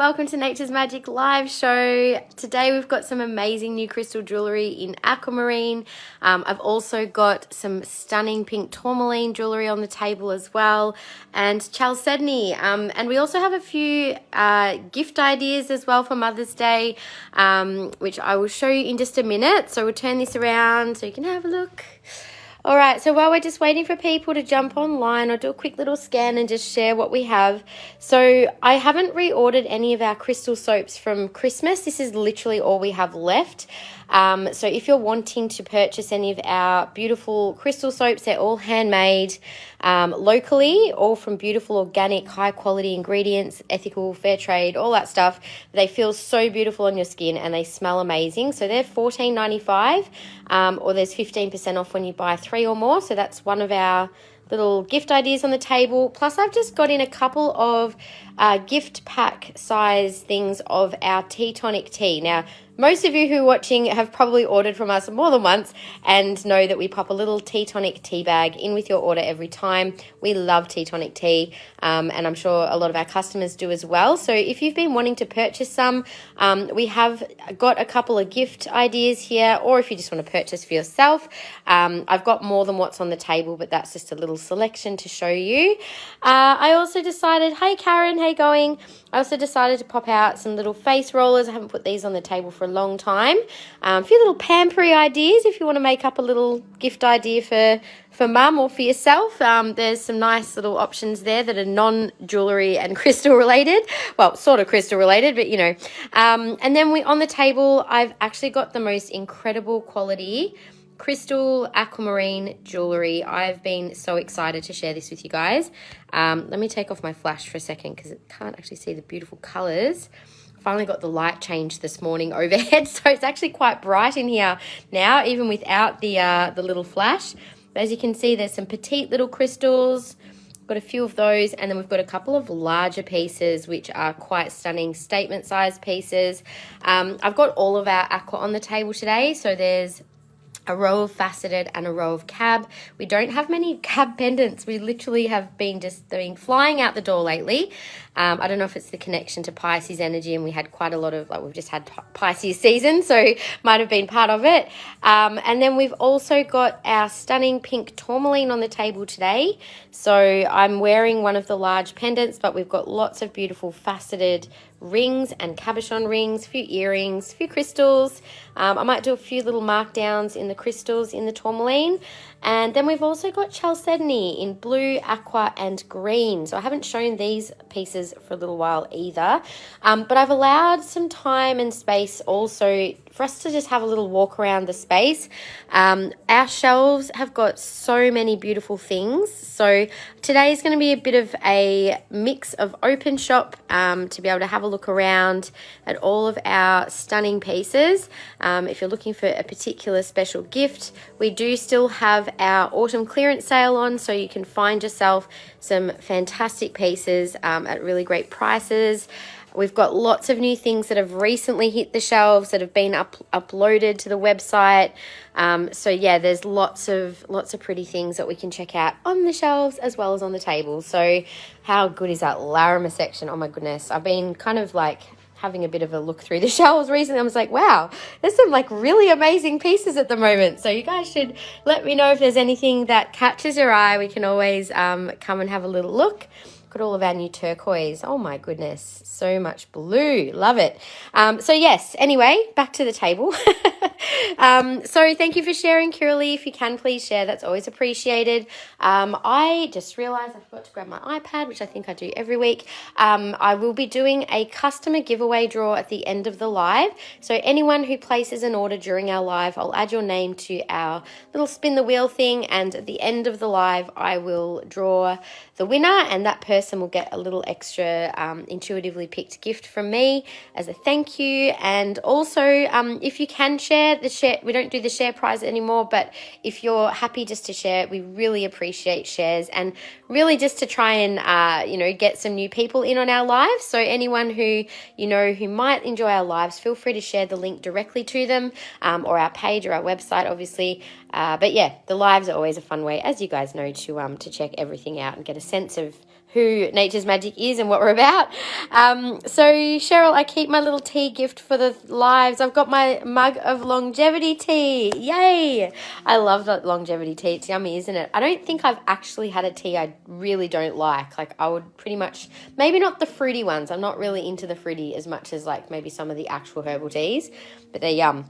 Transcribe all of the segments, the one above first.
welcome to Nature's Magic live show. Today we've got some amazing new crystal jewellery in Aquamarine. I've also got some stunning pink Tourmaline jewellery on the table as well, and Chalcedony. And we also have a few gift ideas as well for Mother's Day, which I will show you in just a minute. So we'll turn this around so you can have a look. All right, so while we're just waiting for people to jump online, I'll do a quick little scan and just share what we have. So I haven't reordered any of our crystal soaps from Christmas. This is literally all we have left. So if you're wanting to purchase any of our beautiful crystal soaps, they're all handmade locally, all from beautiful organic high quality ingredients, ethical, fair trade, all that stuff. They feel so beautiful on your skin and they smell amazing. So they're $14.95, or there's 15% off when you buy 3 or more. So that's one of our little gift ideas on the table. Plus I've just got in a couple of gift pack size things of our tea tonic tea. Now, most of you who are watching have probably ordered from us more than once and know that we pop a little tea tonic tea bag in with your order every time. We love tea tonic tea, and I'm sure a lot of our customers do as well. So if you've been wanting to purchase some, we have got a couple of gift ideas here, or if you just want to purchase for yourself, I've got more than what's on the table, but that's just a little selection to show you. I also decided, hey Karen, how you going? I also decided to pop out some little face rollers. I haven't put these on the table for a long time. A few little pampery ideas if you want to make up a little gift idea for mum or for yourself. There's some nice little options there that are non-jewellery and crystal related. Well, sort of crystal related, but you know. And then on the table, I've actually got the most incredible quality crystal aquamarine jewellery. I've been so excited to share this with you guys. Let me take off my flash for a second because it can't actually see the beautiful colours. Finally got the light changed this morning overhead, so it's actually quite bright in here now, even without the little flash. But as you can see, there's some petite little crystals. Got a few of those, and then we've got a couple of larger pieces which are quite stunning statement size pieces. I've got all of our aqua on the table today, so there's a row of faceted and a row of cab. We don't have many cab pendants. We literally have been flying out the door lately. I don't know if it's the connection to Pisces energy, and we had quite a lot of, we've just had Pisces season, so might have been part of it. And then we've also got our stunning pink Tourmaline on the table today. So I'm wearing one of the large pendants, but we've got lots of beautiful faceted rings and cabochon rings, a few earrings, a few crystals. I might do a few little markdowns in the crystals in the Tourmaline. And then we've also got Chalcedony in blue, aqua and green. So I haven't shown these pieces for a little while either. But I've allowed some time and space also for us to just have a little walk around the space. Our shelves have got so many beautiful things. So today is going to be a bit of a mix of open shop to be able to have a look around at all of our stunning pieces. If you're looking for a particular special gift, we do still have our autumn clearance sale on, so you can find yourself some fantastic pieces at really great prices. We've got lots of new things that have recently hit the shelves that have been uploaded to the website. So yeah, there's lots of pretty things that we can check out on the shelves as well as on the table. So how good is that Larimer section? Oh my goodness. I've been kind of like having a bit of a look through the shelves recently. I was like, wow, there's some like really amazing pieces at the moment. So you guys should let me know if there's anything that catches your eye. We can always come and have a little look. Got all of our new turquoise. Oh my goodness, so much blue. Love it. So yes, anyway, back to the table. So thank you for sharing, Kiralee. If you can, please share. That's always appreciated. I just realized I forgot to grab my iPad, which I think I do every week. I will be doing a customer giveaway draw at the end of the live. So anyone who places an order during our live, I'll add your name to our little spin the wheel thing, and at the end of the live, I will draw the winner, and that person will get a little extra intuitively picked gift from me as a thank you. And also, if you can share, we don't do the share prize anymore, but if you're happy just to share, we really appreciate shares, and really just to try and get some new people in on our lives. So anyone who who might enjoy our lives, feel free to share the link directly to them, or our page or our website, obviously. But yeah, the lives are always a fun way, as you guys know, to check everything out and get a sense of who Nature's Magic is and what we're about. So Cheryl, I keep my little tea gift for the lives. I've got my mug of longevity tea. Yay! I love that longevity tea. It's yummy, isn't it? I don't think I've actually had a tea I really don't like. Like I would pretty much, maybe not the fruity ones. I'm not really into the fruity as much as like maybe some of the actual herbal teas, but they're yum.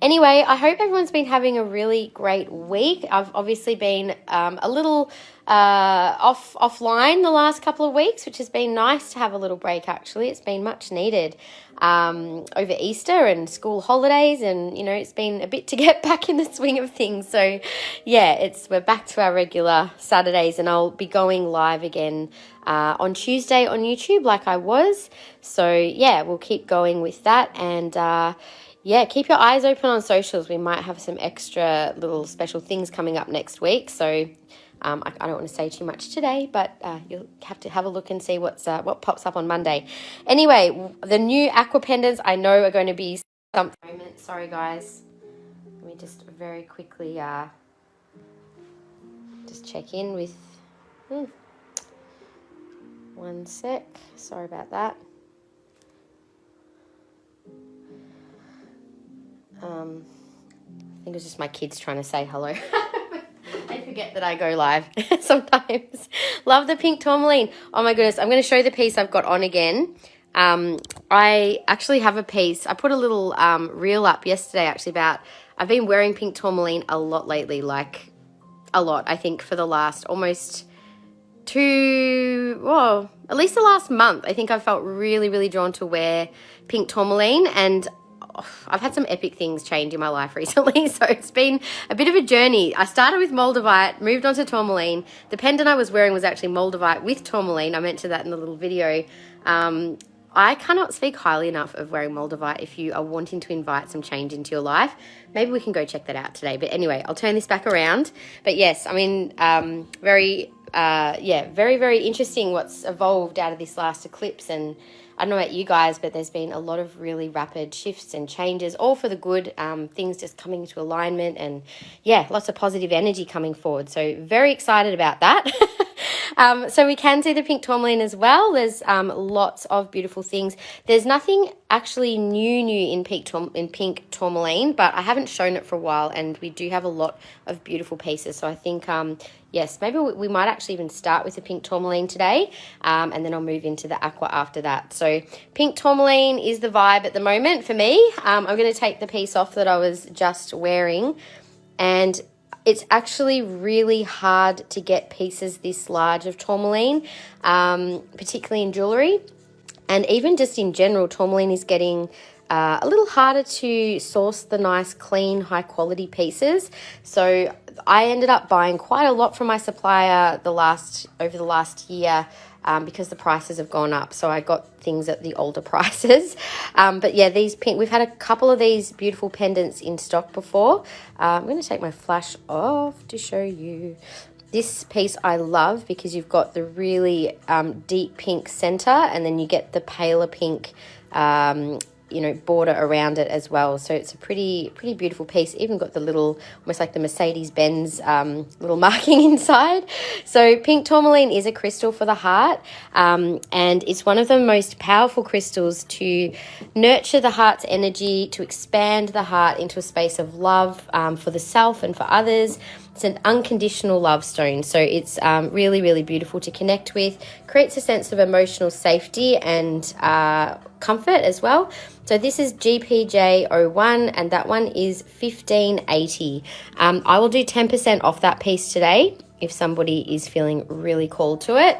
Anyway, I hope everyone's been having a really great week. I've obviously been a little offline the last couple of weeks, which has been nice to have a little break actually. It's been much needed over Easter and school holidays, and you know, it's been a bit to get back in the swing of things. So yeah, we're back to our regular Saturdays, and I'll be going live again on Tuesday on YouTube like I was. So yeah, we'll keep going with that, and yeah, keep your eyes open on socials. We might have some extra little special things coming up next week. So I don't want to say too much today, but you'll have to have a look and see what pops up on Monday. Anyway, the new Aqua pendants I know are going to be something. Sorry, guys. Let me just very quickly just check in with... One sec. Sorry about that. I think it was just my kids trying to say hello. I forget that I go live sometimes. Love the pink tourmaline. Oh my goodness, I'm going to show the piece I've got on again. I actually have a piece. I put a little reel up yesterday actually about, I've been wearing pink tourmaline a lot lately, like a lot, I think for the last almost at least the last month. I think I felt really, really drawn to wear pink tourmaline, and I've had some epic things change in my life recently, so it's been a bit of a journey. I started with moldavite, moved on to tourmaline. The pendant I was wearing was actually moldavite with tourmaline. I mentioned that in the little video. I cannot speak highly enough of wearing moldavite if you are wanting to invite some change into your life. Maybe we can go check that out today. But anyway, I'll turn this back around. But yes, I mean, very, very interesting what's evolved out of this last eclipse. And I don't know about you guys, but there's been a lot of really rapid shifts and changes, all for the good, things just coming into alignment, and yeah, lots of positive energy coming forward. So very excited about that. So we can see the pink tourmaline as well. There's lots of beautiful things. There's nothing actually new in pink tourmaline, but I haven't shown it for a while, and we do have a lot of beautiful pieces. So I think, yes, maybe we might actually even start with the pink tourmaline today, and then I'll move into the aqua after that. So pink tourmaline is the vibe at the moment for me. I'm going to take the piece off that I was just wearing, and it's actually really hard to get pieces this large of tourmaline, particularly in jewellery. And even just in general, tourmaline is getting a little harder to source the nice, clean, high-quality pieces. So I ended up buying quite a lot from my supplier over the last year, because the prices have gone up. So I got things at the older prices. But yeah, these pink, we've had a couple of these beautiful pendants in stock before. I'm going to take my flash off to show you. This piece I love because you've got the really deep pink center, and then you get the paler pink border around it as well. So it's a pretty beautiful piece. Even got the little, almost like the Mercedes-Benz little marking inside. So pink tourmaline is a crystal for the heart, and it's one of the most powerful crystals to nurture the heart's energy, to expand the heart into a space of love for the self and for others. It's an unconditional love stone, so it's really, really beautiful to connect with. Creates a sense of emotional safety and comfort as well. So this is GPJ01, and that one is $15.80. I will do 10% off that piece today if somebody is feeling really called to it.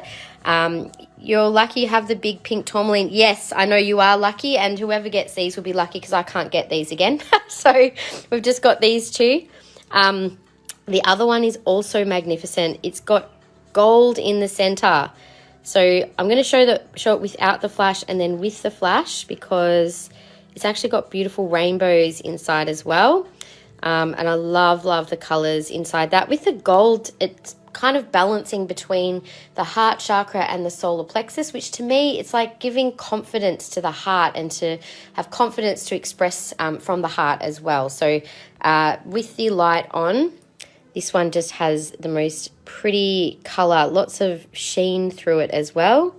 You're lucky you have the big pink tourmaline. Yes, I know you are lucky, and whoever gets these will be lucky because I can't get these again. So we've just got these two. The other one is also magnificent. It's got gold in the center. So I'm going to show it without the flash and then with the flash, because it's actually got beautiful rainbows inside as well. And I love the colors inside that. With the gold, it's kind of balancing between the heart chakra and the solar plexus, which to me, it's like giving confidence to the heart and to have confidence to express from the heart as well. So with the light on, This one just has the most pretty color, lots of sheen through it as well.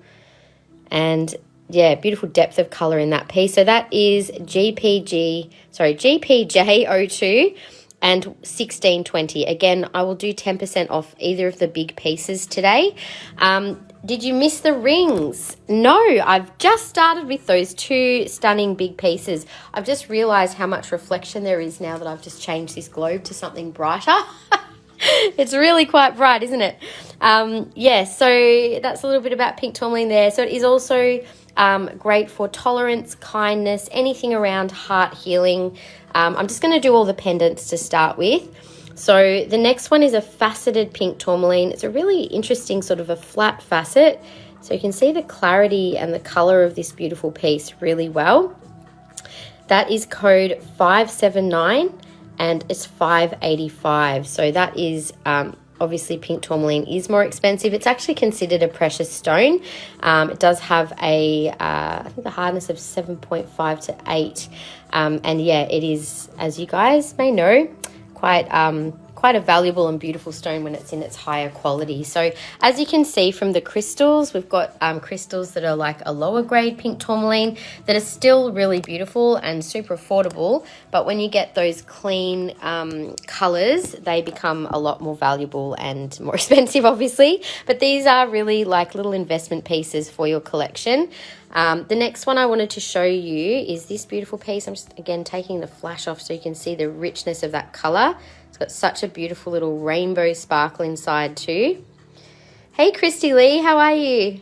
And yeah, beautiful depth of color in that piece. So that is GPJ02 and 1620. Again, I will do 10% off either of the big pieces today. Did you miss the rings? No, I've just started with those two stunning big pieces. I've just realized how much reflection there is now that I've just changed this globe to something brighter. It's really quite bright, isn't it? Yeah, so that's a little bit about pink tourmaline there. So it is also great for tolerance, kindness, anything around heart healing. I'm just going to do all the pendants to start with. So the next one is a faceted pink tourmaline. It's a really interesting sort of a flat facet. So you can see the clarity and the color of this beautiful piece really well. That is code 579 and it's $585. So that is obviously pink tourmaline is more expensive. It's actually considered a precious stone. It does have a, I think the hardness of 7.5 to 8. And yeah, it is, as you guys may know, quite a valuable and beautiful stone when it's in its higher quality. So as you can see from the crystals, we've got crystals that are like a lower grade pink tourmaline that are still really beautiful and super affordable. But when you get those clean colors, they become a lot more valuable and more expensive, obviously. But these are really like little investment pieces for your collection. The next one I wanted to show you is this beautiful piece. I'm just, again, taking the flash off so you can see the richness of that color. It's got such a beautiful little rainbow sparkle inside too. Hey, Christy Lee, how are you?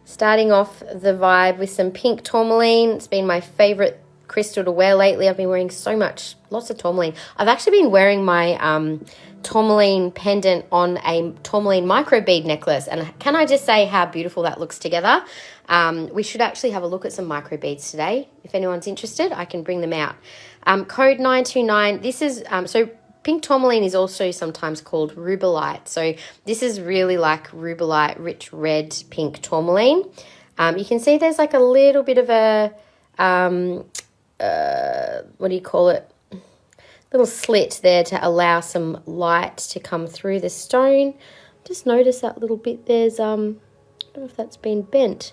Starting off the vibe with some pink tourmaline. It's been my favorite crystal to wear lately. I've been wearing so much, lots of tourmaline. I've actually been wearing my tourmaline pendant on a tourmaline microbead necklace, and can I just say how beautiful that looks together? We should actually have a look at some microbeads today. If anyone's interested, I can bring them out. Code 929. This is so pink tourmaline is also sometimes called rubellite. So this is really like rubellite, rich red pink tourmaline. You can see there's like a little bit of a what do you call it? Little slit there to allow some light to come through the stone. Just notice that little bit. There's I don't know if that's been bent.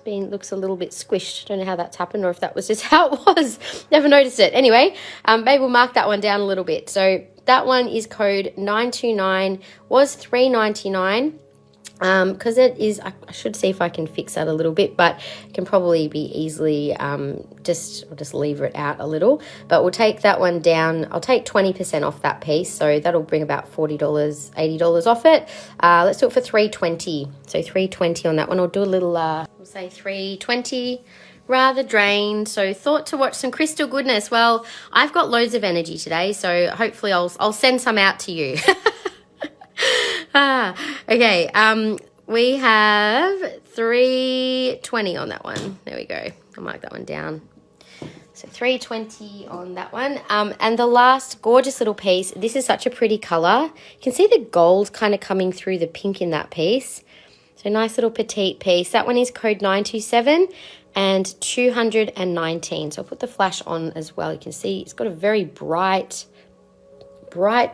Looks a little bit squished. Don't know how that's happened or if that was just how it was. Never noticed it. Anyway, maybe we'll mark that one down a little bit. So that one is code 929, was $3.99. Because it is, I should see if I can fix that a little bit, but it can probably be easily, I'll just lever it out a little, but we'll take that one down. I'll take 20% off that piece, so that'll bring about $40, $80 off it. Let's do it for $3.20, so $3.20 on that one. I'll do a little, we'll say $3.20, rather drained, so thought to watch some crystal goodness. Well, I've got loads of energy today, so hopefully I'll send some out to you. Okay, we have $3.20 on that one. There we go. I'll mark that one down. So $3.20 on that one. And the last gorgeous little piece, this is such a pretty color. You can see the gold kind of coming through the pink in that piece. So nice little petite piece. That one is code 927 and 219. So I'll put the flash on as well. You can see it's got a very bright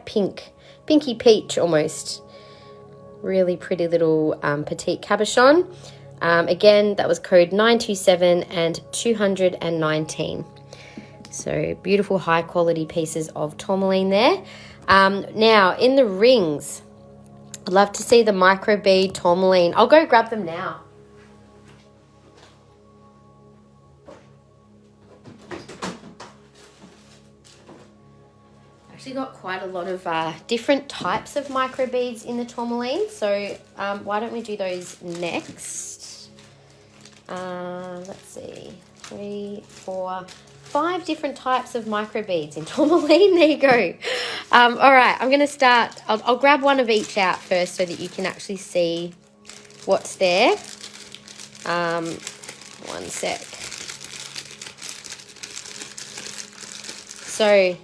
pink, pinky peach almost. Really pretty little petite cabochon. Again, that was code 927 and 219. So beautiful high quality pieces of tourmaline there. Now in the rings, I'd love to see the microbead tourmaline. I'll go grab them now. Got quite a lot of different types of microbeads in the tourmaline, so why don't we do those next? Let's see, 3, 4, 5 different types of microbeads in tourmaline. There you go. All right, I'm going to start. I'll grab one of each out first so that you can actually see what's there. One sec. So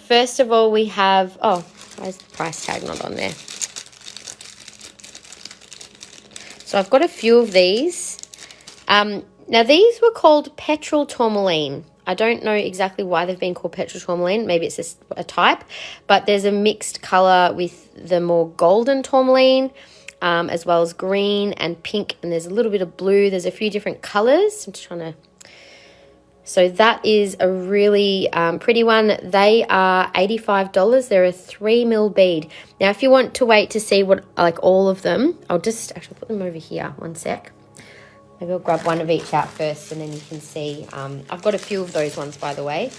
first of all, we have, oh, why is the price tag not on there? So I've got a few of these. Now, these were called petrol tourmaline. I don't know exactly why they've been called petrol tourmaline. Maybe it's just a type. But there's a mixed colour with the more golden tourmaline, as well as green and pink. And there's a little bit of blue. There's a few different colours. I'm just trying to... So that is a really pretty one. They are $85. They're a 3mm bead. Now, if you want to wait to see what, like all of them, I'll just actually put them over here. One sec. Maybe I'll grab one of each out first and then you can see. I've got a few of those ones, by the way.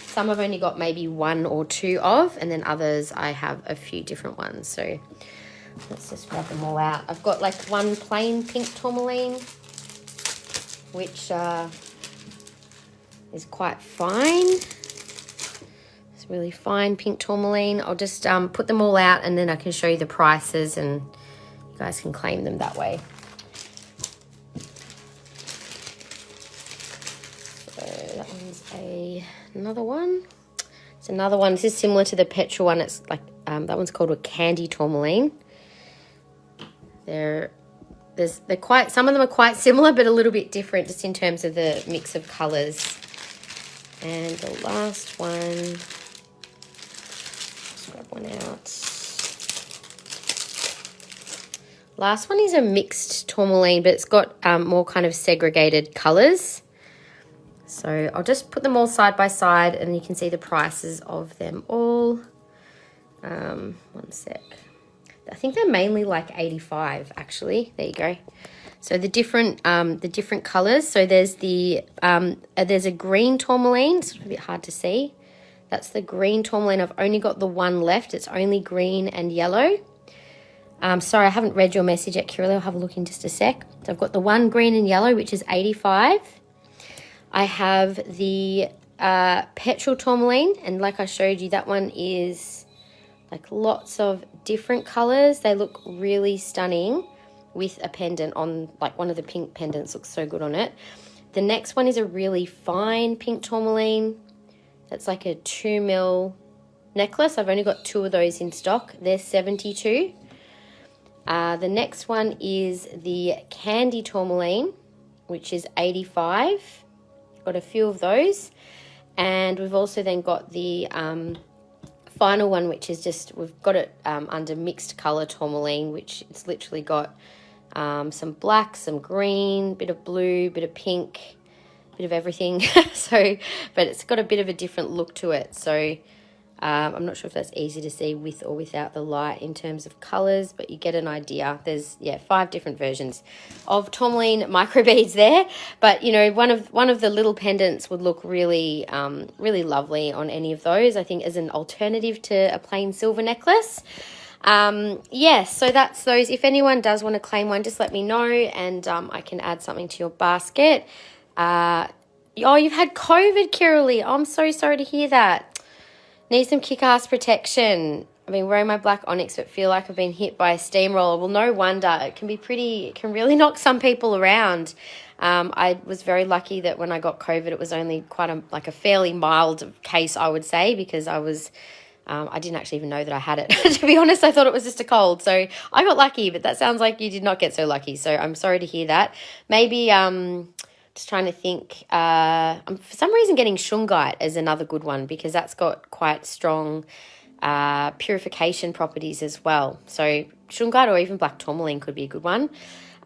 Some I've only got maybe one or two of, and then others I have a few different ones. So let's just grab them all out. I've got like one plain pink tourmaline, which... is quite fine. It's really fine pink tourmaline. I'll just put them all out and then I can show you the prices and you guys can claim them that way. So that one's another one. It's another one. This is similar to the petrol one. It's like that one's called a candy tourmaline. They're quite, some of them are quite similar but a little bit different just in terms of the mix of colours. And the last one, let's grab one out. Last one is a mixed tourmaline, but it's got more kind of segregated colours. So I'll just put them all side by side and you can see the prices of them all. One sec. I think they're mainly like 85 actually. There you go. So the different colours. So there's there's a green tourmaline. It's a bit hard to see. That's the green tourmaline. I've only got the one left. It's only green and yellow. Sorry, I haven't read your message yet, Kirili. I'll have a look in just a sec. So I've got the one green and yellow, which is 85. I have the petrol tourmaline, and like I showed you, that one is like lots of different colours. They look really stunning. With a pendant on, like one of the pink pendants looks so good on it. The next one is a really fine pink tourmaline. That's like a 2mm necklace. I've only got two of those in stock. They're 72. The next one is the candy tourmaline, which is 85. Got a few of those. And we've also then got the final one, which is just, we've got it under mixed colour tourmaline, which it's literally got some black, some green, bit of blue, bit of pink, bit of everything. So, but it's got a bit of a different look to it. So I'm not sure if that's easy to see with or without the light in terms of colours, but you get an idea. There's 5 different versions of tourmaline microbeads there. But you know, one of the little pendants would look really really lovely on any of those. I think as an alternative to a plain silver necklace. Yes, so that's those. If anyone does want to claim one, just let me know and I can add something to your basket. Oh, you've had COVID, Kirili. Oh, I'm so sorry to hear that. Need some kick-ass protection. I've been wearing my black onyx but feel like I've been hit by a steamroller. Well, no wonder. It can really knock some people around. I was very lucky that when I got COVID, it was only quite a fairly mild case, I would say, because I didn't actually even know that I had it. To be honest, I thought it was just a cold. So I got lucky, but that sounds like you did not get so lucky. So I'm sorry to hear that. Maybe just trying to think. I'm for some reason getting shungite as another good one because that's got quite strong purification properties as well. So shungite or even black tourmaline could be a good one.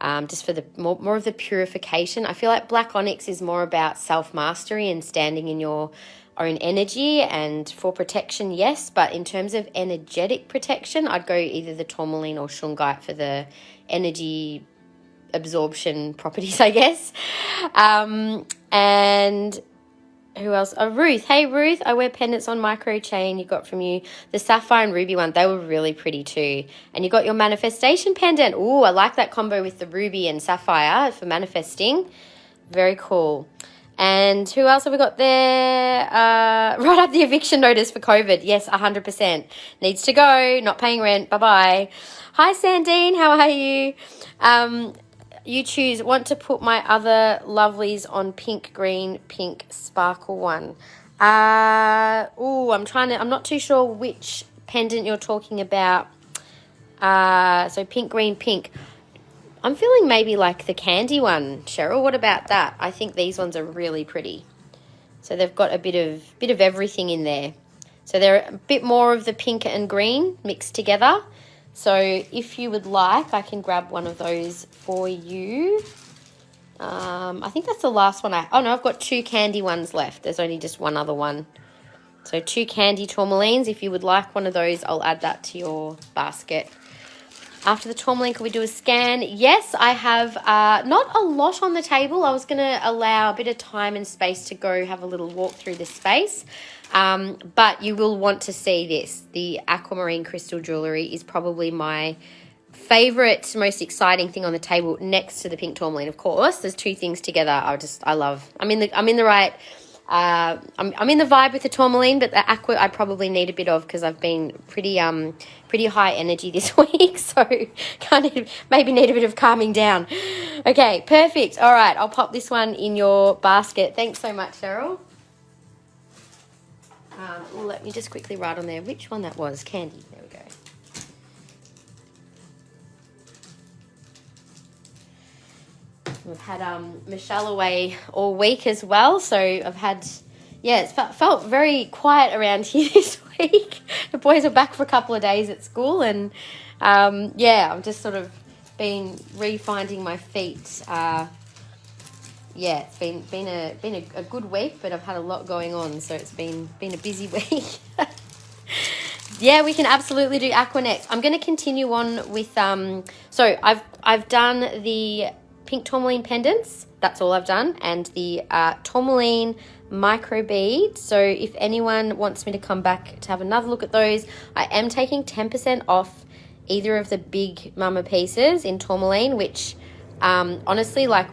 Just for the more of the purification. I feel like black onyx is more about self-mastery and standing in your own energy, and for protection, yes, but in terms of energetic protection, I'd go either the tourmaline or shungite for the energy absorption properties, I guess. And who else? Oh, Ruth. Hey, Ruth, I wear pendants on micro chain you got from you. The sapphire and ruby one, they were really pretty too. And you got your manifestation pendant. Ooh, I like that combo with the ruby and sapphire for manifesting. Very cool. And who else have we got there? Write up the eviction notice for COVID. Yes, 100%. Needs to go. Not paying rent. Bye-bye. Hi, Sandine. How are you? You choose. Want to put my other lovelies on pink, green, pink sparkle one. I'm not too sure which pendant you're talking about. So pink, green, pink. I'm feeling maybe like the candy one, Cheryl. What about that? I think these ones are really pretty. So they've got a bit of everything in there. So they're a bit more of the pink and green mixed together. So if you would like, I can grab one of those for you. I think that's the last one. Oh no, I've got 2 candy ones left. There's only just one other one. So 2 candy tourmalines. If you would like one of those, I'll add that to your basket. After the tourmaline, could we do a scan? Yes, I have not a lot on the table. I was going to allow a bit of time and space to go have a little walk through the space. But you will want to see this. The Aquamarine crystal jewellery is probably my favourite, most exciting thing on the table next to the pink tourmaline. Of course, there's 2 things together. I love. I'm in the right. I'm in the vibe with the tourmaline, but the aqua I probably need a bit of because I've been pretty high energy this week, so maybe need a bit of calming down. Okay, perfect. All right, I'll pop this one in your basket. Thanks so much, Cheryl. Let me just quickly write on there which one that was. Candy. There we go. We've had Michelle away all week as well, so I've had, yeah, it's felt very quiet around here this week. The boys are back for a couple of days at school, and yeah, I've just sort of been refinding my feet. Yeah, it's been a good week, but I've had a lot going on, so it's been a busy week. Yeah, we can absolutely do aqua next. I'm going to continue on with so I've done the pink tourmaline pendants. That's all I've done, and the tourmaline microbeads. So if anyone wants me to come back to have another look at those, I am taking 10% off either of the big mama pieces in tourmaline, which honestly, like,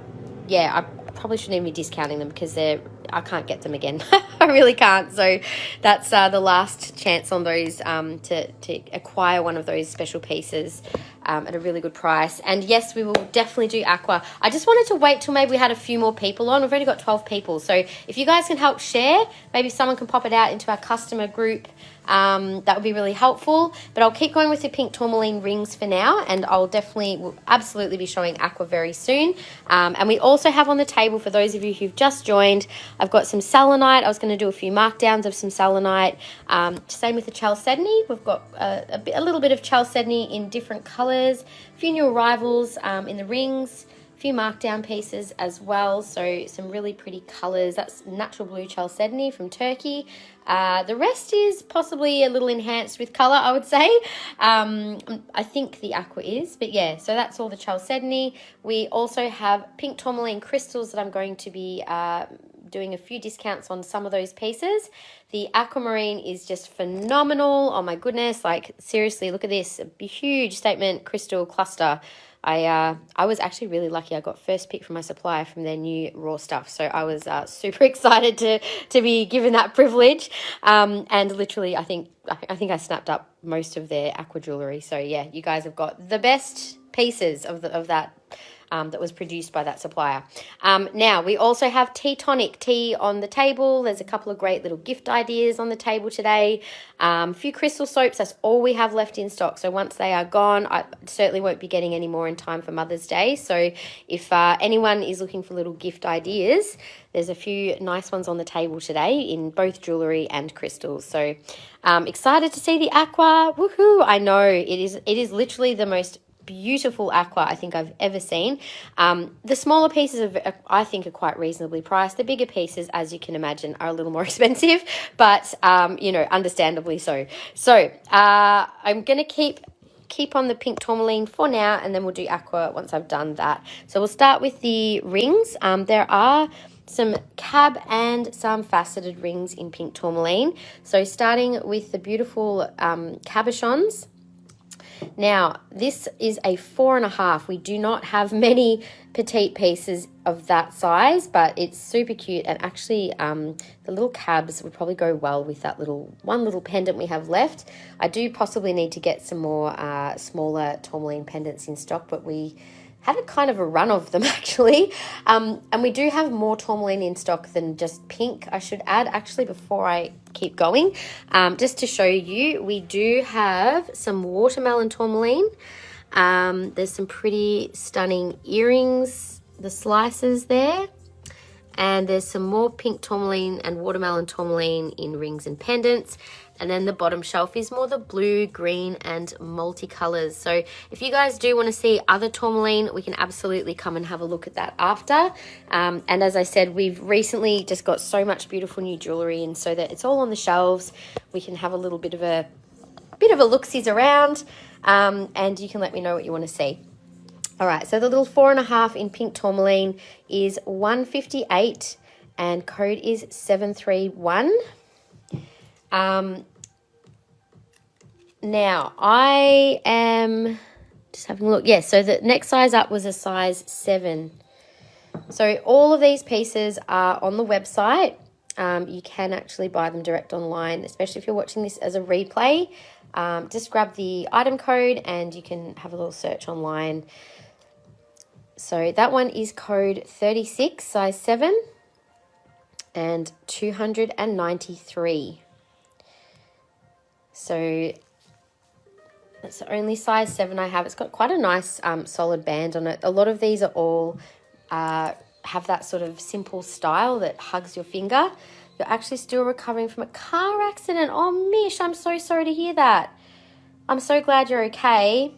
yeah, I probably shouldn't even be discounting them because I can't get them again. I really can't. So that's the last chance on those to acquire one of those special pieces at a really good price. And yes, we will definitely do aqua. I just wanted to wait till maybe we had a few more people on. We've already got 12 people. So if you guys can help share, maybe someone can pop it out into our customer group. That would be really helpful. But I'll keep going with the pink tourmaline rings for now, and will absolutely be showing aqua very soon. And we also have on the table, for those of you who've just joined, I've got some selenite. I was going to do a few markdowns of some selenite. Same with the Chalcedony. We've got a little bit of Chalcedony in different colours, a few new arrivals in the rings, a few markdown pieces as well. So some really pretty colours. That's natural blue Chalcedony from Turkey. The rest is possibly a little enhanced with colour, I would say. I think the aqua is, but yeah, so that's all the Chalcedony. We also have pink tourmaline crystals that I'm going to be doing a few discounts on some of those pieces. The Aquamarine is just phenomenal. Oh my goodness, like seriously, look at this, a huge statement crystal cluster. I was actually really lucky. I got first pick from my supplier from their new raw stuff. So I was super excited to be given that privilege. And literally, I think I snapped up most of their aqua jewellery. So yeah, you guys have got the best pieces of that that was produced by that supplier. Now, we also have tea tonic tea on the table. There's a couple of great little gift ideas on the table today. A few crystal soaps, that's all we have left in stock. So once they are gone, I certainly won't be getting any more in time for Mother's Day. So if anyone is looking for little gift ideas, there's a few nice ones on the table today in both jewellery and crystals. So excited to see the aqua. Woohoo! I know it is literally the most beautiful aqua I think I've ever seen. The smaller pieces I think are quite reasonably priced. The bigger pieces, as you can imagine, are a little more expensive, but you know, understandably so. So I'm gonna keep on the pink tourmaline for now, and then we'll do aqua once I've done that. So we'll start with the rings. There are some cab and some faceted rings in pink tourmaline. So starting with the beautiful cabochons. Now, this is a 4.5. We do not have many petite pieces of that size, but it's super cute. And actually, the little cabs would probably go well with that one little pendant we have left. I do possibly need to get some more smaller tourmaline pendants in stock, but we had a kind of a run of them actually. And we do have more tourmaline in stock than just pink, I should add, actually, before I keep going. Just to show you, we do have some watermelon tourmaline. There's some pretty stunning earrings, the slices there. And there's some more pink tourmaline and watermelon tourmaline in rings and pendants. And then the bottom shelf is more the blue, green, and multicolors. So if you guys do want to see other tourmaline, we can absolutely come and have a look at that after. And as I said, we've recently just got so much beautiful new jewellery, and so that it's all on the shelves, we can have a little bit of a look-sees around, and you can let me know what you want to see. All right, so the little 4.5 in pink tourmaline is $158 and code is 731. Now I am just having a look. Yes, so the next size up was a size 7. So all of these pieces are on the website. You can actually buy them direct online, especially if you're watching this as a replay. Just grab the item code and you can have a little search online. So that one is code 36, size 7, and 293. So that's the only size 7 I have. It's got quite a nice solid band on it. A lot of these are all have that sort of simple style that hugs your finger. You're actually still recovering from a car accident. Oh, Mish, I'm so sorry to hear that. I'm so glad you're okay.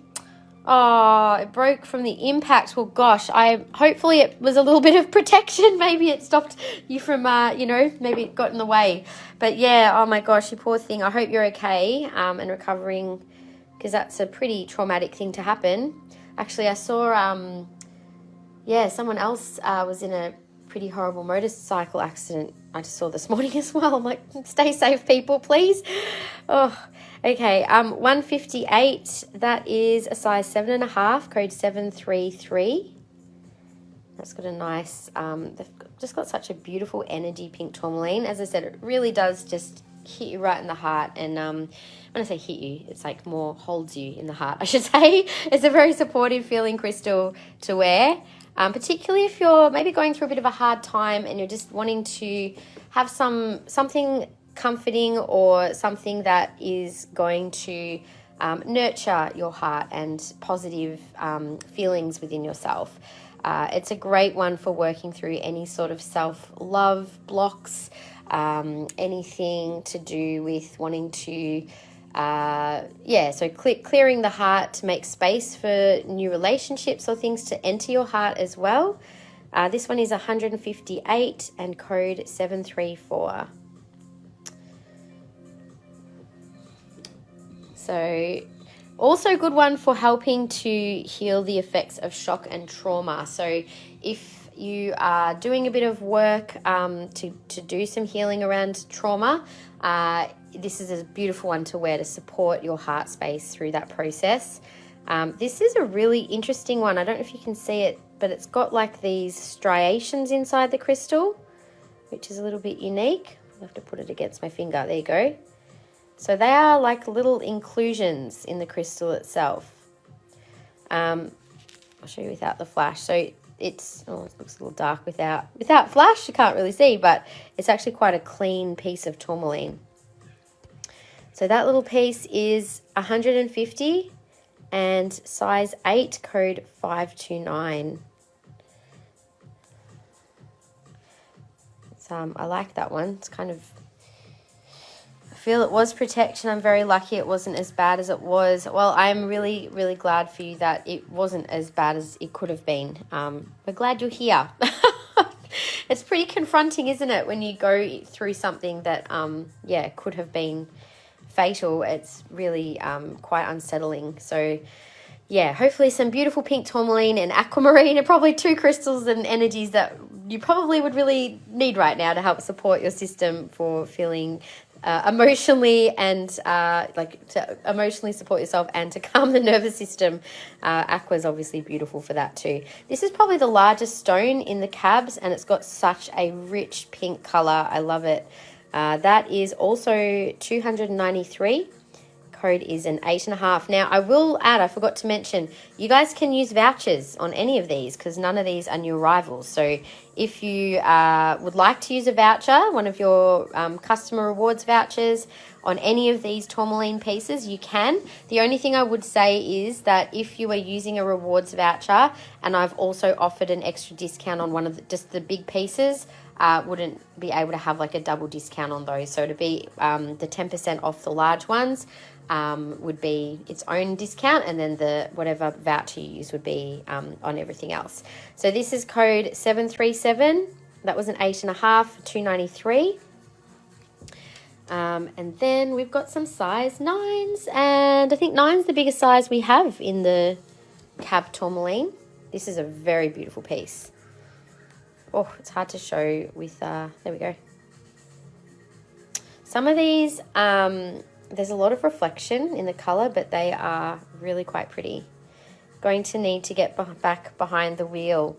Oh, it broke from the impact. Well, gosh, hopefully it was a little bit of protection. Maybe it stopped you from, maybe it got in the way. But yeah, oh my gosh, you poor thing. I hope you're okay and recovering, because that's a pretty traumatic thing to happen. Actually, I saw, someone else was in a pretty horrible motorcycle accident. I just saw this morning as well. I'm like, stay safe, people, please. Oh, okay. 158. That is a size 7.5, code 733. That's got a nice. They've just got such a beautiful energy pink tourmaline. As I said, it really does just hit you right in the heart. And when I say hit you, it's like more holds you in the heart, I should say. It's a very supportive feeling crystal to wear. Particularly if you're maybe going through a bit of a hard time and you're just wanting to have something comforting or something that is going to nurture your heart and positive feelings within yourself. It's a great one for working through any sort of self-love blocks, anything to do with wanting to so clearing the heart to make space for new relationships or things to enter your heart as well. This one is 158 and code 734. So also a good one for helping to heal the effects of shock and trauma. So if you are doing a bit of work to do some healing around trauma, this is a beautiful one to wear to support your heart space through that process. This is a really interesting one. I don't know if you can see it, but it's got like these striations inside the crystal, which is a little bit unique. I'll have to put it against my finger. There you go. So they are like little inclusions in the crystal itself. I'll show you without the flash. So it looks a little dark without flash. You can't really see, but it's actually quite a clean piece of tourmaline. So that little piece is 150 and size 8, code 529. I like that one. It's kind of, I feel it was protection. I'm very lucky it wasn't as bad as it was. Well, I'm really, really glad for you that it wasn't as bad as it could have been. We're glad you're here. It's pretty confronting, isn't it, when you go through something that, could have been fatal. It's really quite unsettling. So yeah, hopefully some beautiful pink tourmaline and aquamarine are probably two crystals and energies that you probably would really need right now to help support your system for feeling emotionally and to emotionally support yourself and to calm the nervous system. Aqua is obviously beautiful for that too. This is probably the largest stone in the cabs, and it's got such a rich pink color. I love it. That is also 293. Code is an 8.5. Now, I will add, I forgot to mention, you guys can use vouchers on any of these because none of these are new arrivals. So if you would like to use a voucher, one of your customer rewards vouchers on any of these tourmaline pieces, you can. The only thing I would say is that if you are using a rewards voucher and I've also offered an extra discount on one of just the big pieces, wouldn't be able to have like a double discount on those. So to be the 10% off the large ones would be its own discount, and then the whatever voucher you use would be on everything else. So this is code 737. That was an 8.5 for $2.93. And then we've got some size 9s, and I think 9's the biggest size we have in the Cab Tourmaline. This is a very beautiful piece. Oh, it's hard to show with, there we go. Some of these, there's a lot of reflection in the colour, but they are really quite pretty. Going to need to get back behind the wheel.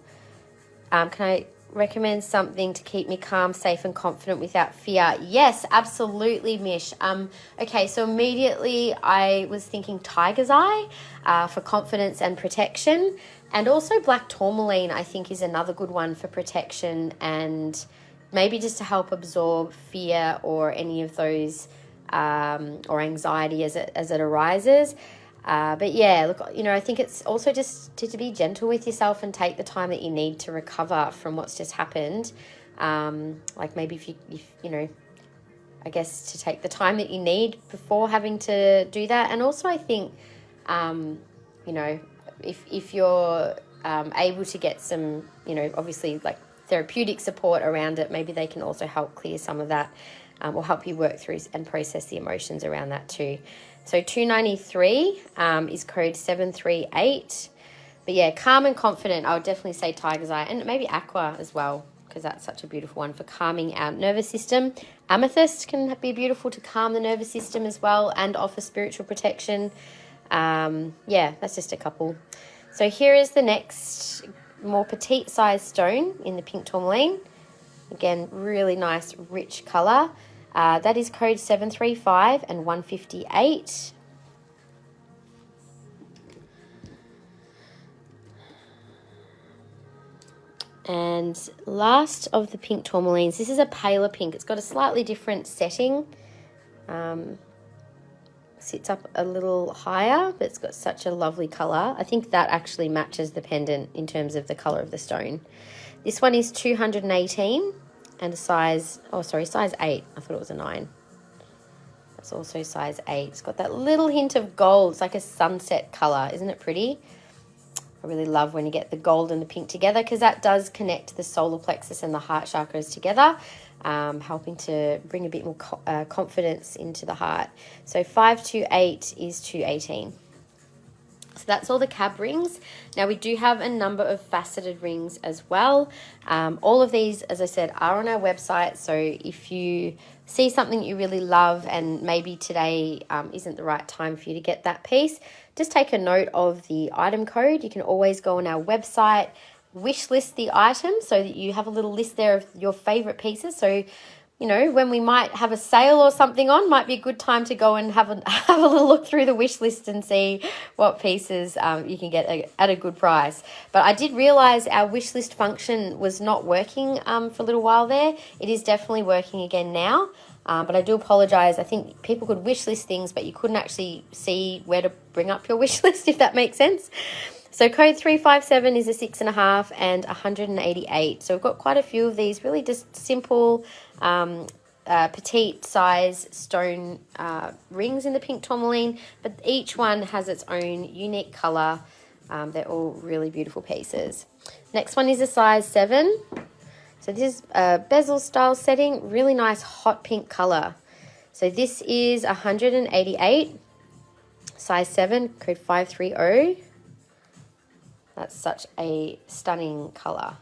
Can I recommend something to keep me calm, safe and confident without fear? Yes, absolutely, Mish. Okay, so immediately I was thinking Tiger's Eye for confidence and protection, and also Black Tourmaline I think is another good one for protection, and maybe just to help absorb fear or any of those or anxiety as it arises. But yeah, look, you know, I think it's also just to be gentle with yourself and take the time that you need to recover from what's just happened. Like maybe if you know, I guess to take the time that you need before having to do that. And also I think, you know, if you're able to get some, you know, obviously like therapeutic support around it, maybe they can also help clear some of that, or help you work through and process the emotions around that too. So $2.93 is code 738. But yeah, calm and confident, I would definitely say Tiger's Eye, and maybe Aqua as well, because that's such a beautiful one for calming our nervous system. Amethyst can be beautiful to calm the nervous system as well and offer spiritual protection. Yeah, that's just a couple. So here is the next more petite size stone in the pink tourmaline. Again, really nice, rich colour. That is code 735 and 158. And last of the pink tourmalines, this is a paler pink. It's got a slightly different setting. Sits up a little higher, but it's got such a lovely colour. I think that actually matches the pendant in terms of the colour of the stone. This one is 218 and a size, oh sorry, size 8. I thought it was a 9. That's also size 8. It's got that little hint of gold. It's like a sunset colour. Isn't it pretty? I really love when you get the gold and the pink together, because that does connect the solar plexus and the heart chakras together, helping to bring a bit more confidence into the heart. So 528 is 218. So that's all the cab rings. Now we do have a number of faceted rings as well. All of these, as I said, are on our website. So if you see something you really love and maybe today isn't the right time for you to get that piece, just take a note of the item code. You can always go on our website, wish list the item so that you have a little list there of your favorite pieces. So, you know, when we might have a sale or something on, might be a good time to go and have a little look through the wish list and see what pieces you can get at a good price. But I did realize our wish list function was not working for a little while there. It is definitely working again now. But I do apologize. I think people could wish list things, but you couldn't actually see where to bring up your wish list, if that makes sense. So code 357 is a 6.5 and 188. So we've got quite a few of these, really just simple, petite size stone rings in the pink tourmaline, but each one has its own unique colour. They're all really beautiful pieces. Next one is a size 7. So this is a bezel style setting, really nice hot pink colour. So this is 188, size 7, code 530. That's such a stunning colour.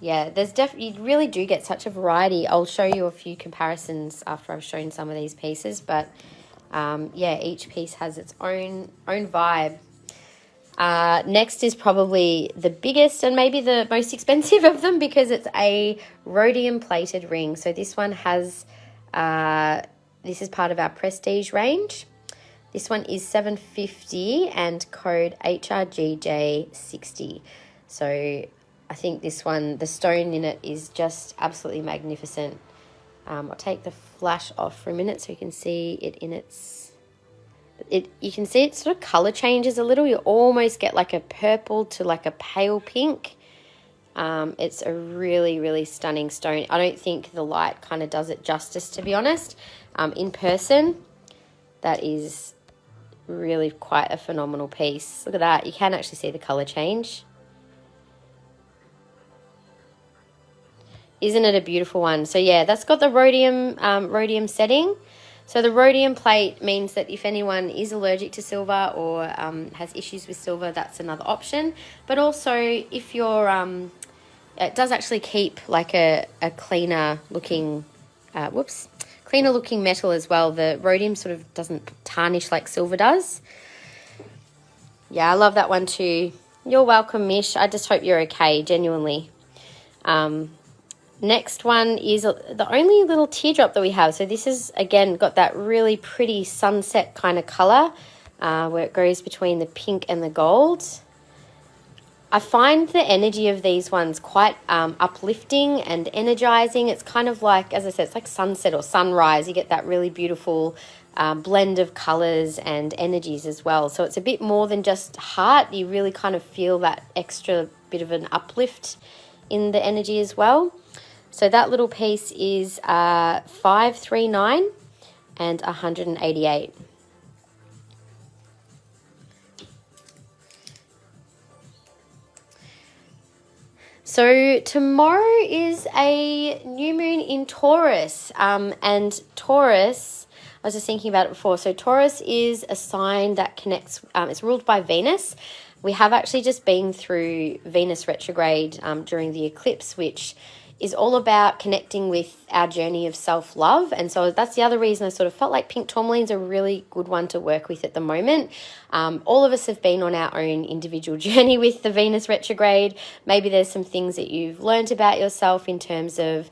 Yeah, there's definitely, you really do get such a variety. I'll show you a few comparisons after I've shown some of these pieces, but yeah, each piece has its own vibe. Next is probably the biggest and maybe the most expensive of them, because it's a rhodium plated ring. So this one has, this is part of our prestige range. This one is $750 and code HRGJ60. So I think this one, the stone in it is just absolutely magnificent. I'll take the flash off for a minute so you can see it in its... you can see it sort of colour changes a little. You almost get like a purple to like a pale pink. It's a really, really stunning stone. I don't think the light kind of does it justice, to be honest. In person, that is really quite a phenomenal piece. Look at that. You can actually see the color change. Isn't it a beautiful one? So yeah, that's got the rhodium setting. So the rhodium plate means that if anyone is allergic to silver or has issues with silver, that's another option. But also if you're, it does actually keep like a cleaner looking, cleaner looking metal as well. The rhodium sort of doesn't tarnish like silver does. Yeah, I love that one too. You're welcome, Mish. I just hope you're okay, genuinely. Next one is the only little teardrop that we have. So this is, again, got that really pretty sunset kind of colour where it goes between the pink and the gold. I find the energy of these ones quite uplifting and energizing. It's kind of like, as I said, it's like sunset or sunrise. You get that really beautiful blend of colours and energies as well. So it's a bit more than just heart. You really kind of feel that extra bit of an uplift in the energy as well. So that little piece is $539 and $188. So tomorrow is a new moon in Taurus, and Taurus, I was just thinking about it before. So Taurus is a sign that connects, it's ruled by Venus. We have actually just been through Venus retrograde during the eclipse, which is all about connecting with our journey of self-love. And so that's the other reason I sort of felt like pink tourmaline's a really good one to work with at the moment. All of us have been on our own individual journey with the Venus retrograde. Maybe there's some things that you've learned about yourself in terms of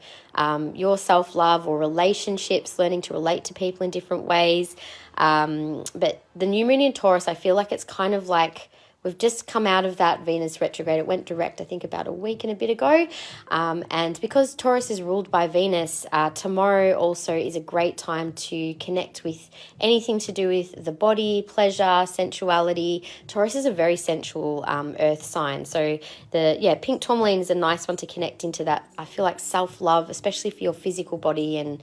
your self-love or relationships, learning to relate to people in different ways. But the new moon in Taurus, I feel like it's kind of like we've just come out of that Venus retrograde. It went direct, I think, about a week and a bit ago. And because Taurus is ruled by Venus, tomorrow also is a great time to connect with anything to do with the body, pleasure, sensuality. Taurus is a very sensual earth sign. So pink tourmaline is a nice one to connect into that, I feel like, self-love, especially for your physical body and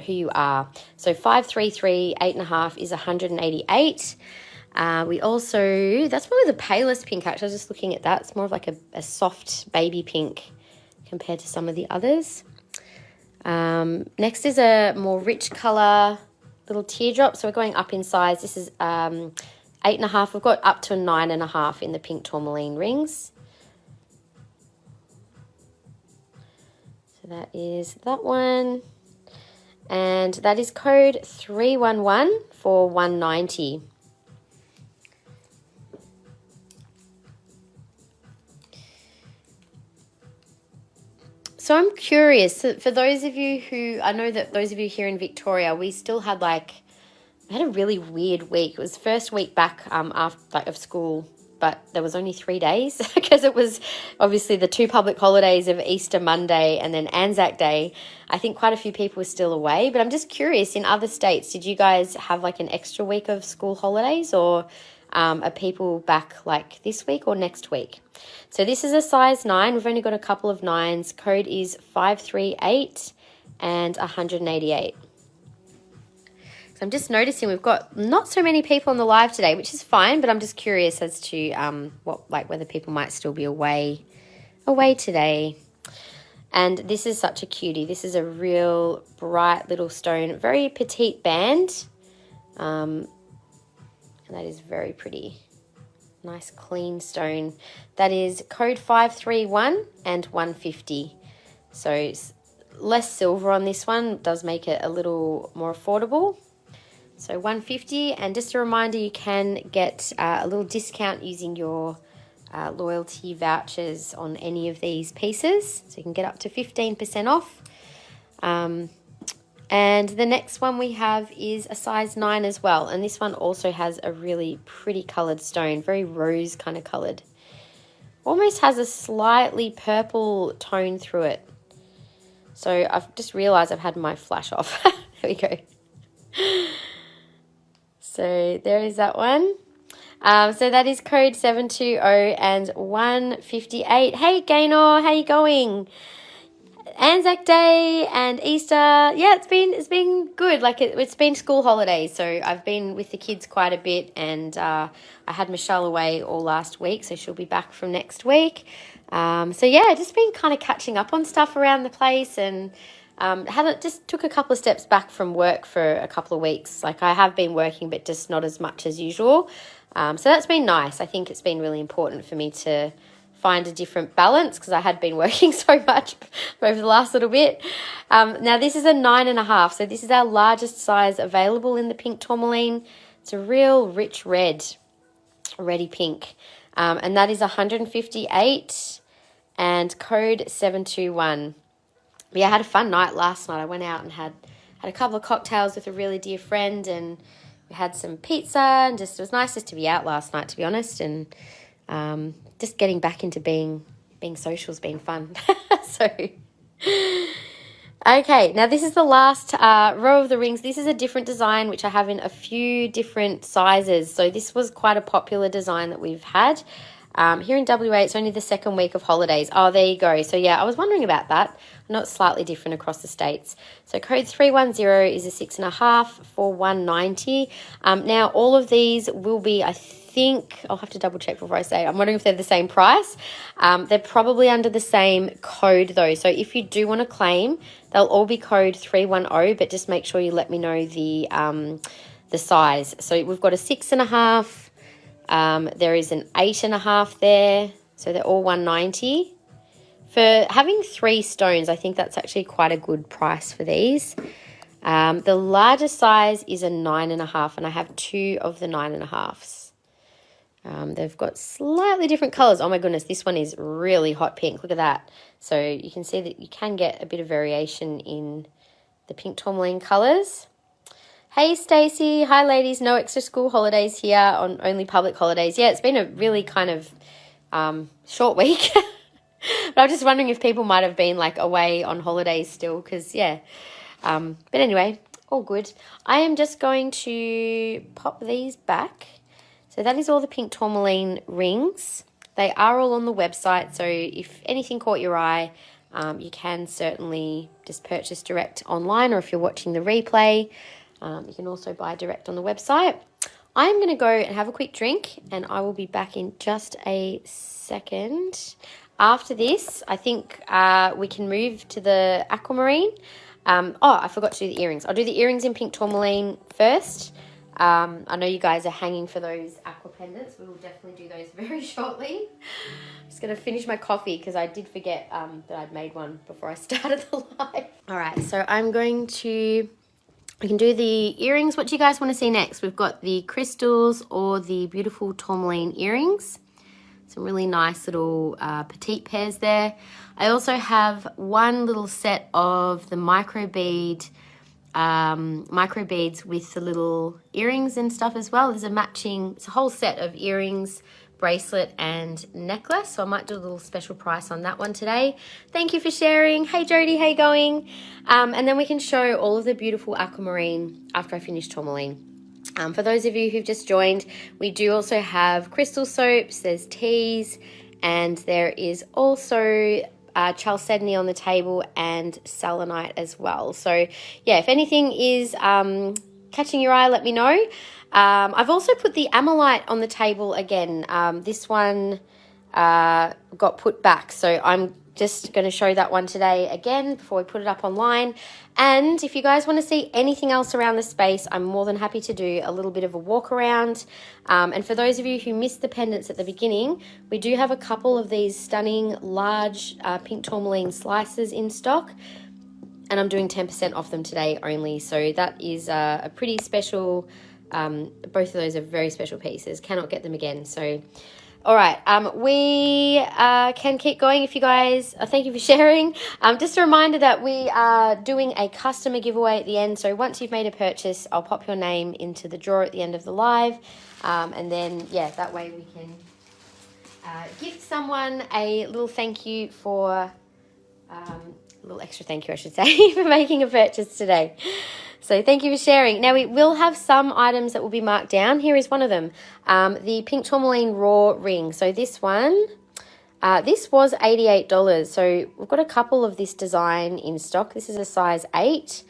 who you are. So 533, 8.5 is 188. We also, that's probably the palest pink actually. I was just looking at that. It's more of like a soft baby pink compared to some of the others. Next is a more rich colour little teardrop. So we're going up in size. This is 8.5. We've got up to 9.5 in the pink tourmaline rings. So that is that one. And that is code 311 for 190. So I'm curious, for those of you who, I know that those of you here in Victoria, we still had I had a really weird week. It was the first week back after of school, but there was only 3 days because it was obviously the 2 public holidays of Easter Monday and then Anzac Day. I think quite a few people were still away, but I'm just curious, in other states, did you guys have an extra week of school holidays, or are people back this week or next week? So this is a size 9. We've only got a couple of 9s. Code is 538 and 188. So I'm just noticing we've got not so many people on the live today, which is fine, but I'm just curious as to whether people might still be away today. And this is such a cutie. This is a real bright little stone, very petite band. And that is very pretty. Nice clean stone. That is code 531 and 150. So less silver on this one does make it a little more affordable. So 150, and just a reminder, you can get a little discount using your loyalty vouchers on any of these pieces. So you can get up to 15% off. And the next one we have is a size 9 as well. And this one also has a really pretty coloured stone, very rose kind of coloured. Almost has a slightly purple tone through it. So I've just realised I've had my flash off. There we go. So there is that one. So that is code 720 and 158. Hey Gaynor, how you going? Anzac Day and Easter. Yeah, it's been good. Like it's been school holidays, so I've been with the kids quite a bit, and I had Michelle away all last week, so she'll be back from next week. So yeah, just been kind of catching up on stuff around the place, and just took a couple of steps back from work for a couple of weeks. Like I have been working, but just not as much as usual. So that's been nice. I think it's been really important for me to find a different balance because I had been working so much over the last little bit. Now this is a 9.5, so this is our largest size available in the pink tourmaline. It's a real rich reddy pink, and that is 158 and code 721. Yeah, I had a fun night last night. I went out and had a couple of cocktails with a really dear friend, and we had some pizza, and it was nice just to be out last night, to be honest, and just getting back into being social has been fun. So, okay, now this is the last row of the rings. This is a different design, which I have in a few different sizes. So this was quite a popular design that we've had. Here in WA, it's only the second week of holidays. Oh, there you go. So yeah, I was wondering about that. I know it's slightly different across the states. So code 310 is a 6.5 for 190. Now all of these will be, I think, I'll have to double check before I say it. I'm wondering if they're the same price. They're probably under the same code though. So if you do want to claim, they'll all be code 310, but just make sure you let me know the size. So we've got a 6.5. There is an 8.5 there. So they're all 190. For having 3 stones, I think that's actually quite a good price for these. The largest size is a 9.5, and I have 2 of the 9.5s. They've got slightly different colours. Oh my goodness, this one is really hot pink. Look at that. So you can see that you can get a bit of variation in the pink tourmaline colours. Hey Stacey, hi ladies, no extra school holidays here, on only public holidays. Yeah, it's been a really kind of short week. But I'm just wondering if people might have been like away on holidays still, because yeah. But anyway, all good. I am just going to pop these back. So that is all the pink tourmaline rings. They are all on the website, so if anything caught your eye, you can certainly just purchase direct online, or if you're watching the replay, you can also buy direct on the website. I'm going to go and have a quick drink, and I will be back in just a second. After this, I think we can move to the Aquamarine. I forgot to do the earrings. I'll do the earrings in pink tourmaline first. I know you guys are hanging for those Aqua pendants. We will definitely do those very shortly. I'm just going to finish my coffee because I did forget that I'd made one before I started the live. All right, so we can do the earrings. What do you guys want to see next? We've got the crystals or the beautiful tourmaline earrings. Some really nice little petite pairs there. I also have one little set of the microbeads with the little earrings and stuff as well. There's it's a whole set of earrings, bracelet and necklace. So I might do a little special price on that one today. Thank you for sharing. Hey Jody, how you going? And then we can show all of the beautiful aquamarine after I finish tourmaline. For those of you who've just joined, we do also have crystal soaps, there's teas, and there is also Chalcedony on the table and Selenite as well. So yeah, if anything is catching your eye, let me know. I've also put the Amethyst on the table again. This one got put back, so I'm just going to show that one today again before we put it up online. And if you guys want to see anything else around the space, I'm more than happy to do a little bit of a walk around. And for those of you who missed the pendants at the beginning, we do have a couple of these stunning large pink tourmaline slices in stock, and I'm doing 10% off them today only. So that is a pretty special, both of those are very special pieces. Cannot get them again. So all right, we can keep going if you guys, thank you for sharing. Just a reminder that we are doing a customer giveaway at the end. So once you've made a purchase, I'll pop your name into the draw at the end of the live. And then, yeah, that way we can gift someone a little thank you for, a little extra thank you, I should say, for making a purchase today. So thank you for sharing. Now we will have some items that will be marked down. Here is one of them, the pink tourmaline raw ring. So this one, this was $88. So we've got a couple of this design in stock. This is a size 8,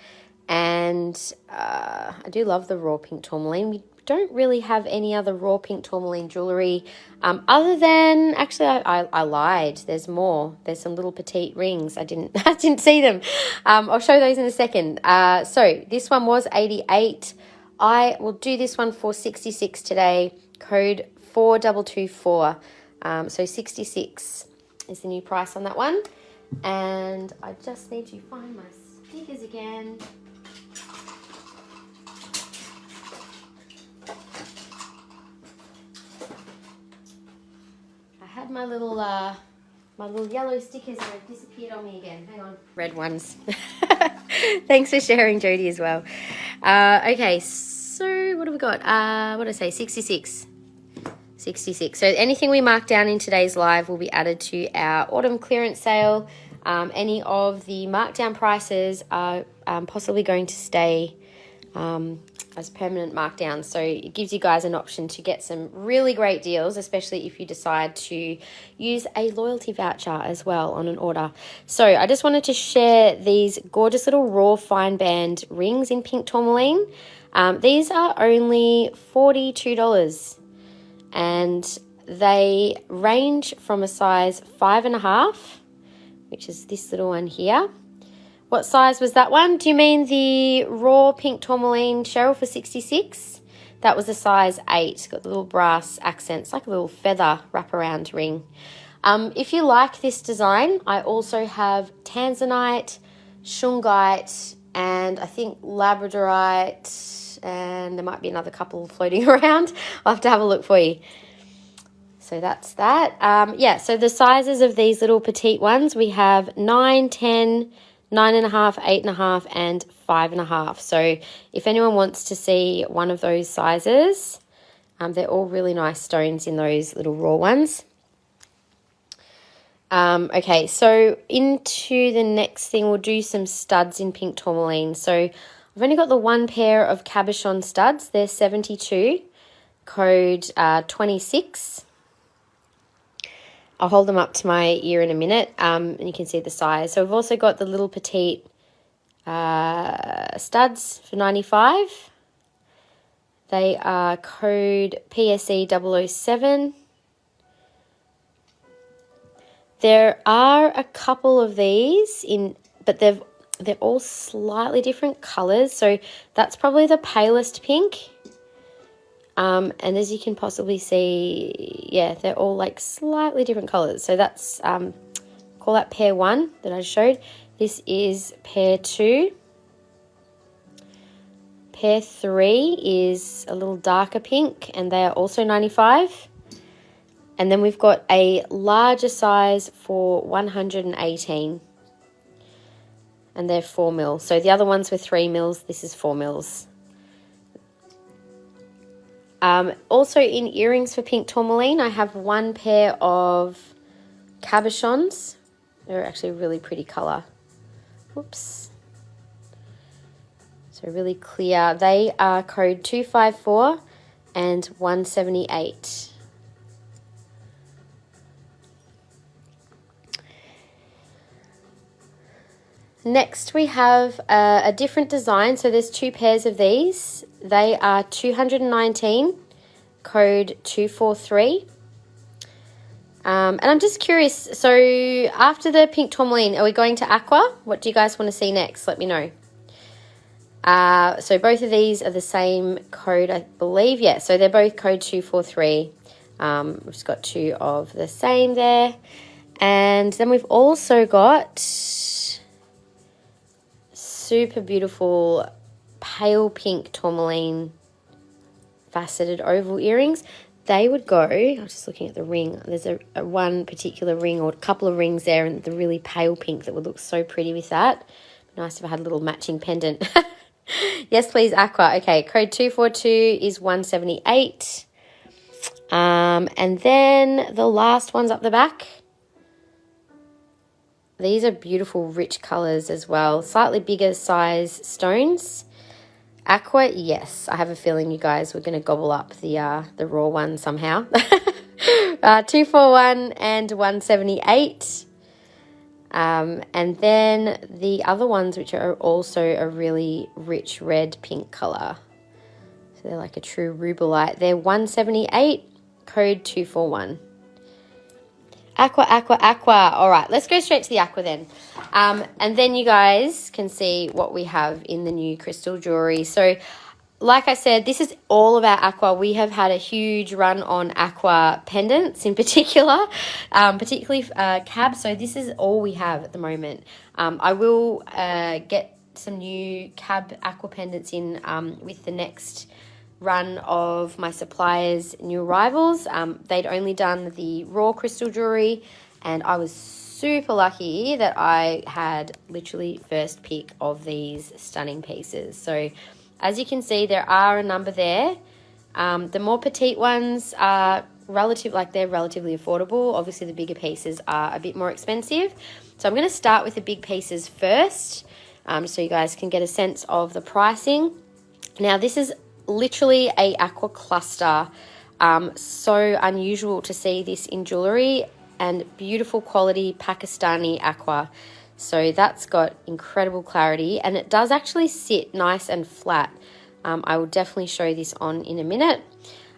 and I do love the raw pink tourmaline. We don't really have any other raw pink tourmaline jewellery other than, actually I lied, there's more. There's some little petite rings. I didn't see them. I'll show those in a second. So this one was 88. I will do this one for 66 today, code 4224. So 66 is the new price on that one. And I just need to find my stickers again. I had my little yellow stickers that have disappeared on me again. Hang on. Red ones. Thanks for sharing, Jodie, as well. Okay, so what have we got? What did I say? 66. 66. So anything we mark down in today's live will be added to our autumn clearance sale. Any of the markdown prices are possibly going to stay as permanent markdowns. So it gives you guys an option to get some really great deals, especially if you decide to use a loyalty voucher as well on an order. So I just wanted to share these gorgeous little raw fine band rings in pink tourmaline. These are only $42 and they range from a size 5.5, which is this little one here. What size was that one? Do you mean the raw pink tourmaline, Cheryl, for 66? That was a size 8. It's got the little brass accents, like a little feather wraparound ring. If you like this design, I also have tanzanite, shungite, and I think labradorite, and there might be another couple floating around. I'll have to have a look for you. So that's that. Yeah, so the sizes of these little petite ones, we have 9, 10, 9.5, 8.5, and 5.5. So if anyone wants to see one of those sizes, they're all really nice stones in those little raw ones. Okay, so into the next thing, we'll do some studs in pink tourmaline. So I've only got the one pair of cabochon studs. They're 72, code 26. I'll hold them up to my ear in a minute, and you can see the size. So we've also got the little petite studs for 95. They are code PSE 007. There are a couple of these but they're all slightly different colours. So that's probably the palest pink. And as you can possibly see, yeah, they're all like slightly different colours. So that's, call that pair 1 that I showed. This is pair 2. Pair 3 is a little darker pink, and they are also 95. And then we've got a larger size for 118. And they're 4 mil. So the other ones were 3 mils. This is 4 mils. Also in earrings for pink tourmaline, I have one pair of cabochons. They're actually a really pretty colour. Whoops. So really clear. They are code 254 and 178. Next we have a different design. So there's 2 pairs of these. They are 219, code 243. And I'm just curious, so after the pink tourmaline, are we going to Aqua? What do you guys want to see next? Let me know. So both of these are the same code, I believe. Yeah, so they're both code 243. We've just got 2 of the same there. And then we've also got super beautiful pale pink tourmaline faceted oval earrings. They would go, I was just looking at the ring, there's a one particular ring or a couple of rings there, and the really pale pink that would look so pretty with that. Nice if I had a little matching pendant. Yes please, Aqua. Okay, code 242 is 178. And then the last one's up the back. These are beautiful rich colours as well, slightly bigger size stones. Aqua, yes. I have a feeling you guys were going to gobble up the raw one somehow. 241 and 178. And then the other ones, which are also a really rich red pink color. So they're like a true rubellite. They're 178, code 241. Aqua, aqua, aqua. All right, let's go straight to the aqua then. And then you guys can see what we have in the new crystal jewelry. So like I said, this is all about aqua. We have had a huge run on aqua pendants in particular, particularly cab. So this is all we have at the moment. I will get some new cab aqua pendants in with the next run of my suppliers' new arrivals. They'd only done the raw crystal jewelry, and I was super lucky that I had literally first pick of these stunning pieces. So as you can see, there are a number there. The more petite ones are they're relatively affordable. Obviously the bigger pieces are a bit more expensive. So I'm going to start with the big pieces first, so you guys can get a sense of the pricing. Now this is literally a aqua cluster. So unusual to see this in jewellery, and beautiful quality Pakistani aqua. So that's got incredible clarity, and it does actually sit nice and flat. I will definitely show this on in a minute.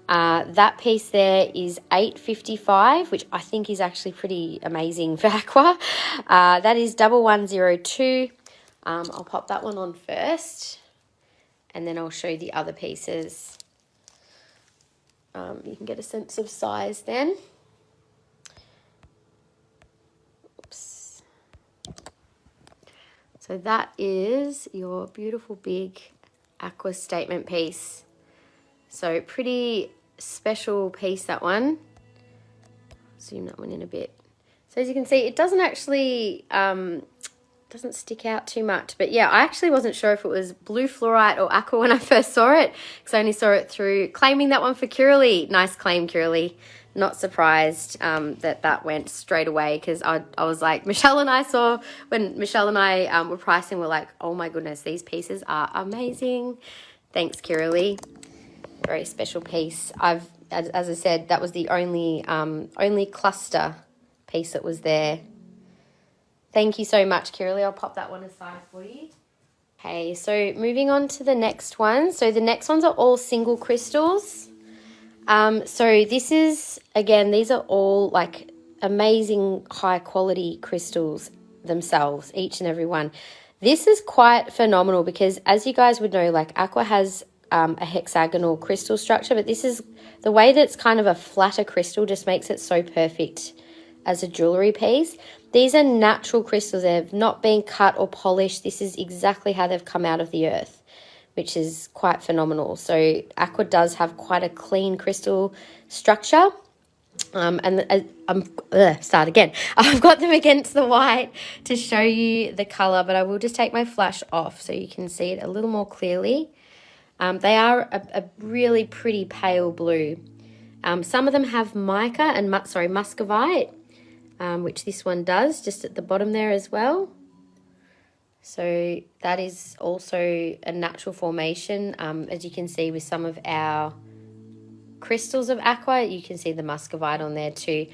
That piece there is $8.55, which I think is actually pretty amazing for aqua. That is 1102. I'll pop that one on first, and then I'll show you the other pieces. You can get a sense of size then. Oops. So that is your beautiful big aqua statement piece. So pretty special piece, that one. Zoom that one in a bit. So as you can see, it doesn't actually doesn't stick out too much. But yeah, I actually wasn't sure if it was blue fluorite or aqua when I first saw it, because I only saw it through claiming that one for Curly. Nice claim, Curly. Not surprised that went straight away, because I was like, Michelle and I saw, when Michelle and I were pricing, we're like, oh my goodness, these pieces are amazing. Thanks, Curly. Very special piece. As I said, that was the only cluster piece that was there. Thank you so much, Curly. I'll pop that one aside for you. Okay, so moving on to the next one. So the next ones are all single crystals. So this is, again, these are all like amazing high quality crystals themselves, each and every one. This is quite phenomenal because, as you guys would know, like aqua has a hexagonal crystal structure, but this is the way that it's kind of a flatter crystal just makes it so perfect as a jewelry piece. These are natural crystals. They've not been cut or polished. This is exactly how they've come out of the earth, which is quite phenomenal. So aqua does have quite a clean crystal structure. Start again. I've got them against the white to show you the color, but I will just take my flash off so you can see it a little more clearly. They are a really pretty pale blue. Some of them have mica and muscovite, which this one does, just at the bottom there as well. So that is also a natural formation. As you can see with some of our crystals of aqua, you can see the muscovite on there too.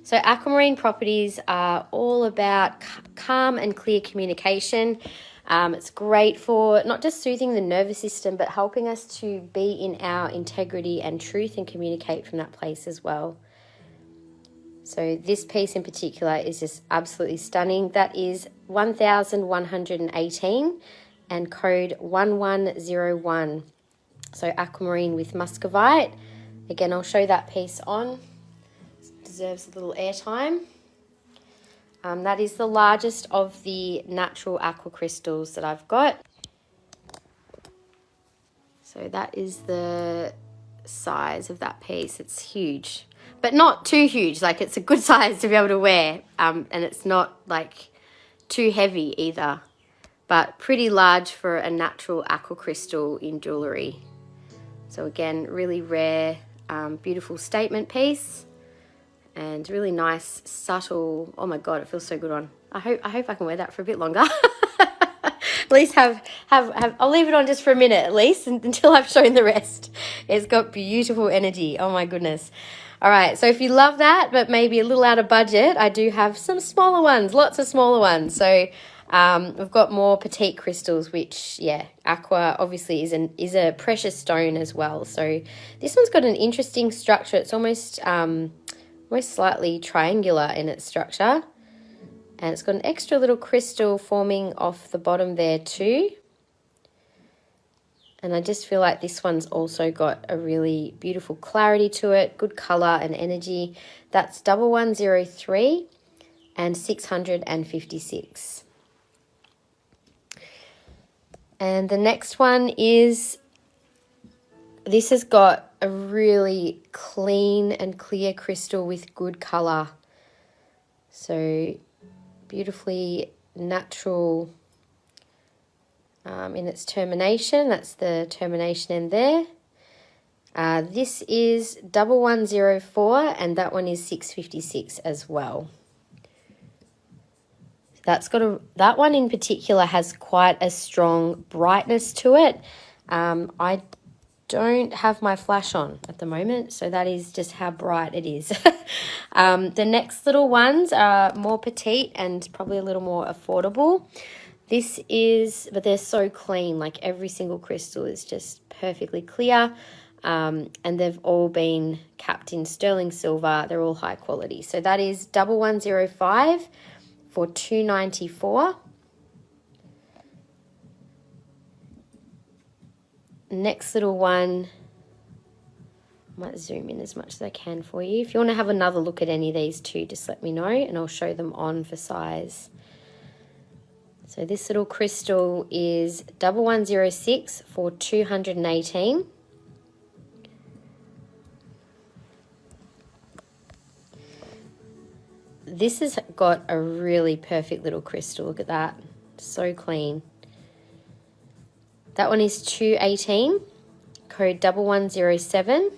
So aquamarine properties are all about calm and clear communication. It's great for not just soothing the nervous system, but helping us to be in our integrity and truth and communicate from that place as well. So this piece in particular is just absolutely stunning. That is 1118 and code 1101. So aquamarine with muscovite. Again, I'll show that piece on. Deserves a little airtime. That is the largest of the natural aqua crystals that I've got. So that is the size of that piece. It's huge, but not too huge. Like, it's a good size to be able to wear, and it's not like too heavy either, but pretty large for a natural aqua crystal in jewellery. So again, really rare, beautiful statement piece, and really nice, subtle. Oh my God, it feels so good on. I hope I can wear that for a bit longer. At least have, I'll leave it on just for a minute at least until I've shown the rest. It's got beautiful energy. Oh my goodness. All right, so if you love that, but maybe a little out of budget, I do have some smaller ones, lots of smaller ones. So we've got more petite crystals, which, yeah, Aqua obviously is a precious stone as well. So this one's got an interesting structure. It's almost slightly triangular in its structure. And it's got an extra little crystal forming off the bottom there too. And I just feel like this one's also got a really beautiful clarity to it, good colour and energy. That's 1103 and 656. And the next one is, this has got a really clean and clear crystal with good colour. So beautifully natural in its termination. That's the termination end there. This is 1104 and that one is 656 as well. That one in particular has quite a strong brightness to it. I don't have my flash on at the moment, so that is just how bright it is. The next little ones are more petite and probably a little more affordable. But they're so clean, like every single crystal is just perfectly clear. And they've all been capped in sterling silver. They're all high quality. So that is 1105 for 294. Next little one, I might zoom in as much as I can for you. If you want to have another look at any of these too, just let me know and I'll show them on for size. So this little crystal is 1106 for 218. This has got a really perfect little crystal. Look at that. So clean. That one is 218, code 1107.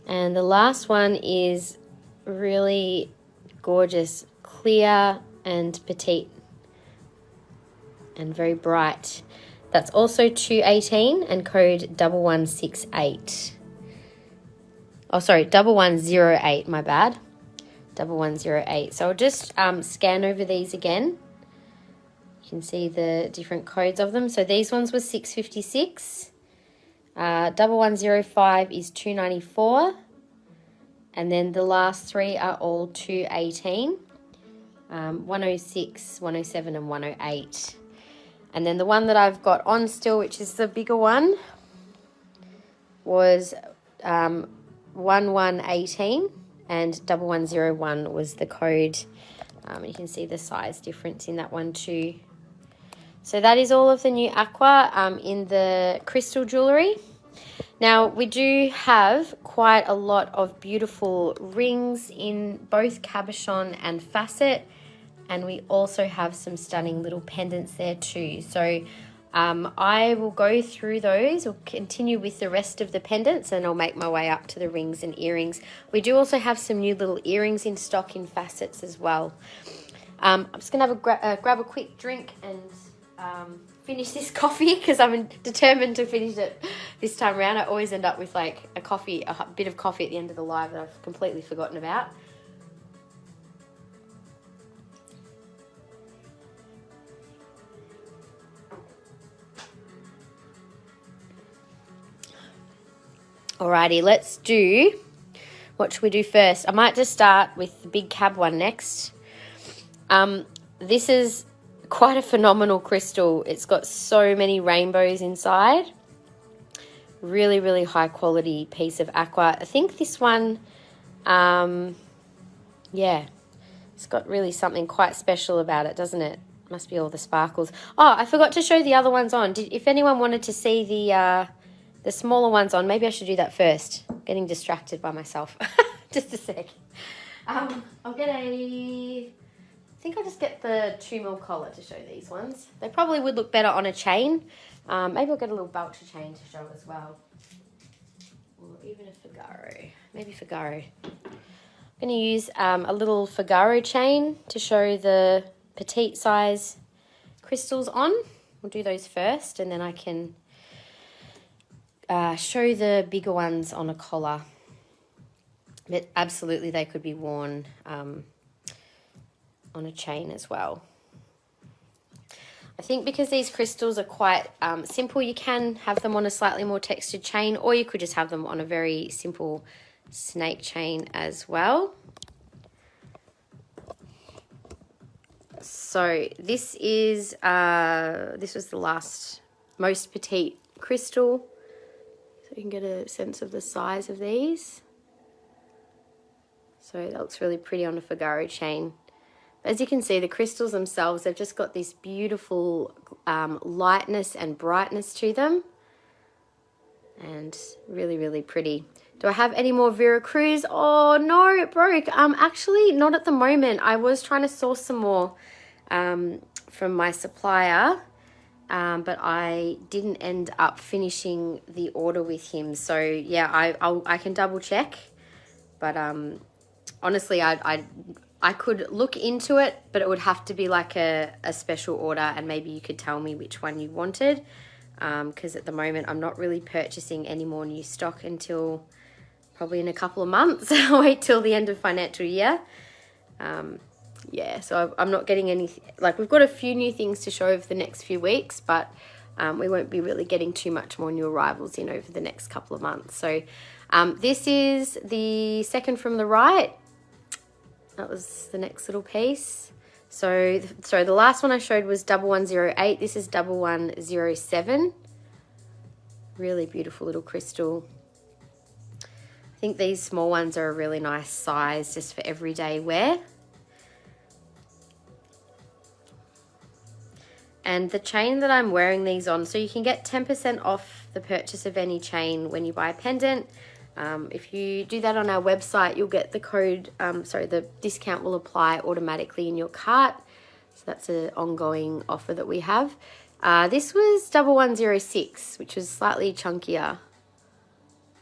And the last one is really gorgeous, clear and petite and very bright. That's also 218 and code 1168. Oh, sorry, 1108, my bad. 1108. So I'll just scan over these again. You can see the different codes of them. So these ones were 656. 1105 is 294. And then the last three are all 218. 106, 107 and 108. And then the one that I've got on still, which is the bigger one, was 1118 and 1101 was the code. You can see the size difference in that one too. So that is all of the new Aqua in the crystal jewellery. Now we do have quite a lot of beautiful rings in both cabochon and facet, and we also have some stunning little pendants there too. So I will go through those. We'll continue with the rest of the pendants and I'll make my way up to the rings and earrings. We do also have some new little earrings in stock in facets as well. I'm just going to have grab a quick drink and finish this coffee because I'm determined to finish it this time around. I always end up with like a bit of coffee at the end of the live that I've completely forgotten about. Alrighty, let's do, what should we do first? I might just start with the big cab one next. This is quite a phenomenal crystal. It's got so many rainbows inside. Really, really high quality piece of Aqua. I think this one, yeah, it's got really something quite special about it, doesn't it? Must be all the sparkles. Oh, I forgot to show the other ones on. If anyone wanted to see the smaller ones on, maybe I should do that first. I'm getting distracted by myself. Just a sec. I'll get I think I'll just get the 2mm collar to show these ones. They probably would look better on a chain. Maybe I'll get a little belcher chain to show as well. Or even a Figaro. Maybe Figaro. I'm going to use a little Figaro chain to show the petite size crystals on. We'll do those first, and then I can show the bigger ones on a collar. But absolutely they could be worn on a chain as well. I think because these crystals are quite simple, you can have them on a slightly more textured chain, or you could just have them on a very simple snake chain as well. So this is this was the last most petite crystal, so you can get a sense of the size of these. So that looks really pretty on a Figaro chain. As you can see, the crystals themselves, they've just got this beautiful lightness and brightness to them. And really, really pretty. Do I have any more Vera Cruz? Oh, no, it broke. Actually, not at the moment. I was trying to source some more from my supplier, but I didn't end up finishing the order with him. So, yeah, I can double check. But honestly, I could look into it, but it would have to be like a special order, and maybe you could tell me which one you wanted, because at the moment I'm not really purchasing any more new stock until probably in a couple of months. I'll wait till the end of financial year. Yeah, so I'm not getting any, like we've got a few new things to show over the next few weeks, but we won't be really getting too much more new arrivals in over the next couple of months. So this is the second from the right. That was the next little piece. So the last one I showed was 1108. This is 1107. Really beautiful little crystal. I think these small ones are a really nice size just for everyday wear. And the chain that I'm wearing these on, so you can get 10% off the purchase of any chain when you buy a pendant. If you do that on our website, you'll get the code, the discount will apply automatically in your cart. So that's an ongoing offer that we have. This was 1106, which was slightly chunkier.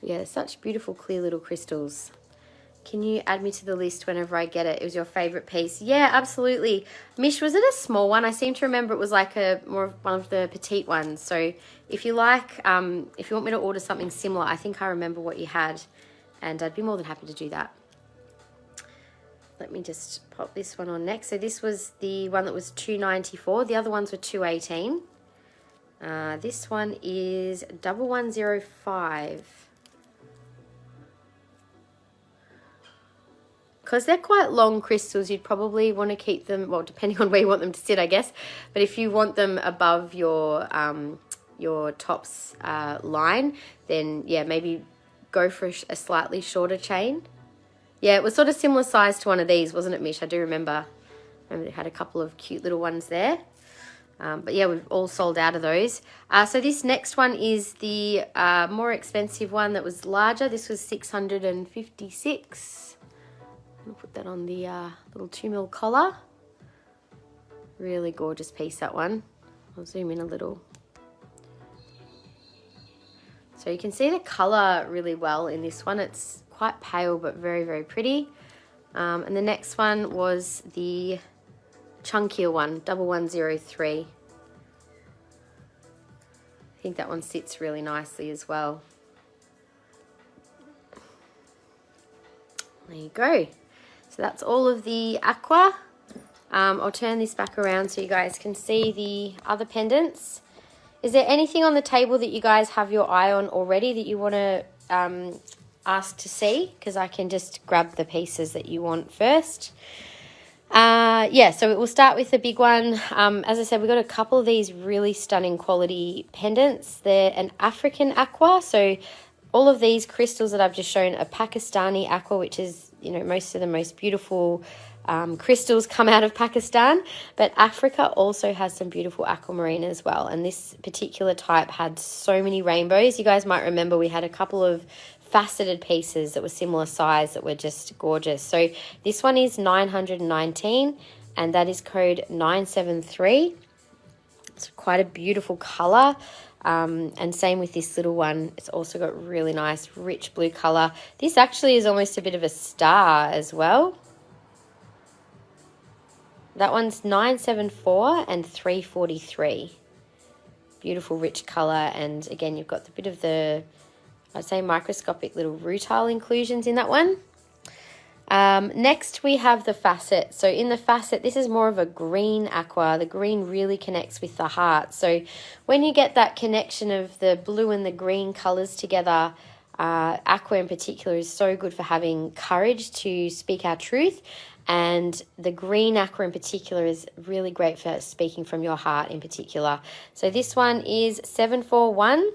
Yeah, such beautiful clear little crystals. Can you add me to the list whenever I get it? It was your favorite piece. Yeah, absolutely. Mish, was it a small one? I seem to remember it was like one of the petite ones. So if you like, if you want me to order something similar, I think I remember what you had, and I'd be more than happy to do that. Let me just pop this one on next. So this was the one that was $2.94. The other ones were $2.18. This one is 1105. Because they're quite long crystals, you'd probably want to keep them, well, depending on where you want them to sit, I guess. But if you want them above your tops line, then, yeah, maybe go for a slightly shorter chain. Yeah, it was sort of similar size to one of these, wasn't it, Mish? I do remember. They had a couple of cute little ones there. But, yeah, we've all sold out of those. So this next one is the more expensive one that was larger. This was $656. I'll put that on the little 2mm collar. Really gorgeous piece, that one. I'll zoom in a little. So you can see the color really well in this one. It's quite pale but very, very pretty. And the next one was the chunkier one, 1103. I think that one sits really nicely as well. There you go. So that's all of the Aqua. I'll turn this back around so you guys can see the other pendants. Is there anything on the table that you guys have your eye on already that you want to ask to see? Because I can just grab the pieces that you want first. Yeah, so we'll start with the big one. As I said, we've got a couple of these really stunning quality pendants. They're an African Aqua. So all of these crystals that I've just shown are Pakistani Aqua, which is, you know, most of the most beautiful crystals come out of Pakistan. But Africa also has some beautiful aquamarine as well. And this particular type had so many rainbows. You guys might remember we had a couple of faceted pieces that were similar size that were just gorgeous. So this one is 919 and that is code 973. It's quite a beautiful color. And same with this little one. It's also got really nice rich blue color. This actually is almost a bit of a star as well. That one's 974 and 343. Beautiful rich color, and again you've got the bit of the, I'd say, microscopic little rutile inclusions in that one. Next we have the facet. So in the facet, this is more of a green aqua. The green really connects with the heart. So when you get that connection of the blue and the green colors together, aqua in particular is so good for having courage to speak our truth. And the green aqua in particular is really great for speaking from your heart in particular. So this one is 741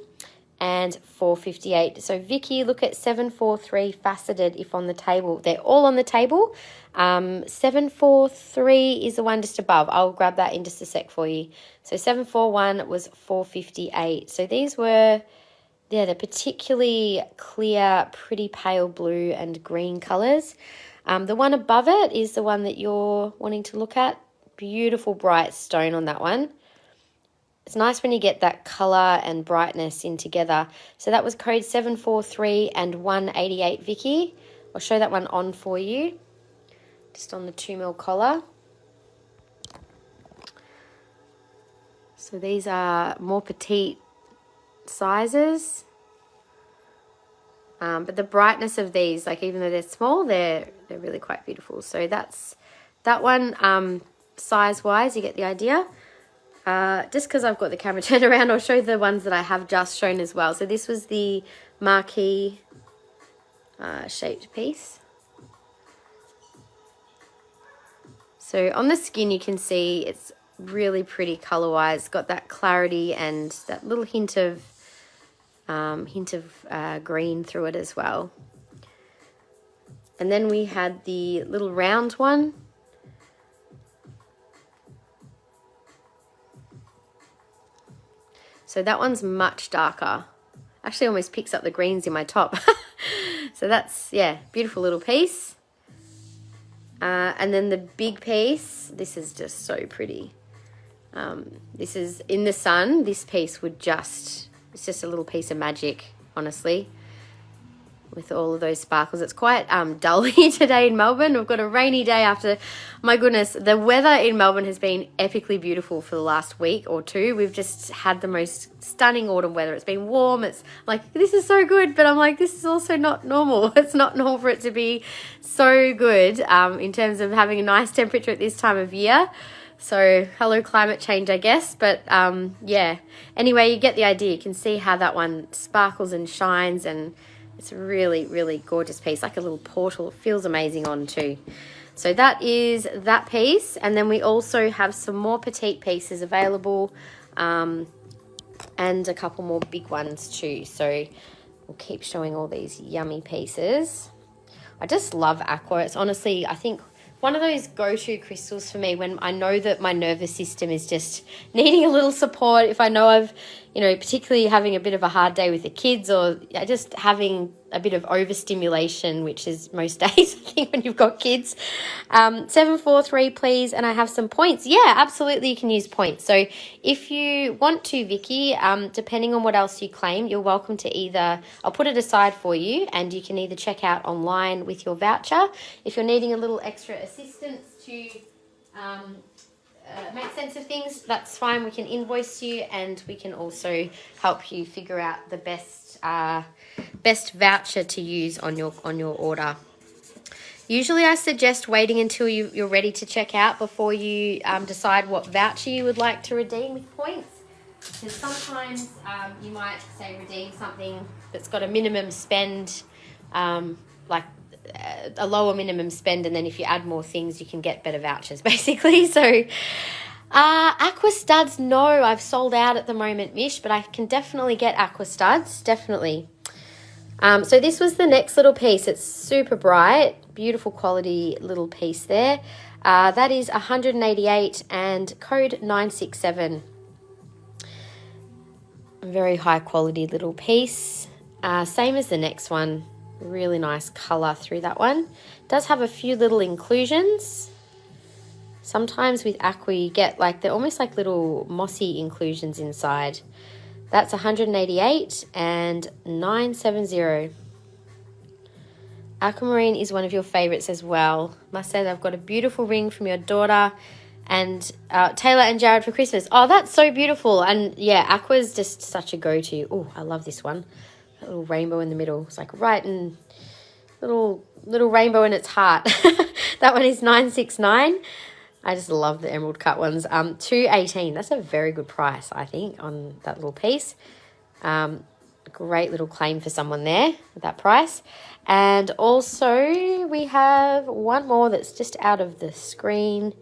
and 458. So Vicky, look at 743 faceted if on the table. They're all on the table. 743 is the one just above. I'll grab that in just a sec for you. So 741 was 458. So these were, yeah, they're particularly clear, pretty pale blue and green colors. The one above it is the one that you're wanting to look at. Beautiful bright stone on that one. It's nice when you get that colour and brightness in together. So that was code 743 and 188, Vicky. I'll show that one on for you, just on the 2mm collar. So these are more petite sizes. But the brightness of these, like even though they're small, they're really quite beautiful. So that's that one. Size-wise, you get the idea. Just because I've got the camera turned around, I'll show the ones that I have just shown as well. So this was the marquee shaped piece. So on the skin, you can see it's really pretty color-wise. Got that clarity and that little hint of green through it as well. And then we had the little round one. So that one's much darker. Actually almost picks up the greens in my top. So that's, yeah, beautiful little piece. And then the big piece, this is just so pretty. This is in the sun. This piece would just, it's just a little piece of magic, honestly, with all of those sparkles. It's quite dull here today in Melbourne. We've got a rainy day after, my goodness, the weather in Melbourne has been epically beautiful for the last week or two. We've just had the most stunning autumn weather. It's been warm. It's like, this is so good, but I'm like, this is also not normal. It's not normal for it to be so good in terms of having a nice temperature at this time of year. So hello climate change, I guess. But yeah, anyway, you get the idea. You can see how that one sparkles and shines, and it's a really, really gorgeous piece, like a little portal. It feels amazing on too. So that is that piece. And then we also have some more petite pieces available and a couple more big ones too. So we'll keep showing all these yummy pieces. I just love Aqua. It's honestly, I think, one of those go-to crystals for me when I know that my nervous system is just needing a little support. If I know I've, you know, particularly having a bit of a hard day with the kids, or just having a bit of overstimulation, which is most days, I think, when you've got kids. 743, please. And I have some points. Yeah, absolutely, you can use points. So if you want to, Vicky, depending on what else you claim, you're welcome to either, I'll put it aside for you, and you can either check out online with your voucher. If you're needing a little extra assistance to make sense of things, that's fine. We can invoice you, and we can also help you figure out the best voucher to use on your order. Usually I suggest waiting until you're ready to check out before you decide what voucher you would like to redeem with points. Because sometimes you might, say, redeem something that's got a minimum spend, like a lower minimum spend, and then if you add more things, you can get better vouchers, basically. So Aqua studs, no, I've sold out at the moment, Mish, but I can definitely get Aqua studs, definitely. So this was the next little piece. It's super bright, beautiful quality little piece there. That is 188 and code 967. Very high quality little piece. Same as the next one. Really nice colour through that one. Does have a few little inclusions. Sometimes with Aqua you get like, they're almost like little mossy inclusions inside. That's 188 and 970. Aquamarine is one of your favourites as well. Must say they've got a beautiful ring from your daughter. And Taylor and Jared for Christmas. Oh, that's so beautiful. And yeah, Aqua's just such a go-to. Oh, I love this one. That little rainbow in the middle. It's like right in little rainbow in its heart. That one is $9.69. I just love the emerald cut ones. $2.18. That's a very good price, I think, on that little piece. Great little claim for someone there at that price. And also we have one more that's just out of the screen.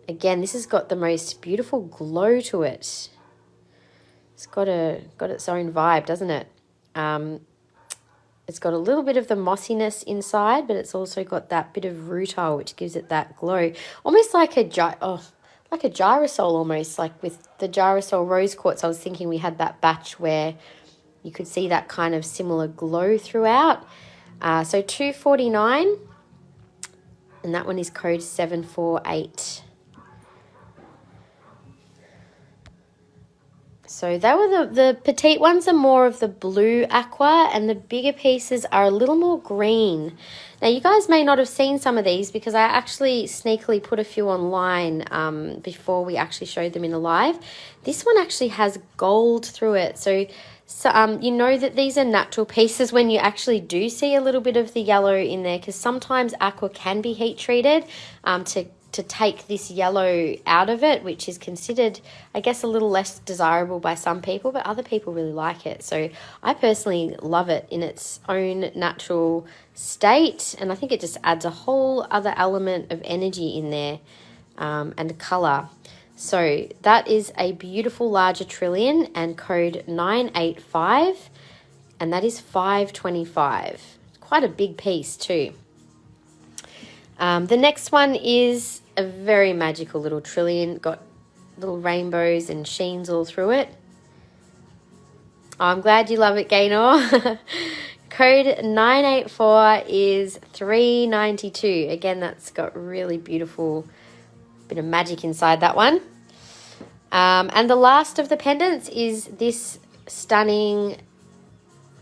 Again, this has got the most beautiful glow to it. It's got its own vibe, doesn't it? It's got a little bit of the mossiness inside, but it's also got that bit of rutile, which gives it that glow. Almost like a gyrosol almost, like with the gyrosol rose quartz. I was thinking we had that batch where you could see that kind of similar glow throughout. So $2.49, and that one is code 748. So they were the petite ones are more of the blue aqua, and the bigger pieces are a little more green. Now, you guys may not have seen some of these because I actually sneakily put a few online before we actually showed them in a live. This one actually has gold through it. So you know that these are natural pieces when you actually do see a little bit of the yellow in there, because sometimes aqua can be heat treated to take this yellow out of it, which is considered, I guess, a little less desirable by some people, but other people really like it. So I personally love it in its own natural state, and I think it just adds a whole other element of energy in there, and colour. So that is a beautiful larger trillion, and code 985, and that is $5.25. Quite a big piece too. The next one is a very magical little trillion, got little rainbows and sheens all through it. Oh, I'm glad you love it, Gaynor. Code 984 is $3.92. Again, that's got really beautiful bit of magic inside that one. And the last of the pendants is this stunning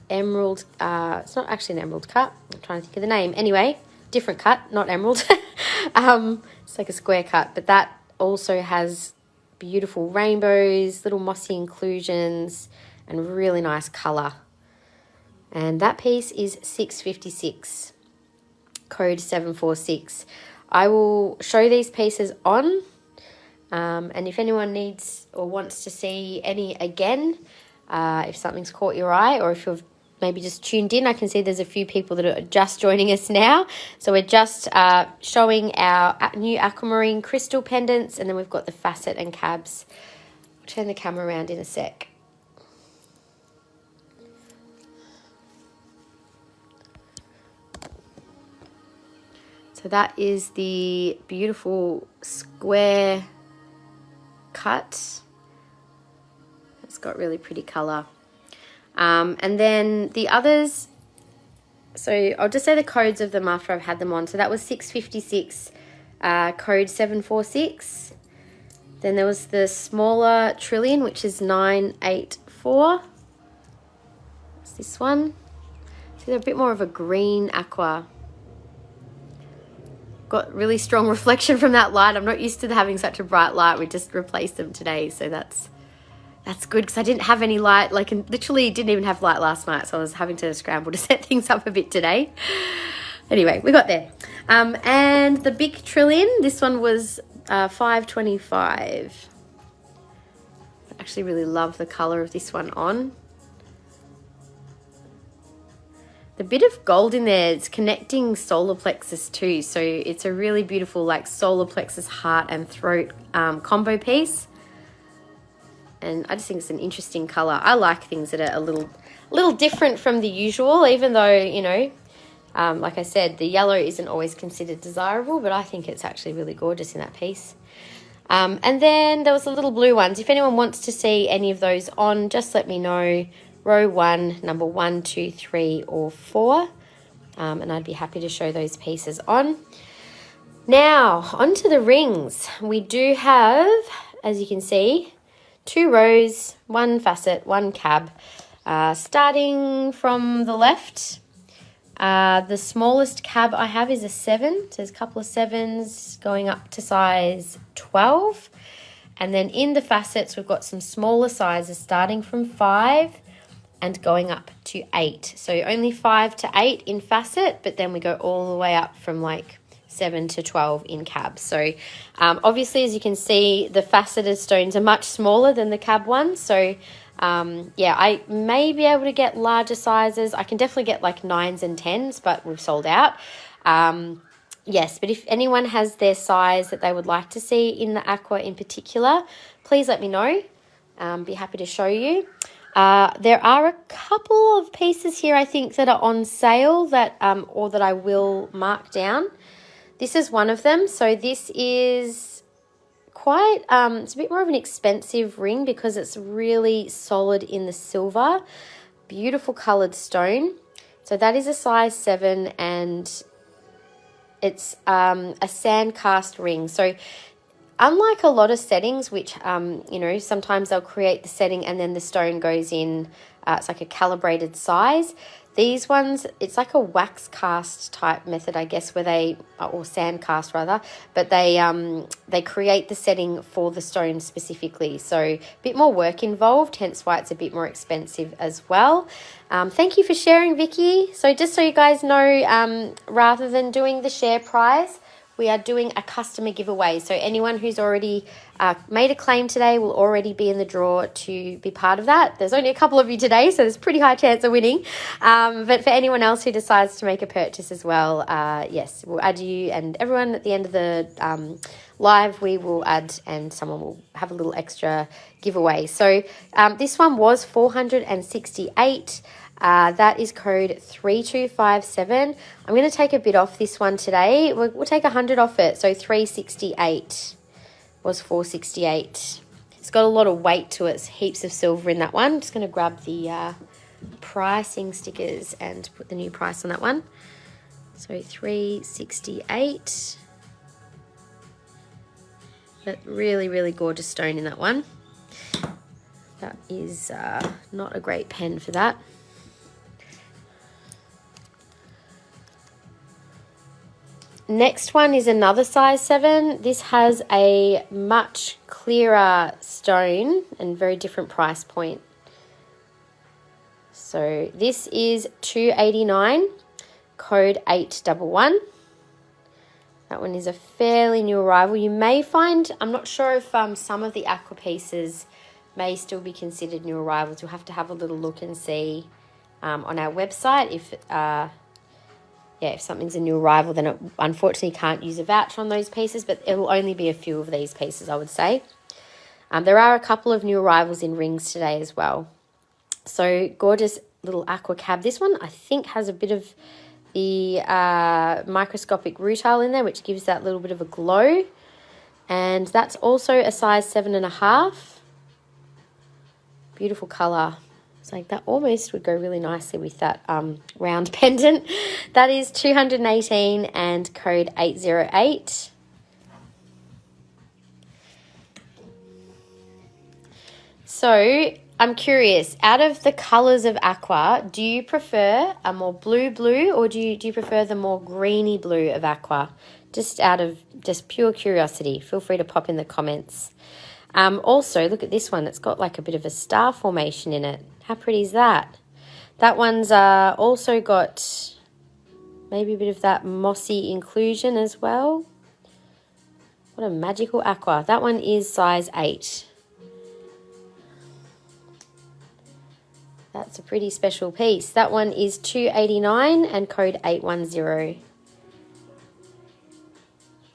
emerald. It's not actually an emerald cut. I'm trying to think of the name. Anyway, different cut, not emerald. It's like a square cut, but that also has beautiful rainbows, little mossy inclusions, and really nice colour. And that piece is $6.56, code 746. I will show these pieces on, and if anyone needs or wants to see any again, if something's caught your eye, or if you've maybe just tuned in, I can see there's a few people that are just joining us now. So we're just showing our new Aquamarine crystal pendants, and then we've got the facet and cabs. I'll turn the camera around in a sec. So that is the beautiful square cut. It's got really pretty colour. And then the others, so I'll just say the codes of them after I've had them on. So that was $6.56, code 746. Then there was the smaller trillion, which is $9.84. What's this one? So they're a bit more of a green aqua. Got really strong reflection from that light. I'm not used to having such a bright light. We just replaced them today, so that's good, because I didn't have any light, like literally didn't even have light last night, so I was having to scramble to set things up a bit today. Anyway, we got there. And the big trillion, this one was $5.25. I actually really love the colour of this one on. The bit of gold in there, it's connecting solar plexus too, so it's a really beautiful like solar plexus heart and throat combo piece. And I just think it's an interesting colour. I like things that are a little different from the usual, even though, you know, like I said, the yellow isn't always considered desirable, but I think it's actually really gorgeous in that piece. And then there was the little blue ones. If anyone wants to see any of those on, just let me know. Row 1, number 1, 2, 3, or 4. And I'd be happy to show those pieces on. Now, onto the rings. We do have, as you can see, 2 rows, 1 facet, 1 cab. Starting from the left, The smallest cab I have is a 7. So there's a couple of 7s going up to size 12. And then in the facets, we've got some smaller sizes starting from 5 and going up to 8. So only 5 to 8 in facet, but then we go all the way up from like 7 to 12 in cab. So obviously, as you can see, the faceted stones are much smaller than the cab ones. So yeah, I may be able to get larger sizes. I can definitely get like 9s and 10s, but we've sold out. Yes, but if anyone has their size that they would like to see in the Aqua in particular, please let me know. Be happy to show you. There are a couple of pieces here, I think, that are on sale that or that I will mark down. This is one of them. So this is quite, it's a bit more of an expensive ring because it's really solid in the silver. Beautiful coloured stone. So that is a size 7 and it's a sand cast ring. So unlike a lot of settings, which, you know, sometimes they'll create the setting and then the stone goes in, it's like a calibrated size. These ones, it's like a wax cast type method, I guess, where they, or sand cast rather, but they create the setting for the stone specifically. So a bit more work involved, hence why it's a bit more expensive as well. Thank you for sharing, Vicky. So just so you guys know, rather than doing the share prize, we are doing a customer giveaway. So anyone who's already made a claim today will already be in the draw to be part of that. There's only a couple of you today, so there's a pretty high chance of winning. But for anyone else who decides to make a purchase as well, yes, we'll add you and everyone at the end of the live, we will add and someone will have a little extra giveaway. So this one was $468. That is code 3257. I'm going to take a bit off this one today. We'll take 100 off it. So 368 was 468. It's got a lot of weight to it. It's heaps of silver in that one. I'm just going to grab the pricing stickers and put the new price on that one. So 368. But really, really gorgeous stone in that one. That is not a great pen for that. Next one is another size 7. This has a much clearer stone and very different price point. So this is $289, code 811. That one is a fairly new arrival. You may find, I'm not sure if some of the Aqua pieces may still be considered new arrivals. You'll have to have a little look and see on our website if yeah, if something's a new arrival, then it unfortunately can't use a voucher on those pieces, but it will only be a few of these pieces, I would say. There are a couple of new arrivals in rings today as well. So gorgeous little Aqua cab. This one I think has a bit of the microscopic rutile in there, which gives that little bit of a glow. And that's also a size 7.5. Beautiful colour. It's like that almost would go really nicely with that round pendant. That is $218 and code 808. So I'm curious, out of the colours of Aqua, do you prefer a more blue or do you prefer the more greeny blue of Aqua? Just out of just pure curiosity, feel free to pop in the comments. Also, look at this one. It's got like a bit of a star formation in it. How pretty is that? That one's also got maybe a bit of that mossy inclusion as well. What a magical Aqua. That one is size 8. That's a pretty special piece. That one is $289 and code 810.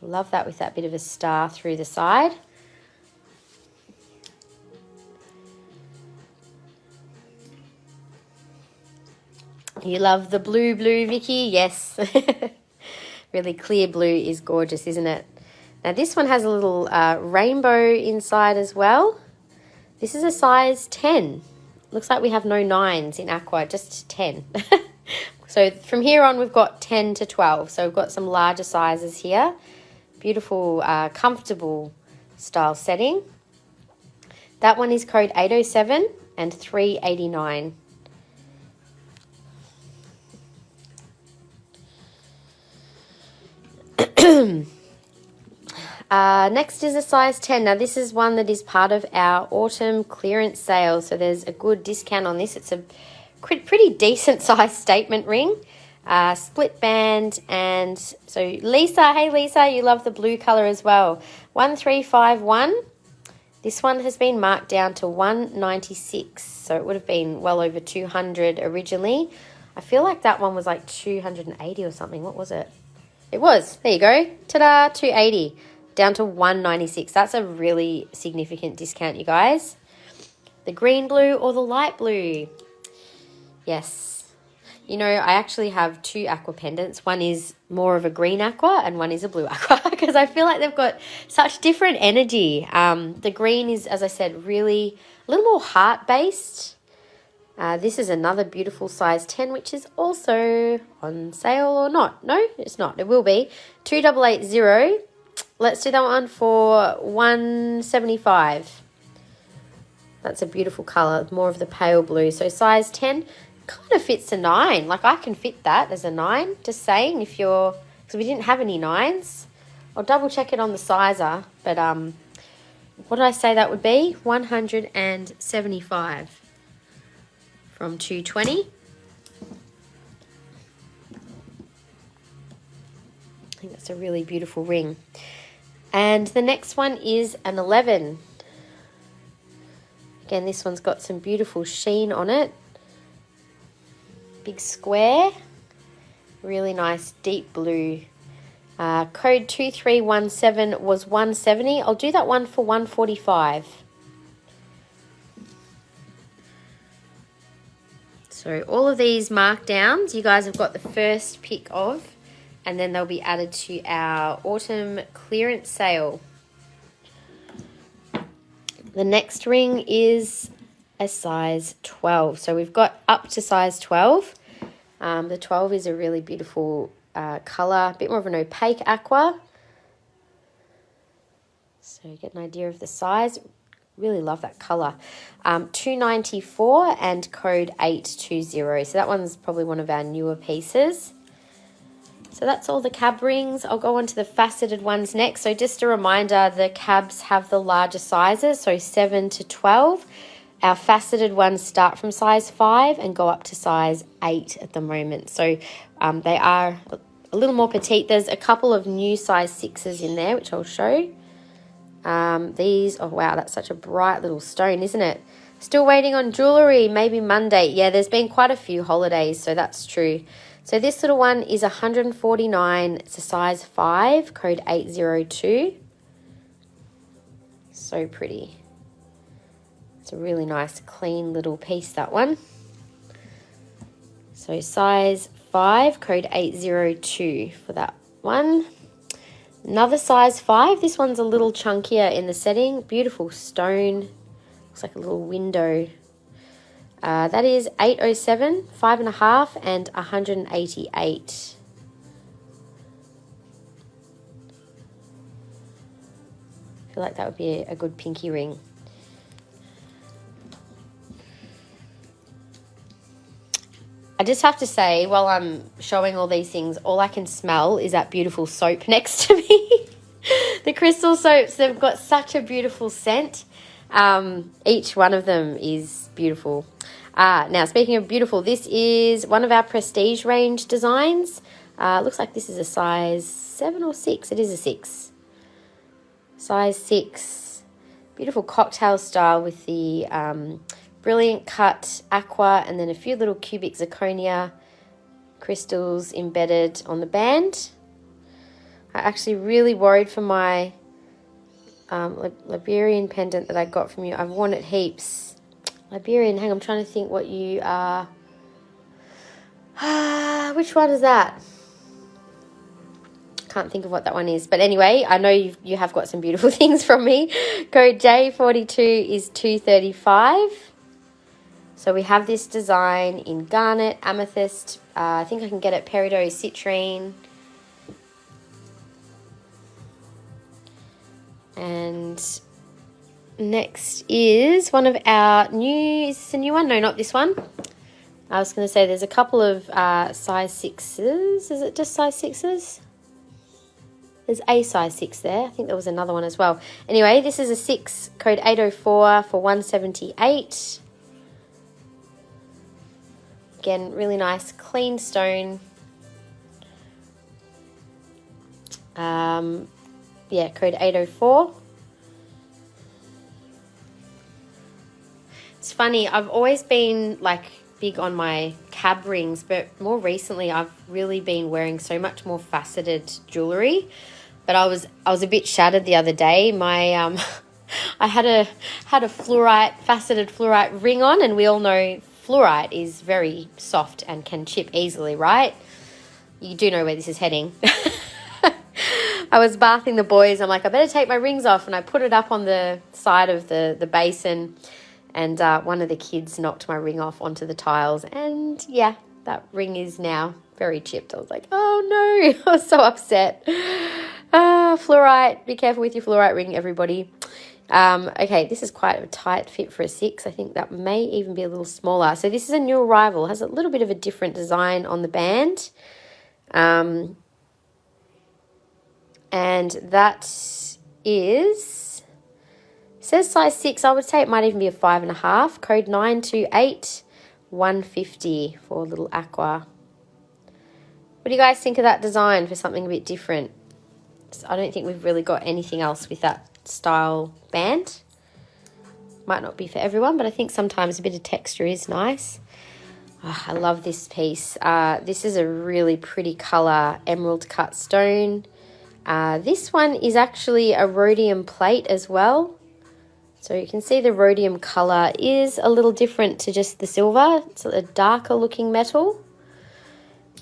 Love that with that bit of a star through the side. You love the blue, Vicky? Yes. Really clear blue is gorgeous, isn't it? Now this one has a little rainbow inside as well. This is a size 10. Looks like we have no 9s in Aqua, just 10. So from here on we've got 10 to 12. So we've got some larger sizes here. Beautiful, comfortable style setting. That one is code 807 and 389. Next is a size 10. Now this is one that is part of our autumn clearance sale, so there's a good discount on this. It's a pretty decent size statement ring, split band. And so Lisa, hey Lisa, you love the blue color as well. 1351. This one has been marked down to 196, so it would have been well over 200 originally. I feel like that one was like 280 or something. What was it? It was. There you go. Ta-da, 280. Down to 196. That's a really significant discount, you guys. The green blue or the light blue? Yes. You know, I actually have two aqua pendants. One is more of a green aqua and one is a blue aqua because I feel like they've got such different energy. The green is, as I said, really a little more heart-based. This is another beautiful size 10, which is also on sale or not. No, it's not. It will be. 2880. Let's do that one for 175. That's a beautiful colour, more of the pale blue. So size 10 kind of fits a 9. Like I can fit that as a 9. Just saying, if you're, because we didn't have any 9s. I'll double check it on the sizer. But what did I say that would be? 175 from 220. I think that's a really beautiful ring. And the next one is an 11. Again, this one's got some beautiful sheen on it. Big square. Really nice deep blue. Code 2317 was 170. I'll do that one for 145. So all of these markdowns, you guys have got the first pick of, and then they'll be added to our autumn clearance sale. The next ring is a size 12. So we've got up to size 12. The 12 is a really beautiful colour, a bit more of an opaque aqua. So you get an idea of the size. Really love that colour. 294 and code 820. So that one's probably one of our newer pieces. So that's all the cab rings. I'll go on to the faceted ones next. So just a reminder, the cabs have the larger sizes, so 7 to 12. Our faceted ones start from size 5 and go up to size 8 at the moment. So they are a little more petite. There's a couple of new size 6s in there, which I'll show. These, oh wow, that's such a bright little stone, isn't it? Still waiting on jewellery, maybe Monday. Yeah, there's been quite a few holidays, so that's true. So this little one is 149. It's a size 5, code 802. So pretty. It's a really nice, clean little piece, that one. So size 5, code 802 for that one. Another size 5. This one's a little chunkier in the setting. Beautiful stone. Looks like a little window. That is 807, 5.5 and 188. I feel like that would be a good pinky ring. I just have to say, while I'm showing all these things, all I can smell is that beautiful soap next to me. The crystal soaps, they've got such a beautiful scent. Each one of them is beautiful. Now, speaking of beautiful, this is one of our prestige range designs. Looks like this is a size 7 or 6. It is a 6. Size 6. Beautiful cocktail style with the brilliant cut aqua and then a few little cubic zirconia crystals embedded on the band. I actually really worried for my Liberian pendant that I got from you. I've worn it heaps. Liberian, hang on, I'm trying to think what you are. Which one is that? Can't think of what that one is. But anyway, I know you have got some beautiful things from me. Code J42 is 235. So we have this design in garnet, amethyst. I think I can get it peridot citrine. And next is one of our new, is this a new one? No, not this one. I was going to say there's a couple of size 6s. Is it just size 6s? There's a size 6 there. I think there was another one as well. Anyway, this is a 6, code 804 for 178. Again, really nice, clean stone. Yeah, code 804. It's funny, I've always been like big on my cab rings, but more recently I've really been wearing so much more faceted jewellery. But I was a bit shattered the other day. My I had a faceted fluorite ring on, and we all know fluorite is very soft and can chip easily, right? You do know where this is heading. I was bathing the boys. I'm like, I better take my rings off, and I put it up on the side of the basin, and one of the kids knocked my ring off onto the tiles, and yeah, that ring is now very chipped. I was like, oh no, I was so upset. Fluorite, be careful with your fluorite ring, everybody. Okay, this is quite a tight fit for a 6. I think that may even be a little smaller. So this is a new arrival. It has a little bit of a different design on the band. And that is, says size 6. I would say it might even be a 5.5. Code 928 150 for a little Aqua. What do you guys think of that design for something a bit different? I don't think we've really got anything else with that style band. Might not be for everyone, but I think sometimes a bit of texture is nice. Oh, I love this piece. This is a really pretty colour, emerald cut stone. This one is actually a rhodium plate as well. So you can see the rhodium colour is a little different to just the silver. It's a darker looking metal.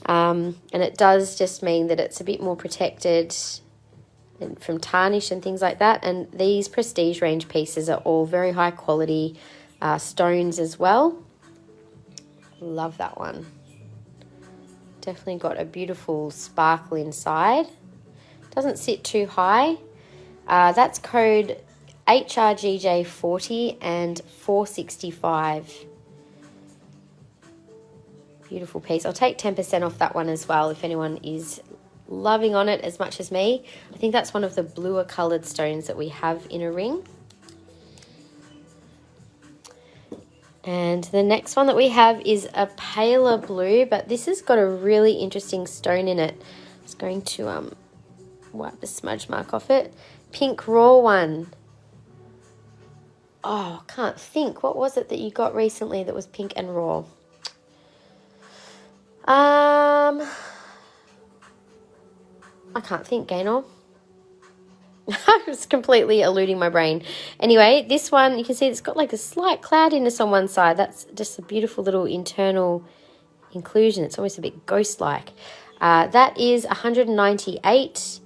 And it does just mean that it's a bit more protected from tarnish and things like that. And these prestige range pieces are all very high quality stones as well. Love that one. Definitely got a beautiful sparkle inside. Doesn't sit too high. That's code HRGJ40 and 465. Beautiful piece. I'll take 10% off that one as well if anyone is loving on it as much as me. I think that's one of the bluer coloured stones that we have in a ring. And the next one that we have is a paler blue, but this has got a really interesting stone in it. It's going to wipe the smudge mark off it. Pink raw one. Oh, can't think. What was it that you got recently that was pink and raw? I can't think, Gaynor. I was completely eluding my brain. Anyway, this one, you can see it's got like a slight cloudiness on one side. That's just a beautiful little internal inclusion. It's almost a bit ghost-like. That is 198,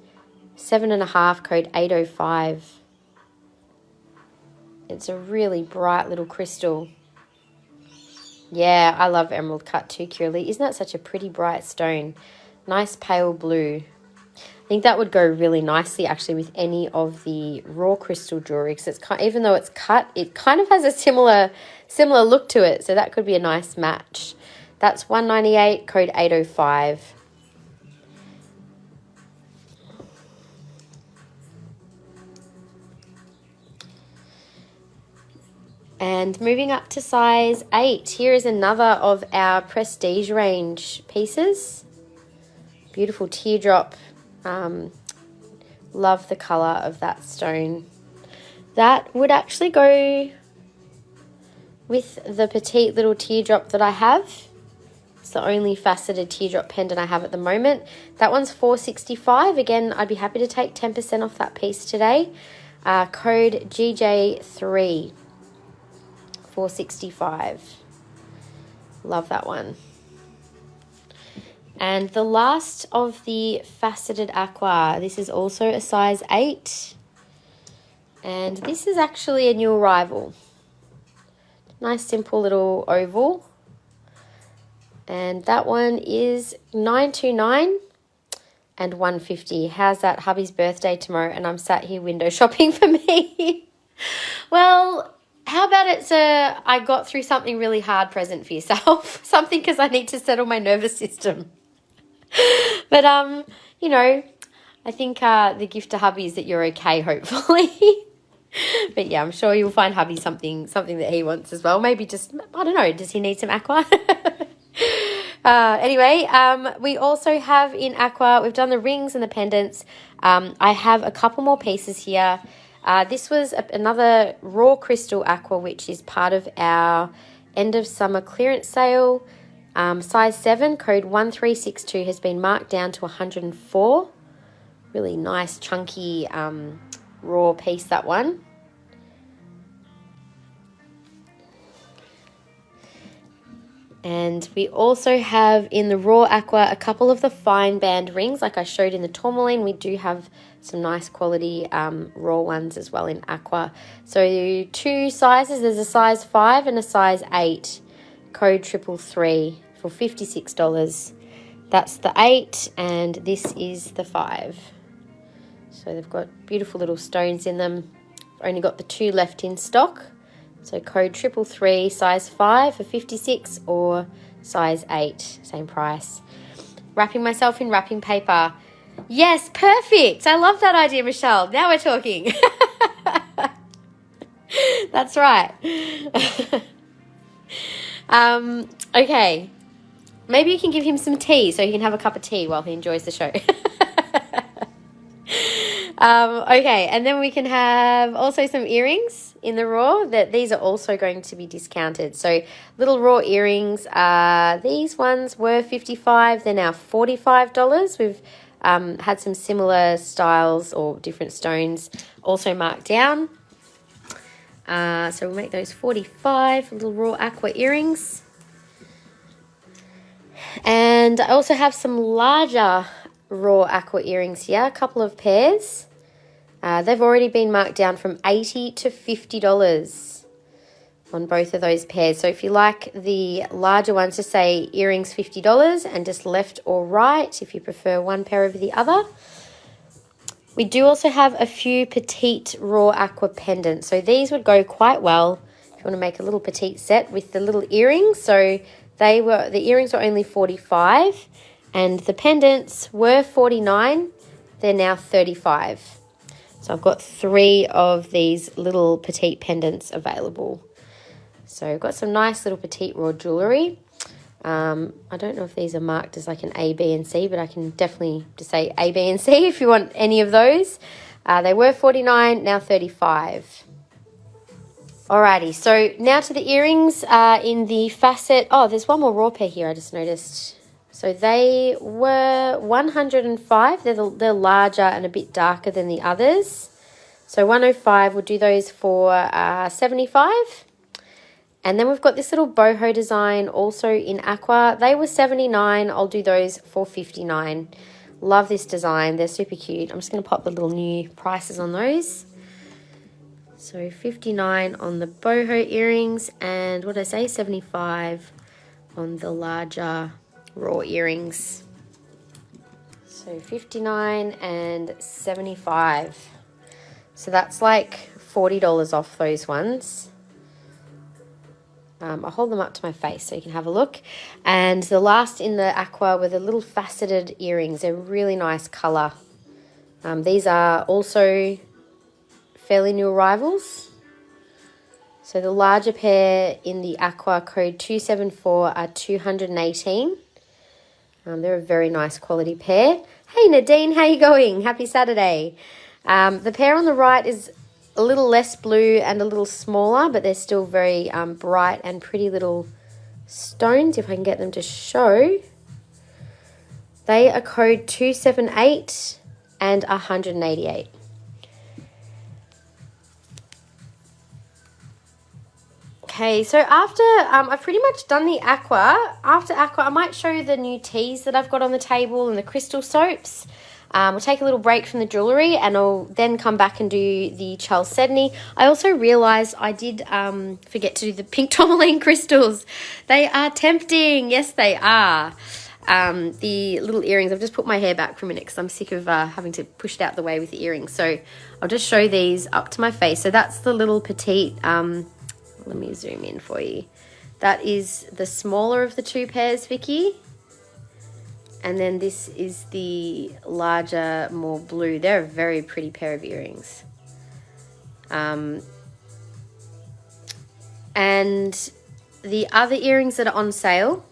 7.5, code 805. It's a really bright little crystal. Yeah, I love emerald cut too, Curly. Isn't that such a pretty bright stone? Nice pale blue. I think that would go really nicely actually with any of the raw crystal jewelry, because it's even though it's cut, it kind of has a similar look to it, so that could be a nice match. That's 198, code 805. And moving up to size 8, here is another of our prestige range pieces. Beautiful teardrop. Love the colour of that stone. That would actually go with the petite little teardrop that I have. It's the only faceted teardrop pendant I have at the moment. That one's 465. Again, I'd be happy to take 10% off that piece today. Code GJ3. 465. Love that one. And the last of the faceted Aqua. This is also a size 8. And this is actually a new arrival. Nice simple little oval. And that one is 929 and 150. How's that? Hubby's birthday tomorrow and I'm sat here window shopping for me. Well, how about it's I got through something really hard present for yourself. Something because I need to settle my nervous system. But, you know, I think the gift to hubby is that you're okay, hopefully. But yeah, I'm sure you'll find hubby something that he wants as well. Maybe just, I don't know, does he need some Aqua? Anyway, we also have in Aqua, we've done the rings and the pendants. I have a couple more pieces here. This was another raw crystal Aqua, which is part of our end of summer clearance sale. Size 7, code 1362 has been marked down to 104. Really nice, chunky raw piece, that one. And we also have in the raw Aqua a couple of the fine band rings like I showed in the Tourmaline. We do have some nice quality raw ones as well in Aqua. So 2 sizes, there's a size 5 and a size 8, code 333 for $56. That's the 8 and this is the 5. So they've got beautiful little stones in them. Only got the 2 left in stock. So code 333, size 5 for $56 or size 8, same price. Wrapping myself in wrapping paper. Yes, perfect. I love that idea, Michelle. Now we're talking. That's right. Okay. Maybe you can give him some tea so he can have a cup of tea while he enjoys the show. Okay, and then we can have also some earrings in the raw. These are also going to be discounted. So little raw earrings, these ones were $55, they're now $45. We've had some similar styles or different stones also marked down. So we'll make those 45 little raw Aqua earrings. And I also have some larger raw Aqua earrings here, a couple of pairs. They've already been marked down from $80 to $50 on both of those pairs. So if you like the larger ones, just say earrings $50 and just left or right if you prefer one pair over the other. We do also have a few petite raw Aqua pendants. So these would go quite well if you want to make a little petite set with the little earrings. So the earrings were only $45 and the pendants were $49. They're now $35. So I've got 3 of these little petite pendants available. So I've got some nice little petite raw jewellery. I don't know if these are marked as like an A, B and C, but I can definitely just say A, B and C if you want any of those. They were $49, now $35. Alrighty, so now to the earrings in the facet. Oh, there's one more raw pair here I just noticed. So they were $105. They're larger and a bit darker than the others. So $105, we'll do those for $75. And then we've got this little boho design also in Aqua. They were $79. I'll do those for $59. Love this design. They're super cute. I'm just going to pop the little new prices on those. So $59 on the boho earrings. And what did I say? $75 on the larger raw earrings. So $59 and $75. So that's like $40 off those ones. I'll hold them up to my face so you can have a look. And the last in the Aqua were the little faceted earrings. They're really nice colour. These are also fairly new arrivals. So the larger pair in the Aqua code 274 are $218. They're a very nice quality pair. Hey Nadine, how you going? Happy Saturday. The pair on the right is a little less blue and a little smaller, but they're still very bright and pretty little stones, if I can get them to show. They are code 278 and 188. Okay, so after I've pretty much done the Aqua. After Aqua, I might show you the new teas that I've got on the table and the crystal soaps. We'll take a little break from the jewellery and I'll then come back and do the Chalcedony. I also realised I did forget to do the pink tourmaline crystals. They are tempting. Yes, they are. The little earrings, I've just put my hair back for a minute because I'm sick of having to push it out the way with the earrings. So I'll just show these up to my face. So that's the little petite, let me zoom in for you. That is the smaller of the 2 pairs, Vicky. And then this is the larger, more blue. They're a very pretty pair of earrings. And the other earrings that are on sale,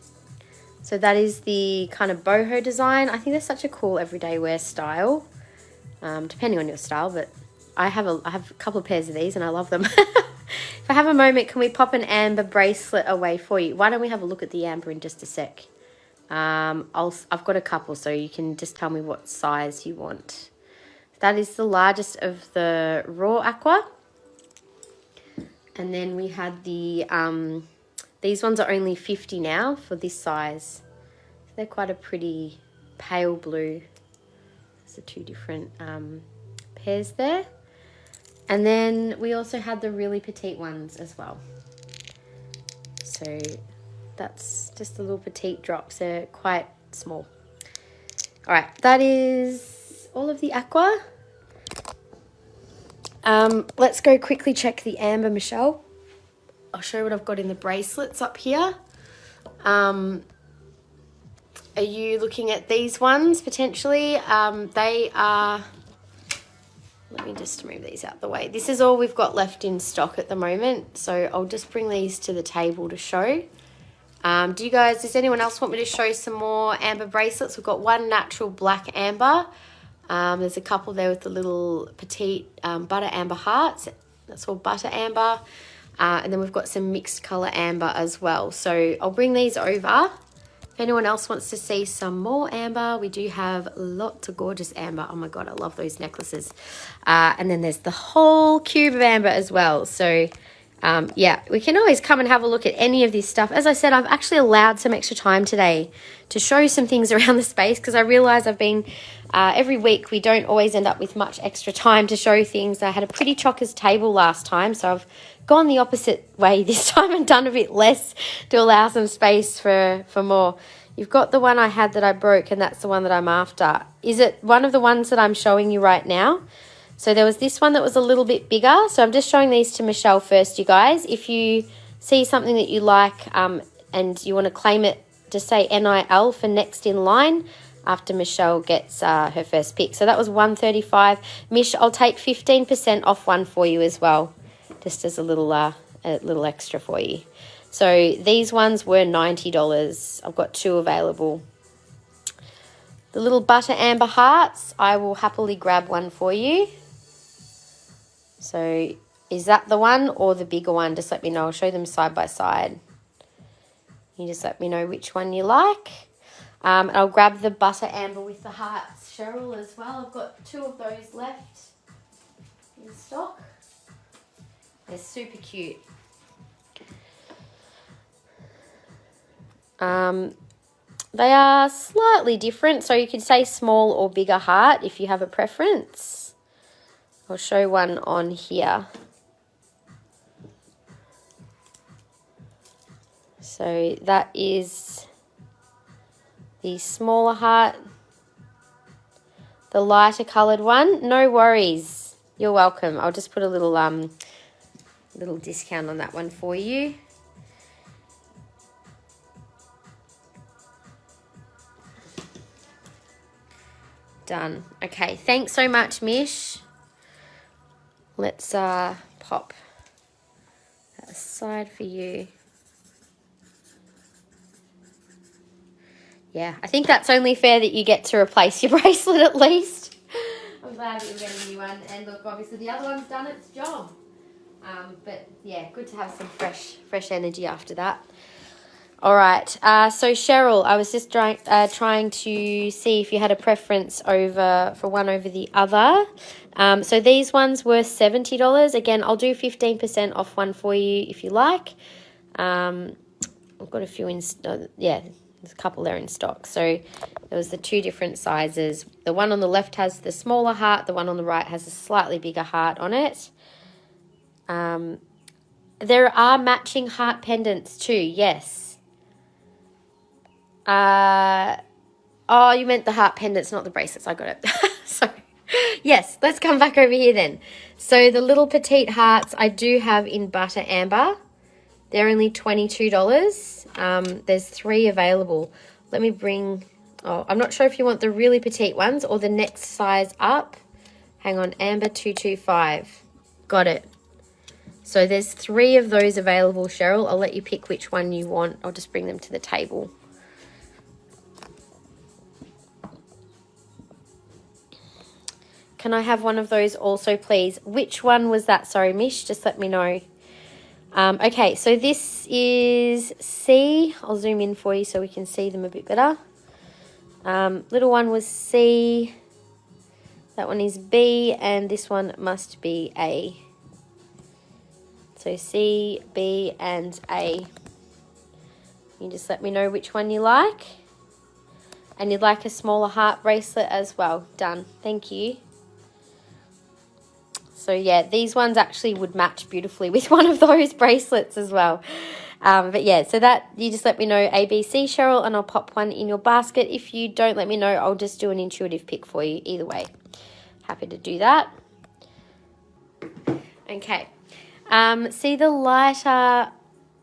so that is the kind of boho design. I think they're such a cool everyday wear style, depending on your style, but I have a couple of pairs of these and I love them. If I have a moment, can we pop an amber bracelet away for you? Why don't we have a look at the amber in just a sec? I've got a couple, so you can just tell me what size you want. That is the largest of the raw aqua. And then we had the, these ones are only 50 now for this size. They're quite a pretty pale blue. There's the two different pairs there. And then we also had the really petite ones as well. So that's just the little petite drops. They're quite small. All right, that is all of the aqua. Let's go quickly check the amber, Michelle. I'll show you what I've got in the bracelets up here. Are you looking at these ones potentially? They are, let me just move these out the way. This is all we've got left in stock at the moment. So I'll just bring these to the table to show. Does anyone else want me to show some more amber bracelets? We've got one natural black amber. There's a couple there with the little petite butter amber hearts. That's all butter amber. And then we've got some mixed colour amber as well. So I'll bring these over. If anyone else wants to see some more amber, we do have lots of gorgeous amber. Oh my God, I love those necklaces. And then there's the whole cube of amber as well. So yeah, we can always come and have a look at any of this stuff. As I said, I've actually allowed some extra time today to show some things around the space because I realise I've been, every week we don't always end up with much extra time to show things. I had a pretty chockers table last time, so I've gone the opposite way this time and done a bit less to allow some space for more. You've got the one I had that I broke, and that's the one that I'm after. Is it one of the ones that I'm showing you right now? So there was this one that was a little bit bigger. So I'm just showing these to Michelle first, you guys. If you see something that you like and you want to claim it, just say NIL for next in line after Michelle gets her first pick. So that was $135. Mish, I'll take 15% off one for you as well, just as a little extra for you. So these ones were $90. I've got two available. The little butter amber hearts, I will happily grab one for you. So is that the one or the bigger one? Just let me know. I'll show them side by side. You just let me know which one you like. I'll grab the butter amber with the hearts, Cheryl, as well. I've got two of those left in stock. They're super cute. They are slightly different, so you could say small or bigger heart if you have a preference. I'll show one on here. So that is the smaller heart, the lighter coloured one. No worries, you're welcome. I'll just put a little discount on that one for you. Done. Okay, thanks so much, Mish. Let's pop that aside for you. Yeah, I think that's only fair that you get to replace your bracelet at least. I'm glad that you're getting a new one. And look, obviously the other one's done its job. But yeah, good to have some fresh energy after that. All right, so Cheryl, I was just trying to see if you had a preference for one over the other. So these ones were $70. Again, I'll do 15% off one for you if you like. I've got a few in stock. Yeah, there's a couple there in stock. So there was the two different sizes. The one on the left has the smaller heart. The one on the right has a slightly bigger heart on it. There are matching heart pendants too, yes. Oh, you meant the heart pendants, not the bracelets. I got it. So, yes, let's come back over here then. So the little petite hearts I do have in butter amber. They're only $22. There's 3 available. Let me bring Oh, I'm not sure if you want the really petite ones or the next size up. Hang on, Amber 225. Got it. So there's 3 of those available, Cheryl. I'll let you pick which one you want. I'll just bring them to the table. Can I have one of those also, please? Which one was that? Sorry, Mish, just let me know. Okay, so this is C. I'll zoom in for you so we can see them a bit better. Little one was C. That one is B, and this one must be A. So C, B, and A. You just let me know which one you like. And you'd like a smaller heart bracelet as well. Done. Thank you. So yeah, these ones actually would match beautifully with one of those bracelets as well. But yeah, so that you just let me know ABC, Cheryl, and I'll pop one in your basket. If you don't let me know, I'll just do an intuitive pick for you. Either way, happy to do that. Okay. See the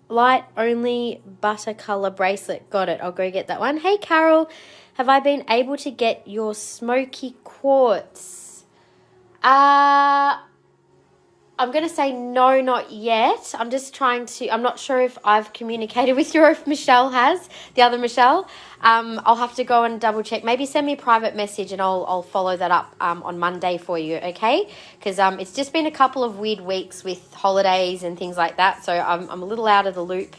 light only butter color bracelet. Got it. I'll go get that one. Hey, Carol, have I been able to get your smoky quartz? I'm going to say no, not yet. I'm just trying to, I'm not sure if I've communicated with you or if Michelle has, the other Michelle. I'll have to go and double check. Maybe send me a private message and I'll follow that up on Monday for you, okay? Because it's just been a couple of weird weeks with holidays and things like that, so I'm a little out of the loop.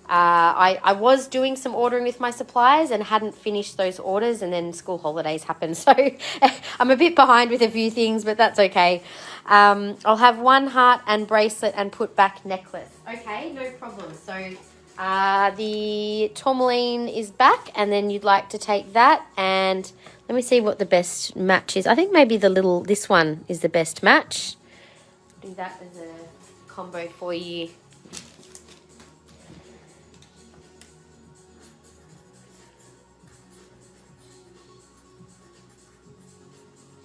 I was doing some ordering with my suppliers and hadn't finished those orders, and then school holidays happened. So I'm a bit behind with a few things, but that's okay. I'll have one heart and bracelet and put back necklace. Okay, no problem. So the Tourmaline is back, and then you'd like to take that. And let me see what the best match is. I think maybe this one is the best match. Do that as a combo for you.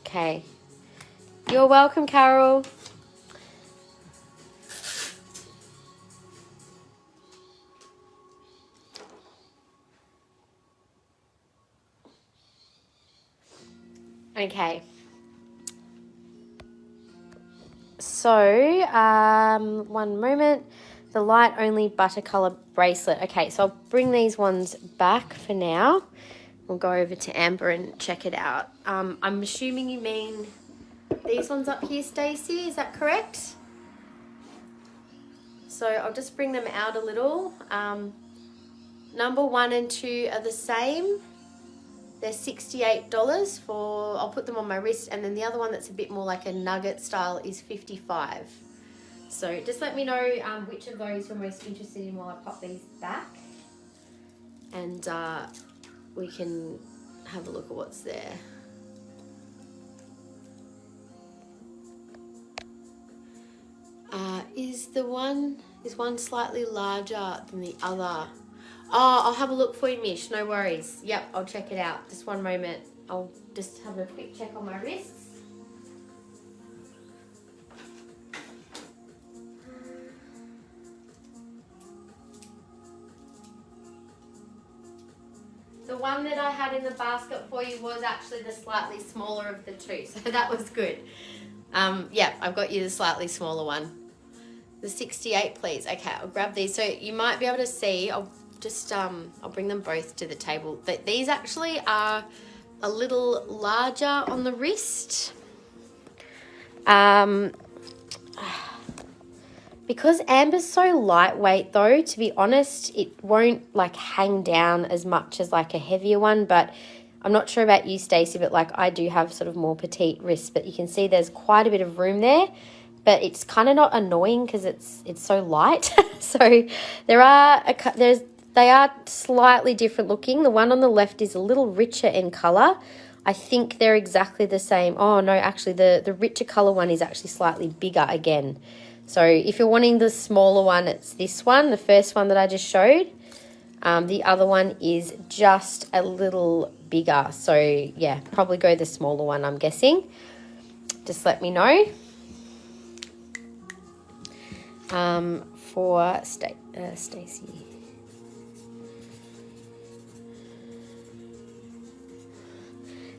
Okay. You're welcome, Carol. Okay. So, one moment. The light only butter color bracelet. Okay, so I'll bring these ones back for now. We'll go over to Amber and check it out. I'm assuming you mean these ones up here, Stacey. Is that correct? So I'll just bring them out a little. Number 1 and 2 are the same. They're $68 for, I'll put them on my wrist, and then the other one that's a bit more like a nugget style is $55. So just let me know which of those you're most interested in while I pop these back. And we can have a look at what's there. Is one slightly larger than the other? Oh, I'll have a look for you, Mish. No worries. Yep, I'll check it out. Just one moment. I'll just have a quick check on my wrists. The one that I had in the basket for you was actually the slightly smaller of the two, so that was good. Yeah, I've got you the slightly smaller one. The 68, please. Okay, I'll grab these. So you might be able to see, I'll bring them both to the table. But these actually are a little larger on the wrist. Because Amber's so lightweight though, to be honest, it won't like hang down as much as like a heavier one, but I'm not sure about you, Stacey, but like I do have sort of more petite wrists, but you can see there's quite a bit of room there, but it's kind of not annoying because it's so light. So they are slightly different looking. The one on the left is a little richer in color. I think they're exactly the same. Oh no, actually the richer color one is actually slightly bigger again. So if you're wanting the smaller one, it's this one, the first one that I just showed. The other one is just a little bigger. So yeah, probably go the smaller one, I'm guessing. Just let me know. For Stacey.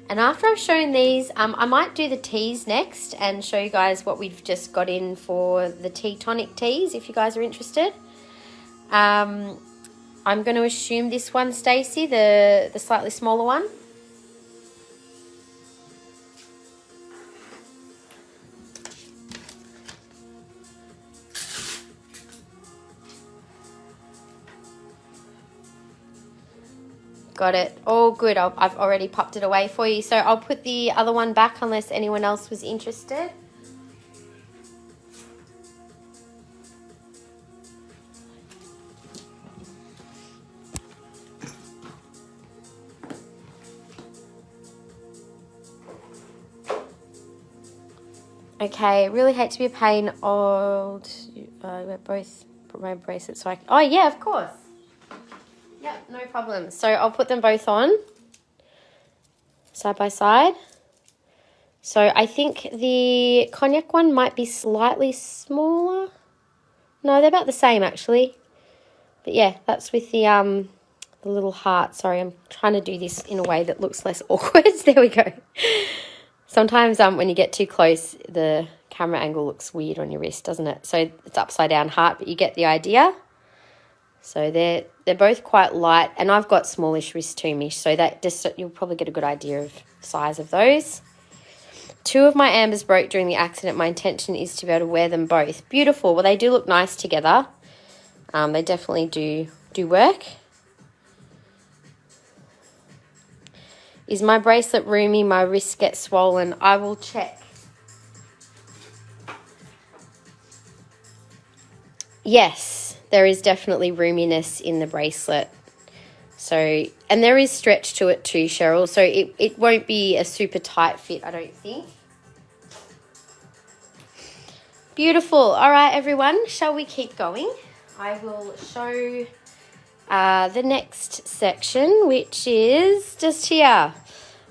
And after I've shown these, I might do the teas next and show you guys what we've just got in for the tea tonic teas, if you guys are interested. I'm going to assume this one, Stacey, the slightly smaller one. Got it. All good. I've already popped it away for you. So I'll put the other one back unless anyone else was interested. Okay, really hate to be a pain. We're both put my bracelets so I can... Oh, yeah, of course. Yep, no problem. So I'll put them both on side by side. So I think the cognac one might be slightly smaller. No, they're about the same actually. But yeah, that's with the little heart. Sorry, I'm trying to do this in a way that looks less awkward. There we go. Sometimes when you get too close, the camera angle looks weird on your wrist, doesn't it? So it's upside down heart, but you get the idea. So they're both quite light, and I've got smallish wrist too, Mish, so that just you'll probably get a good idea of the size of those. 2 of my ambers broke during the accident. My intention is to be able to wear them both. Beautiful. Well, they do look nice together. They definitely do work. Is my bracelet roomy? My wrists get swollen. I will check. Yes. There is definitely roominess in the bracelet. So, and there is stretch to it too, Cheryl. So it won't be a super tight fit, I don't think. Beautiful. All right, everyone. Shall we keep going? I will show the next section, which is just here.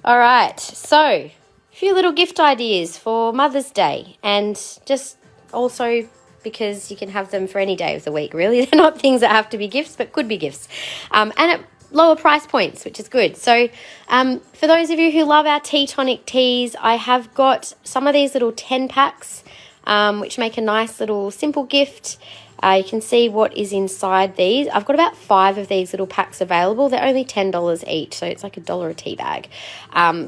All right. So, a few little gift ideas for Mother's Day, and just also because you can have them for any day of the week, really. They're not things that have to be gifts, but could be gifts. And at lower price points, which is good. So for those of you who love our tea tonic teas, I have got some of these little 10 packs, which make a nice little simple gift. You can see what is inside these. I've got about 5 of these little packs available. They're only $10 each, so it's like $1 a tea bag.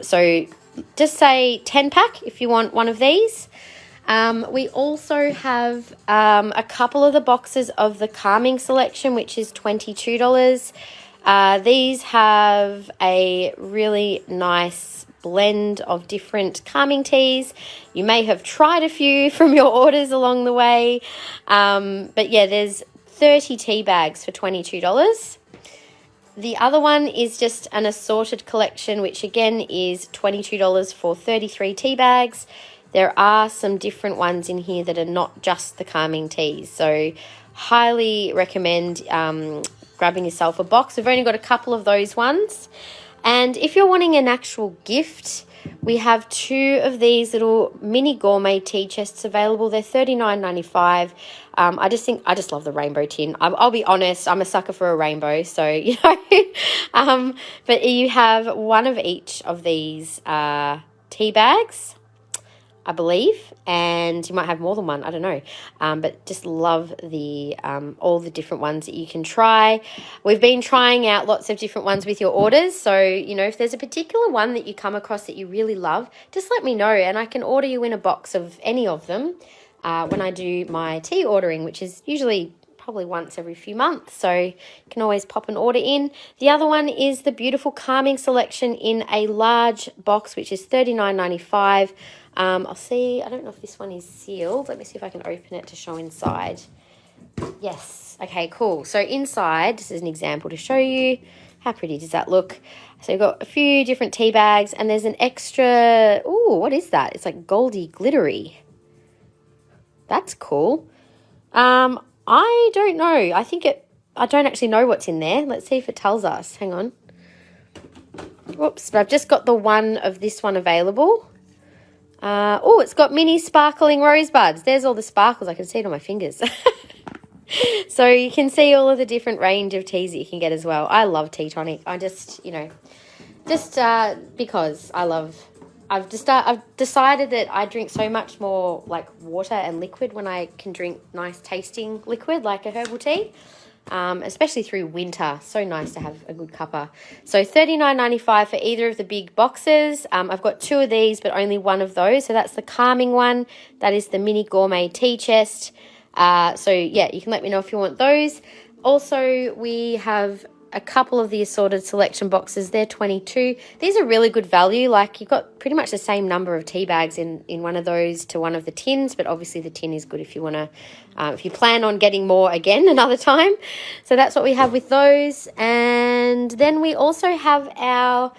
So just say 10 pack if you want one of these. We also have a couple of the boxes of the calming selection, which is $22. These have a really nice blend of different calming teas. You may have tried a few from your orders along the way. But yeah, there's 30 tea bags for $22. The other one is just an assorted collection, which again is $22 for 33 tea bags. There are some different ones in here that are not just the calming teas. So highly recommend grabbing yourself a box. We've only got a couple of those ones. And if you're wanting an actual gift, we have 2 of these little mini gourmet tea chests available. They're $39.95. I just love the rainbow tin. I'll be honest, I'm a sucker for a rainbow. So, you know, but you have one of each of these tea bags, I believe, and you might have more than one, I don't know, but just love the all the different ones that you can try. We've been trying out lots of different ones with your orders, so you know, if there's a particular one that you come across that you really love, just let me know and I can order you in a box of any of them when I do my tea ordering, which is usually probably once every few months, so you can always pop an order in. The other one is the beautiful calming selection in a large box, which is $39.95. I'll see, I don't know if this one is sealed. Let me see if I can open it to show inside. Yes. Okay, cool. So inside, this is an example to show you. How pretty does that look? So you've got a few different tea bags and there's an extra, ooh, what is that? It's like goldy glittery. That's cool. I don't know. I don't actually know what's in there. Let's see if it tells us. Hang on. Whoops, but I've just got the one of this one available. Oh, it's got mini sparkling rosebuds. There's all the sparkles. I can see it on my fingers. So you can see all of the different range of teas that you can get as well. I love tea tonic. I just, you know, Just because I've decided that I drink so much more like water and liquid when I can drink nice tasting liquid like a herbal tea, especially through winter. So nice to have a good cuppa. So $39.95 for either of the big boxes. I've got 2 of these, but only one of those. So that's the calming one. That is the mini gourmet tea chest. So yeah, you can let me know if you want those. Also, we have a couple of the assorted selection boxes. They're 22. These are really good value. Like, you've got pretty much the same number of tea bags in one of those to one of the tins, but obviously the tin is good if you want to, if you plan on getting more again another time. So that's what we have with those. And then we also have our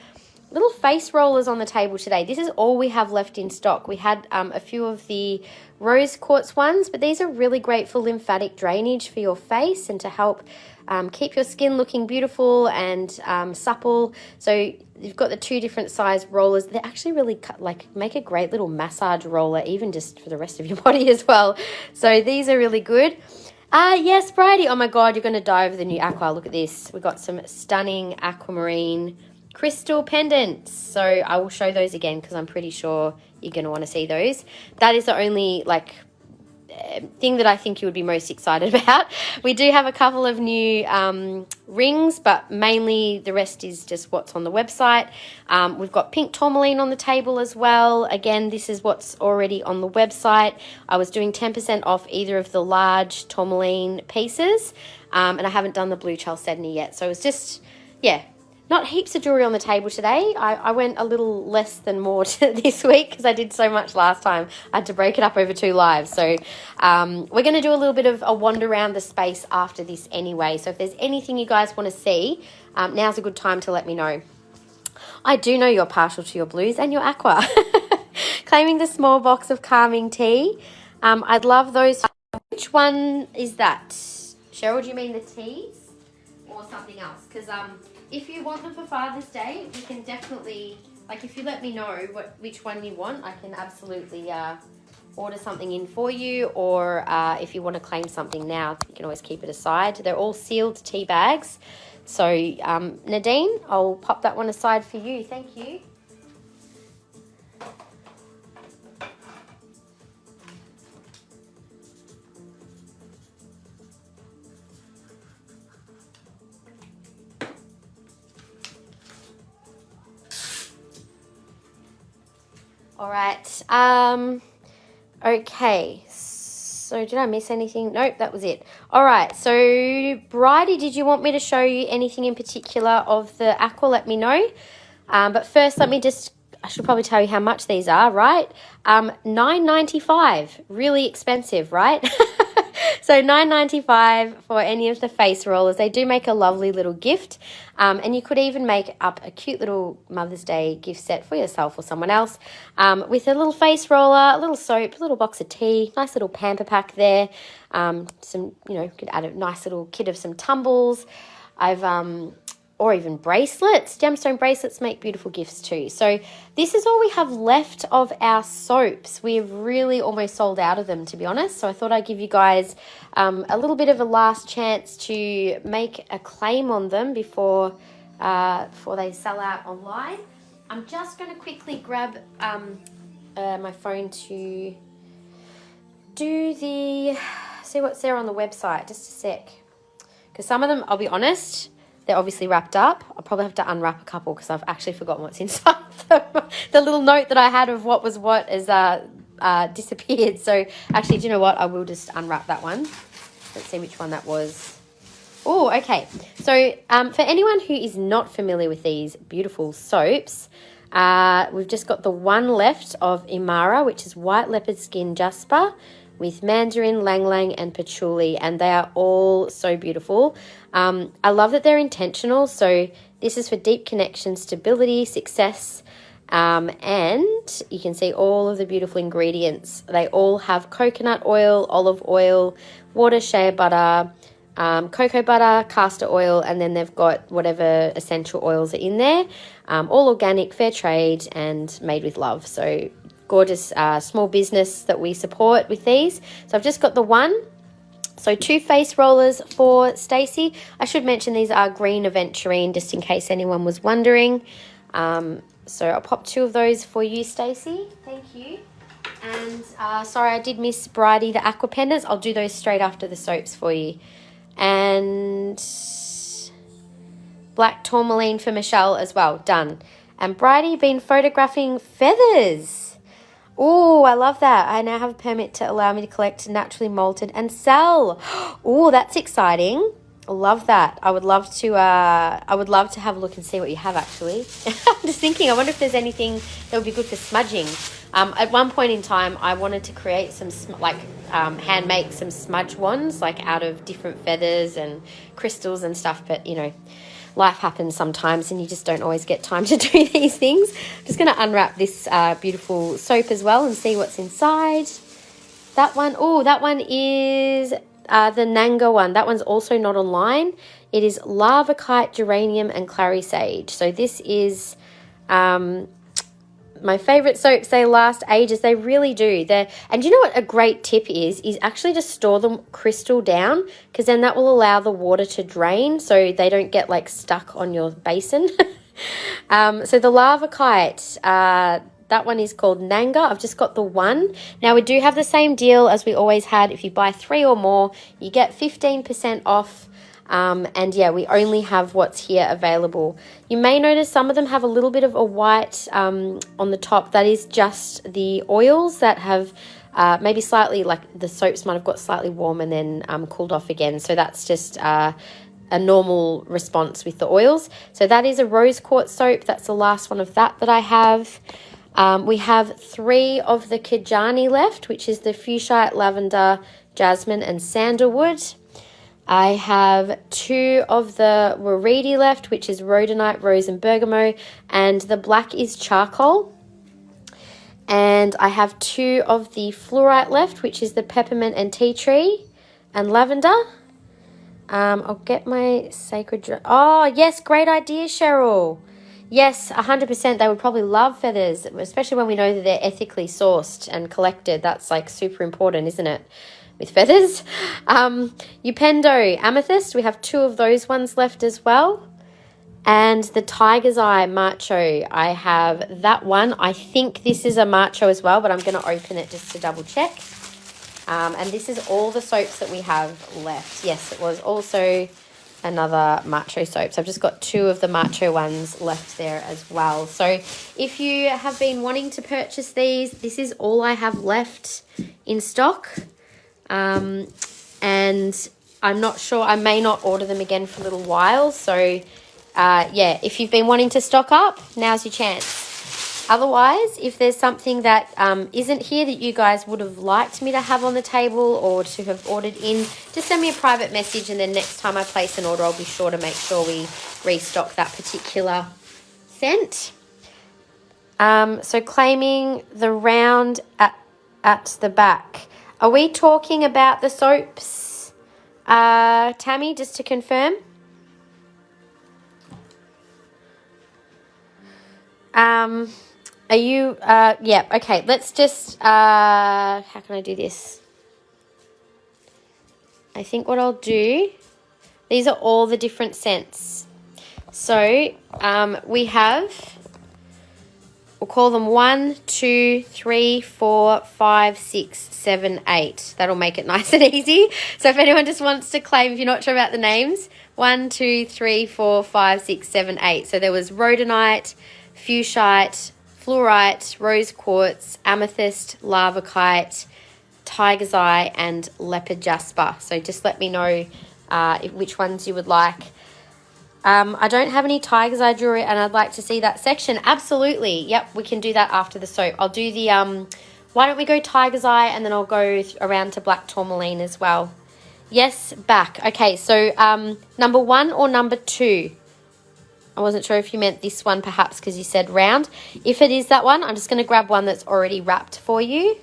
little face rollers on the table today. This is all we have left in stock. We had a few of the rose quartz ones, but these are really great for lymphatic drainage for your face and to help keep your skin looking beautiful and supple. So you've got the 2 different size rollers. They're actually really make a great little massage roller, even just for the rest of your body as well. So these are really good. Yes, Bridie. Oh my God, you're going to die over the new Aqua. Look at this. We've got some stunning aquamarine crystal pendants. So I will show those again because I'm pretty sure you're going to want to see those. That is the only thing that I think you would be most excited about. We do have a couple of new rings, but mainly the rest is just what's on the website. We've got pink tourmaline on the table as well. Again, this is what's already on the website. I was doing 10% off either of the large tourmaline pieces, and I haven't done the blue chalcedony yet. So it was just, yeah, not heaps of jewellery on the table today. I went a little less than more this week because I did so much last time. I had to break it up over 2 lives. So we're going to do a little bit of a wander around the space after this anyway. So if there's anything you guys want to see, now's a good time to let me know. I do know you're partial to your blues and your aqua. Claiming the small box of calming tea. I'd love those. Which one is that? Cheryl, do you mean the teas or something else? Because if you want them for Father's Day, we can definitely, if you let me know which one you want, I can absolutely order something in for you. Or if you want to claim something now, you can always keep it aside. They're all sealed tea bags. So Nadine, I'll pop that one aside for you. Thank you. All right. Okay. So did I miss anything? Nope, that was it. All right. So Bridie, did you want me to show you anything in particular of the Aqua? Let me know. But first, I should probably tell you how much these are, right? $9.95. Really expensive, right? So $9.95 for any of the face rollers. They do make a lovely little gift. And you could even make up a cute little Mother's Day gift set for yourself or someone else with a little face roller, a little soap, a little box of tea, nice little pamper pack there. You could add a nice little kit of some tumbles. Or even bracelets. Gemstone bracelets make beautiful gifts too. So this is all we have left of our soaps. We've really almost sold out of them, to be honest. So I thought I'd give you guys a little bit of a last chance to make a claim on them before they sell out online. I'm just going to quickly grab my phone to see what's there on the website. Just a sec. Because some of them, I'll be honest, they're obviously wrapped up. I'll probably have to unwrap a couple because I've actually forgotten what's inside them. The little note that I had of what was what has disappeared. So actually, do you know what? I will just unwrap that one. Let's see which one that was. Oh, okay. So for anyone who is not familiar with these beautiful soaps, we've just got the one left of Imara, which is white leopard skin jasper, with mandarin, lang lang, and patchouli, and they are all so beautiful. I love that they're intentional. So this is for deep connection, stability, success, and you can see all of the beautiful ingredients. They all have coconut oil, olive oil, water, shea butter, cocoa butter, castor oil, and then they've got whatever essential oils are in there, all organic, fair trade, and made with love. So gorgeous small business that we support with these. So I've just got the one. So 2 face rollers for Stacey. I should mention these are green aventurine, just in case anyone was wondering. So I'll pop 2 of those for you, Stacey. Thank you. And sorry, I did miss Bridie, the Aqua Pendants. I'll do those straight after the soaps for you. And black Tourmaline for Michelle as well. Done. And Bridie been photographing feathers. Oh, I love that. I now have a permit to allow me to collect naturally molted and sell. Oh, that's exciting. I love that. I would love to have a look and see what you have, actually. I'm just thinking, I wonder if there's anything that would be good for smudging. At one point in time, I wanted to create some, hand make some smudge wands, like out of different feathers and crystals and stuff. But, you know, life happens sometimes and you just don't always get time to do these things. I'm just going to unwrap this beautiful soap as well and see what's inside. That one, oh, that one is the Nanga one. That one's also not online. It is Lava Kite, Geranium, and Clary Sage. So this is my favourite soaps. They last ages. They really do. And you know what a great tip is actually to store them crystal down, because then that will allow the water to drain so they don't get like stuck on your basin. So the Lava Kite, that one is called Nanga. I've just got the one. Now, we do have the same deal as we always had. If you buy 3 or more, you get 15% off. And yeah, we only have what's here available. You may notice some of them have a little bit of a white on the top. That is just the oils that have maybe slightly, like the soaps might have got slightly warm and then cooled off again. So that's just a normal response with the oils. So that is a rose quartz soap. That's the last one of that I have. We have 3 of the Kajani left, which is the Fuchsite, Lavender, Jasmine, and Sandalwood. I have 2 of the Waridi left, which is Rhodonite, Rose, and Bergamot, and the black is Charcoal. And I have 2 of the Fluorite left, which is the Peppermint and Tea Tree, and Lavender. I'll get my Sacred... Oh, yes, great idea, Cheryl. Yes, 100%. They would probably love feathers, especially when we know that they're ethically sourced and collected. That's like super important, isn't it? With feathers. Upendo Amethyst. We have 2 of those ones left as well. And the Tiger's Eye Macho. I have that one. I think this is a Macho as well, but I'm going to open it just to double check. And this is all the soaps that we have left. Yes, it was also another Macho soap. So I've just got 2 of the Macho ones left there as well. So if you have been wanting to purchase these, this is all I have left in stock. And I'm not sure, I may not order them again for a little while. So yeah, if you've been wanting to stock up, now's your chance. Otherwise, if there's something that isn't here that you guys would have liked me to have on the table or to have ordered in, just send me a private message, and then next time I place an order, I'll be sure to make sure we restock that particular scent. So claiming the round at the back. Are we talking about the soaps, Tammy, just to confirm? Are you, yeah, okay, let's just, how can I do this? I think what I'll do, these are all the different scents. So, we have, we'll call them 1, 2, 3, 4, 5, 6, 7, 8. That'll make it nice and easy. So if anyone just wants to claim, if you're not sure about the names, 1, 2, 3, 4, 5, 6, 7, 8. So there was Rhodonite, Fuchsite, Fluorite, Rose Quartz, Amethyst, Lava Kite, Tiger's Eye, and Leopard Jasper. So just let me know which ones you would like. I don't have any Tiger's Eye jewelry, and I'd like to see that section. Absolutely. Yep, we can do that after the soap. I'll do the, why don't we go Tiger's Eye, and then I'll go around to Black Tourmaline as well. Yes, back. Okay, so number 1 or number 2? I wasn't sure if you meant this one perhaps because you said round. If it is that one, I'm just going to grab one that's already wrapped for you.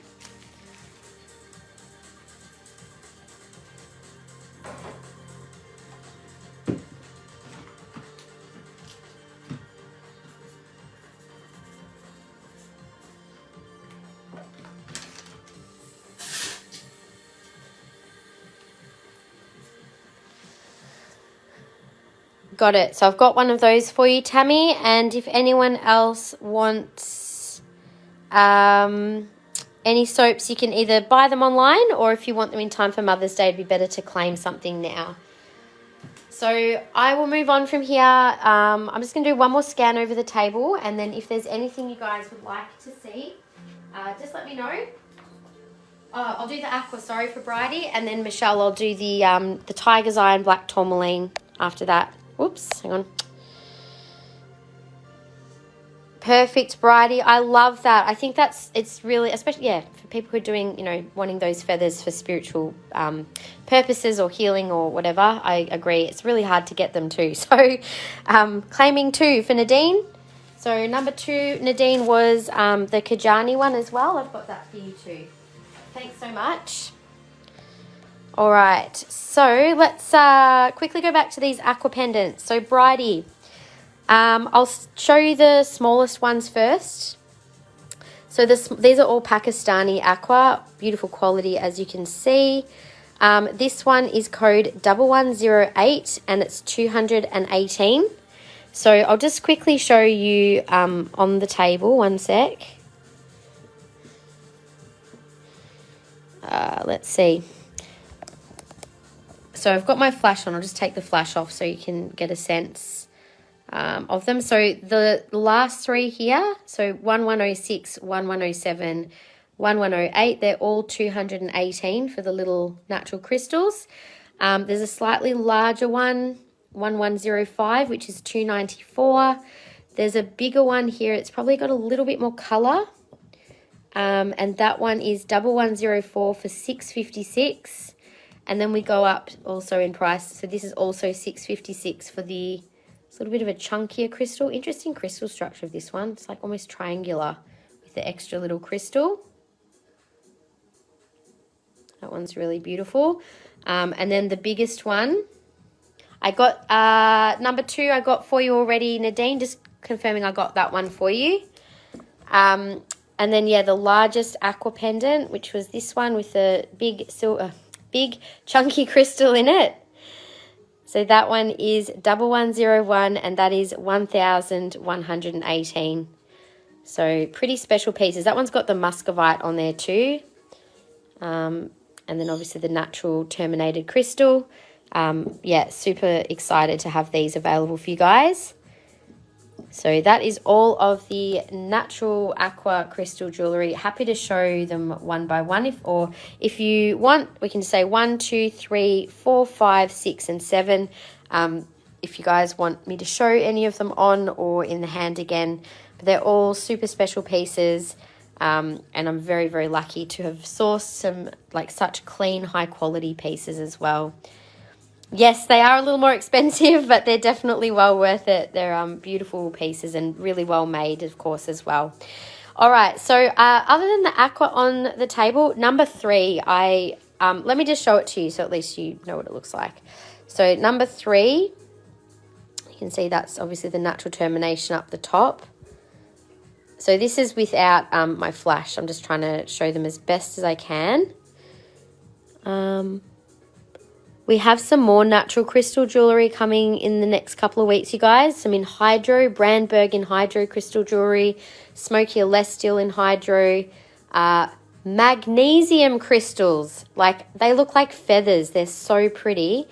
Got it. So I've got one of those for you, Tammy. And if anyone else wants any soaps, you can either buy them online, or if you want them in time for Mother's Day, it'd be better to claim something now. So I will move on from here. I'm just going to do one more scan over the table, and then if there's anything you guys would like to see, just let me know. I'll do the Aqua, sorry, for Bridie, and then Michelle, I'll do the Tiger's Eye and Black Tourmaline after that. Whoops, hang on. Perfect, Bridie. I love that. I think it's really, especially, yeah, for people who are doing, you know, wanting those feathers for spiritual purposes or healing or whatever. I agree. It's really hard to get them too. So claiming 2 for Nadine. So number 2, Nadine, was the Kajani one as well. I've got that for you too. Thanks so much. All right. So let's quickly go back to these Aqua pendants. So Bridie, I'll show you the smallest ones first. So these are all Pakistani Aqua, beautiful quality as you can see. This one is code 1108 and it's 218. So I'll just quickly show you on the table, one sec. Let's see. So I've got my flash on. I'll just take the flash off so you can get a sense of them. So the last 3 here, so 1106, 1107, 1108, they're all 218 for the little natural crystals. There's a slightly larger one, 1105, which is 294. There's a bigger one here. It's probably got a little bit more colour. And that one is 1104 for 656. And then we go up also in price. So this is also 656 for the, it's a little bit of a chunkier crystal. Interesting crystal structure of this one. It's like almost triangular with the extra little crystal. That one's really beautiful. And then the biggest one, I got number 2 I got for you already, Nadine, just confirming I got that one for you. And then, yeah, the largest Aqua pendant, which was this one with the big chunky crystal in it. So that one is 1101 and that is 1118. So pretty special pieces. That one's got the muscovite on there too. And then obviously the natural terminated crystal. Yeah, super excited to have these available for you guys. So that is all of the natural Aqua crystal jewellery. Happy to show them one by one. If you want, we can say 1, 2, 3, 4, 5, 6, and 7. If you guys want me to show any of them on or in the hand again. But they're all super special pieces. And I'm very, very lucky to have sourced some like such clean, high quality pieces as well. Yes, they are a little more expensive, but they're definitely well worth it. They're beautiful pieces and really well made, of course, as well. All right, so other than the Aqua on the table, number 3, let me just show it to you so at least you know what it looks like. So number 3, you can see that's obviously the natural termination up the top. So this is without my flash. I'm just trying to show them as best as I can. We have some more natural crystal jewellery coming in the next couple of weeks, you guys. Some in hydro, Brandberg in hydro crystal jewellery, Smoky Celestite in hydro, magnesium crystals. Like, they look like feathers. They're so pretty.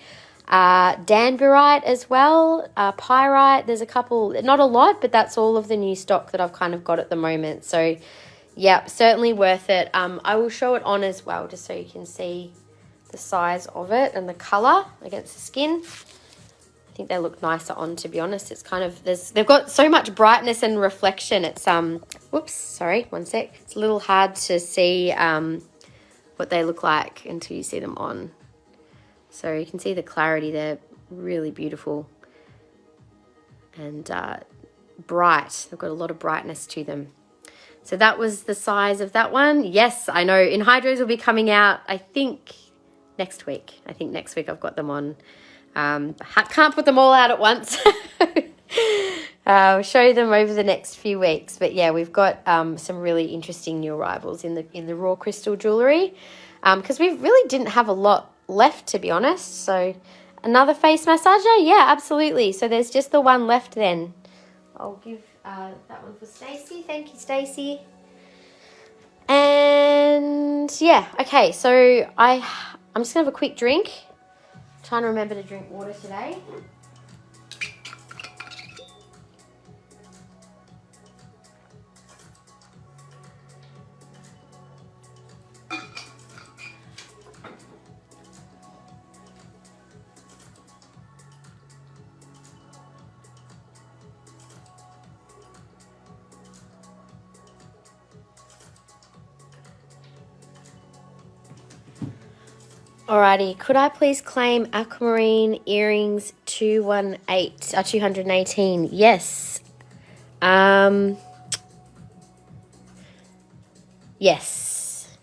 Danburite as well, pyrite. There's a couple, not a lot, but that's all of the new stock that I've kind of got at the moment. So, yeah, certainly worth it. I will show it on as well just so you can see the size of it and the colour against the skin. I think they look nicer on, to be honest. It's kind of, they've got so much brightness and reflection. It's, whoops, sorry, one sec. It's a little hard to see what they look like until you see them on. So you can see the clarity. They're really beautiful and bright. They've got a lot of brightness to them. So that was the size of that one. Yes, I know. In hydros will be coming out, I think, next week. I think next week I've got them on. Can't put them all out at once. I'll show them over the next few weeks. But yeah, we've got some really interesting new arrivals in the raw crystal jewellery because we really didn't have a lot left, to be honest. So Another face massager? Yeah, absolutely. So there's just the one left then. I'll give that one for Stacey. Thank you, Stacey. And yeah, okay, so I'm just gonna have a quick drink. Trying to remember to drink water today. Alrighty, could I please claim Aquamarine earrings 218? Yes. Yes.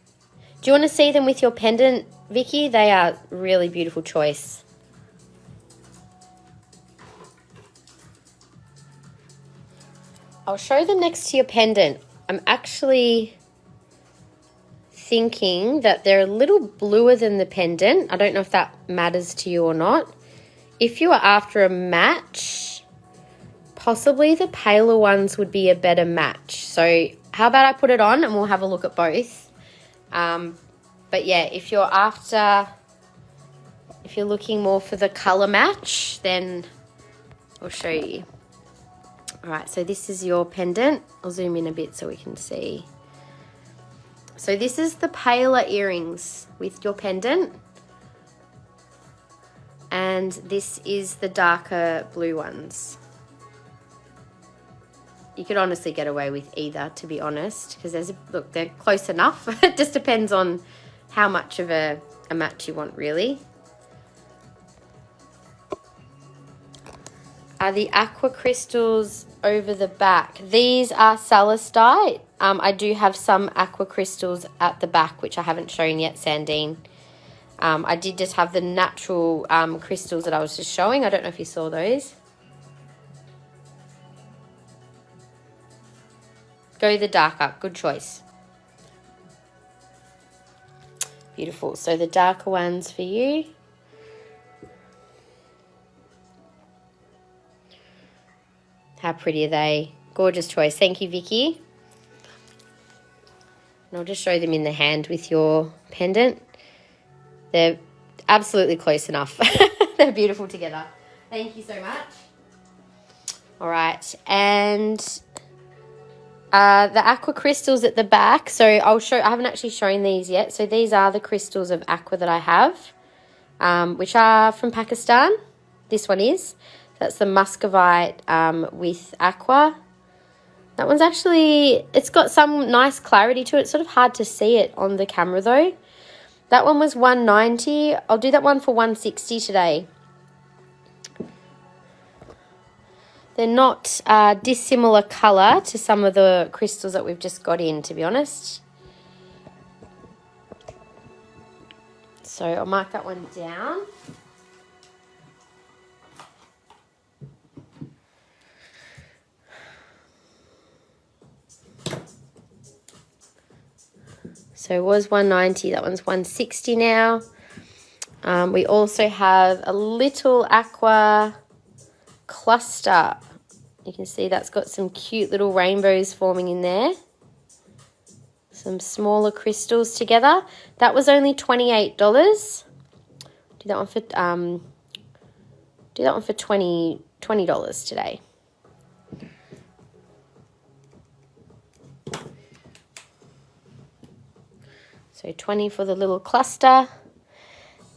Do you want to see them with your pendant, Vicky? They are really beautiful choice. I'll show them next to your pendant. I'm actually thinking that they're a little bluer than the pendant. I don't know if that matters to you or not. If you are after a match, possibly the paler ones would be a better match. So how about I put it on and we'll have a look at both. But yeah, if you're looking more for the color match, then I'll show you. All right, so this is your pendant. I'll zoom in a bit so we can see. So this is the paler earrings with your pendant. And this is the darker blue ones. You could honestly get away with either, to be honest, because look, they're close enough. It just depends on how much of a match you want, really. Are the aqua crystals over the back? These are Celestite. I do have some aqua crystals at the back, which I haven't shown yet, Sandine. I did just have the natural crystals that I was just showing. I don't know if you saw those. Go the darker. Good choice. Beautiful. So the darker ones for you. How pretty are they? Gorgeous choice. Thank you, Vicky. And I'll just show them in the hand with your pendant. They're absolutely close enough. They're beautiful together. Thank you so much. All right. And the aqua crystals at the back. So I haven't actually shown these yet. So these are the crystals of aqua that I have, which are from Pakistan. This one is. That's the muscovite with aqua. That one's actually, it's got some nice clarity to it. It's sort of hard to see it on the camera though. That one was $190. I'll do that one for $160 today. They're not dissimilar colour to some of the crystals that we've just got in, to be honest. So I'll mark that one down. So it was $190, that one's $160 now. We also have a little aqua cluster. You can see that's got some cute little rainbows forming in there. Some smaller crystals together. That was only $28. Do that one for $20 today. So 20 for the little cluster.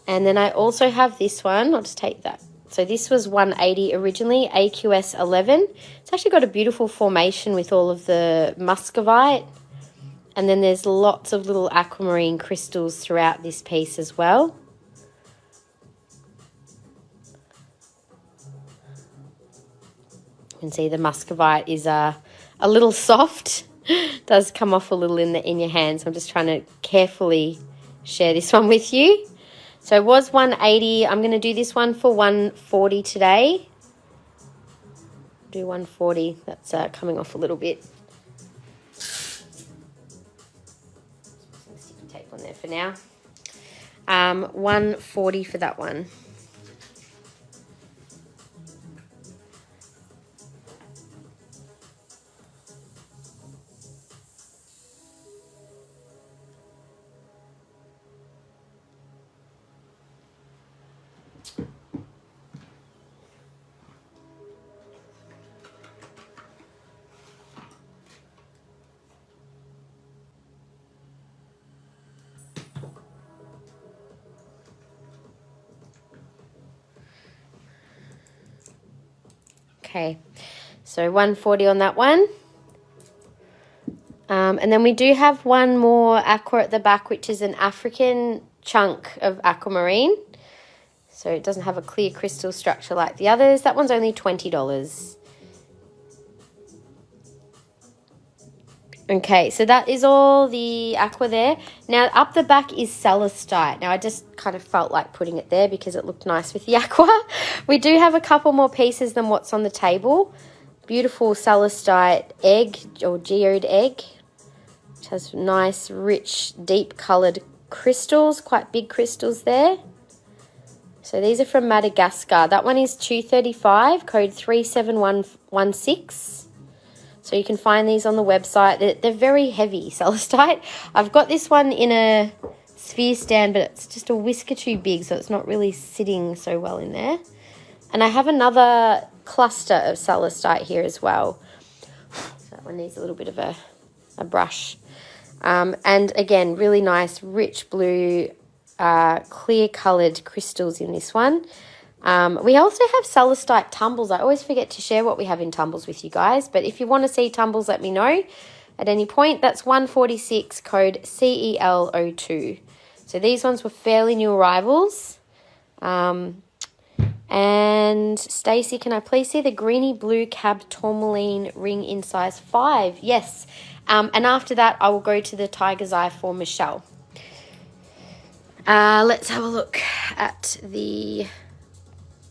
And then I also have this one. I'll just take that. So this was $180 originally, AQS 11. It's actually got a beautiful formation with all of the muscovite. And then there's lots of little aquamarine crystals throughout this piece as well. You can see the muscovite is a little soft. Does come off a little in your hands. I'm just trying to carefully share this one with you. So it was $180. I'm going to do this one for $140 today. Do $140. That's coming off a little bit. Some sticky tape on there for now. $140 for that one. Okay, so 140 on that one. And then we do have one more aqua at the back, which is an African chunk of aquamarine. So it doesn't have a clear crystal structure like the others. That one's only $20. Okay, so that is all the aqua there. Now, up the back is Celestite. Now, I just kind of felt like putting it there because it looked nice with the aqua. We do have a couple more pieces than what's on the table. Beautiful Celestite egg or geode egg, which has nice, rich, deep-coloured crystals, quite big crystals there. So these are from Madagascar. That one is $235, code 37116. So you can find these on the website. They're very heavy, Celestite. I've got this one in a sphere stand, but it's just a whisker too big, so it's not really sitting so well in there. And I have another cluster of Celestite here as well. So that one needs a little bit of a brush. And again, really nice, rich blue, clear-coloured crystals in this one. We also have Celestite tumbles. I always forget to share what we have in tumbles with you guys, but if you want to see tumbles, let me know at any point. That's 146, code CEL02. So these ones were fairly new arrivals. And Stacey, can I please see the greeny blue cab tourmaline ring in size 5? Yes. And after that, I will go to the Tiger's Eye for Michelle. Let's have a look at the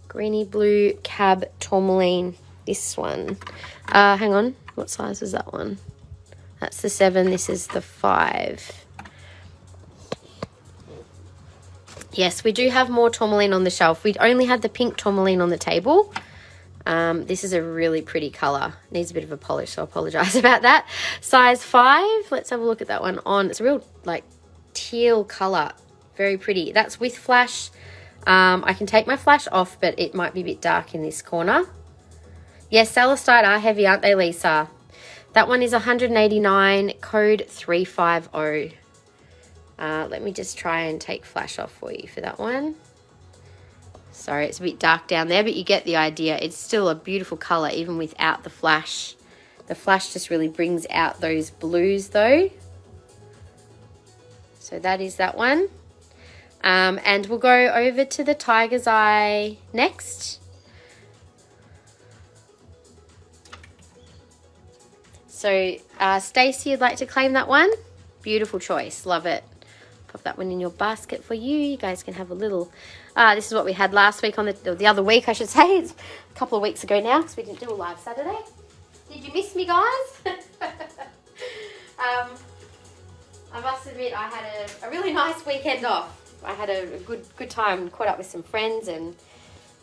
greeny blue cab tourmaline, this one. Hang on, what size is that one? That's the 7, this is the 5. Yes, we do have more tourmaline on the shelf. We only had the pink tourmaline on the table. This is a really pretty colour. Needs a bit of a polish, so I apologise about that. Size 5, let's have a look at that one on. It's a real, like, teal colour. Very pretty. That's with flash. I can take my flash off, but it might be a bit dark in this corner. Yes, Celestite are heavy, aren't they, Lisa? That one is $189, code 350. Let me just try and take flash off for you for that one. Sorry, it's a bit dark down there, but you get the idea. It's still a beautiful colour, even without the flash. The flash just really brings out those blues, though. So that is that one. And we'll go over to the Tiger's Eye next. So Stacey, you'd like to claim that one? Beautiful choice, love it. Pop that one in your basket for you. You guys can have a little. This is what we had last week, on the other week, I should say. It's a couple of weeks ago now, because we didn't do a live Saturday. Did you miss me, guys? I must admit, I had a really nice weekend off. I had a good time, caught up with some friends and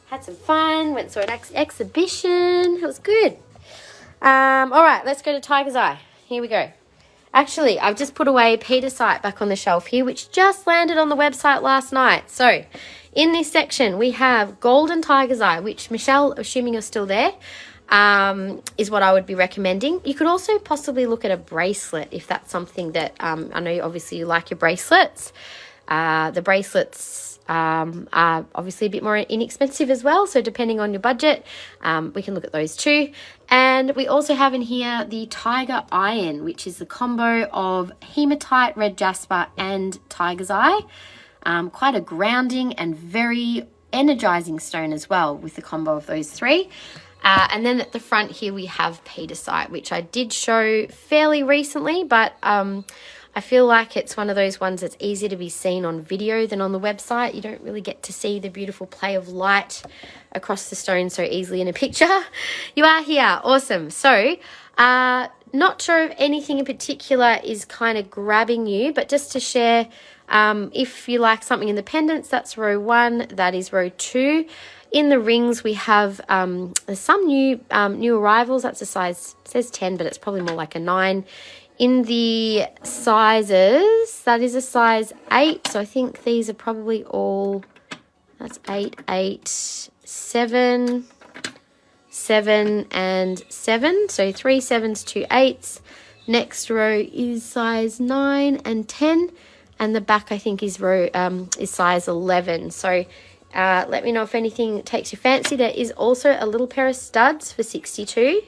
had some fun, went and saw an exhibition. It was good. All right, let's go to Tiger's Eye. Here we go. Actually, I've just put away Pietersite back on the shelf here, which just landed on the website last night. So in this section, we have Golden Tiger's Eye, which, Michelle, assuming you're still there, is what I would be recommending. You could also possibly look at a bracelet if that's something that, I know obviously you like your bracelets. The bracelets are obviously a bit more inexpensive as well, so depending on your budget, we can look at those too. And we also have in here the Tiger Iron, which is the combo of hematite, red jasper and Tiger's Eye. Quite a grounding and very energizing stone as well with the combo of those three. And then at the front here we have Pietersite, which I did show fairly recently, but I feel like it's one of those ones that's easier to be seen on video than on the website. You don't really get to see the beautiful play of light across the stone so easily in a picture. You are here. Awesome. So, not sure if anything in particular is kind of grabbing you, but just to share, if you like something in the pendants, that's row 1, that is row 2. In the rings, we have some new arrivals. That's a size, it says 10, but it's probably more like a 9. In the sizes, that is a size 8. So I think these are probably all, that's 8, 8, 7, 7, and 7. So 3 7s, 2 8s. Next row is size 9 and 10. And the back, I think, is size 11. So Let me know if anything takes your fancy. There is also a little pair of studs for $62.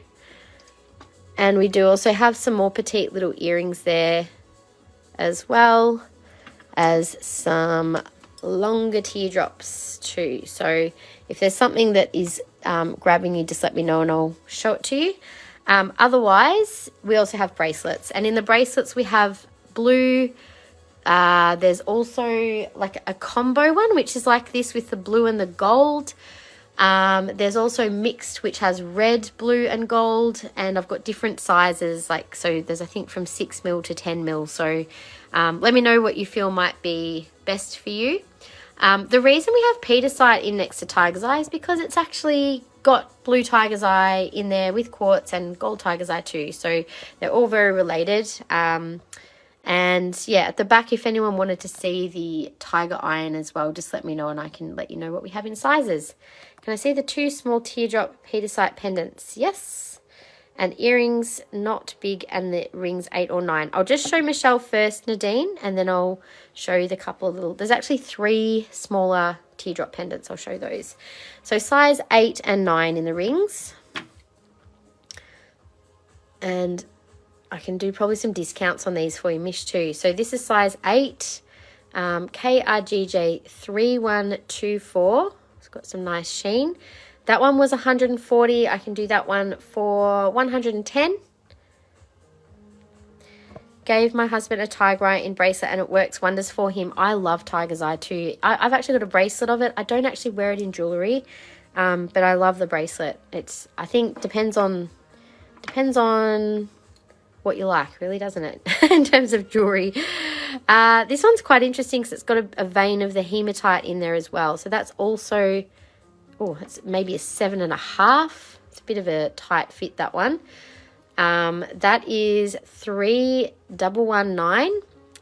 And we do also have some more petite little earrings there, as well as some longer teardrops too. So if there's something that is grabbing you, just let me know and I'll show it to you. Otherwise, we also have bracelets. And in the bracelets, we have blue. There's also like a combo one, which is like this with the blue and the gold. There's also mixed, which has red, blue and gold, and I've got different sizes, like, so there's I think from 6 mil to 10 mil. So let me know what you feel might be best for you. The reason we have Pietersite in next to Tiger's Eye is because it's actually got blue Tiger's Eye in there with quartz and gold Tiger's Eye too. So they're all very related. And yeah, at the back, if anyone wanted to see the tiger iron as well, just let me know and I can let you know what we have in sizes. Can I see the 2 small teardrop Pietersite pendants? Yes. And earrings, not big, and the rings 8 or 9. I'll just show Michelle first, Nadine, and then I'll show you the couple of little, there's actually 3 smaller teardrop pendants. I'll show those. So size 8 and 9 in the rings. And I can do probably some discounts on these for you, Mish, too. So this is size 8, KRGJ 3124. It's got some nice sheen. That one was 140. I can do that one for 110. Gave my husband a tiger eye in bracelet and it works wonders for him. I love tiger's eye too. I've actually got a bracelet of it. I don't actually wear it in jewellery, but I love the bracelet. It's, I think, depends on what you like, really, doesn't it? In terms of jewelry. This one's quite interesting because it's got a vein of the hematite in there as well. So that's also, oh, it's maybe a 7.5. It's a bit of a tight fit, that one. That is 3119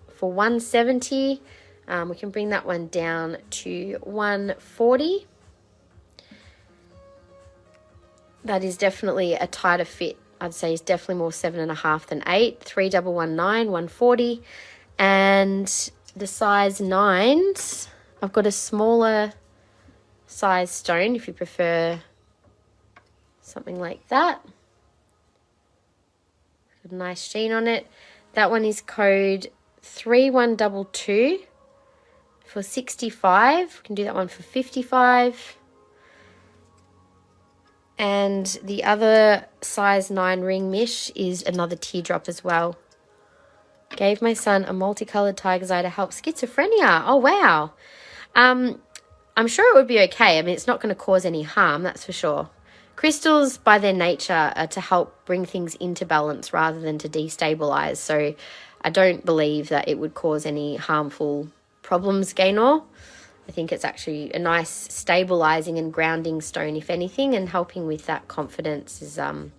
for 170. We can bring that one down to 140. That is definitely a tighter fit. I'd say it's definitely more 7.5 than 8. 3119, 140. And the size 9s, I've got a smaller size stone if you prefer something like that. Got a nice sheen on it. That one is code 3122 for 65. We can do that one for 55. And the other size 9 ring, Mish, is another teardrop as well. Gave my son a multicolored tiger's eye to help schizophrenia. Oh, wow. I'm sure it would be okay. I mean, it's not going to cause any harm, that's for sure. Crystals, by their nature, are to help bring things into balance rather than to destabilize. So I don't believe that it would cause any harmful problems, Gaynor. I think it's actually a nice stabilizing and grounding stone, if anything, and helping with that confidence is, and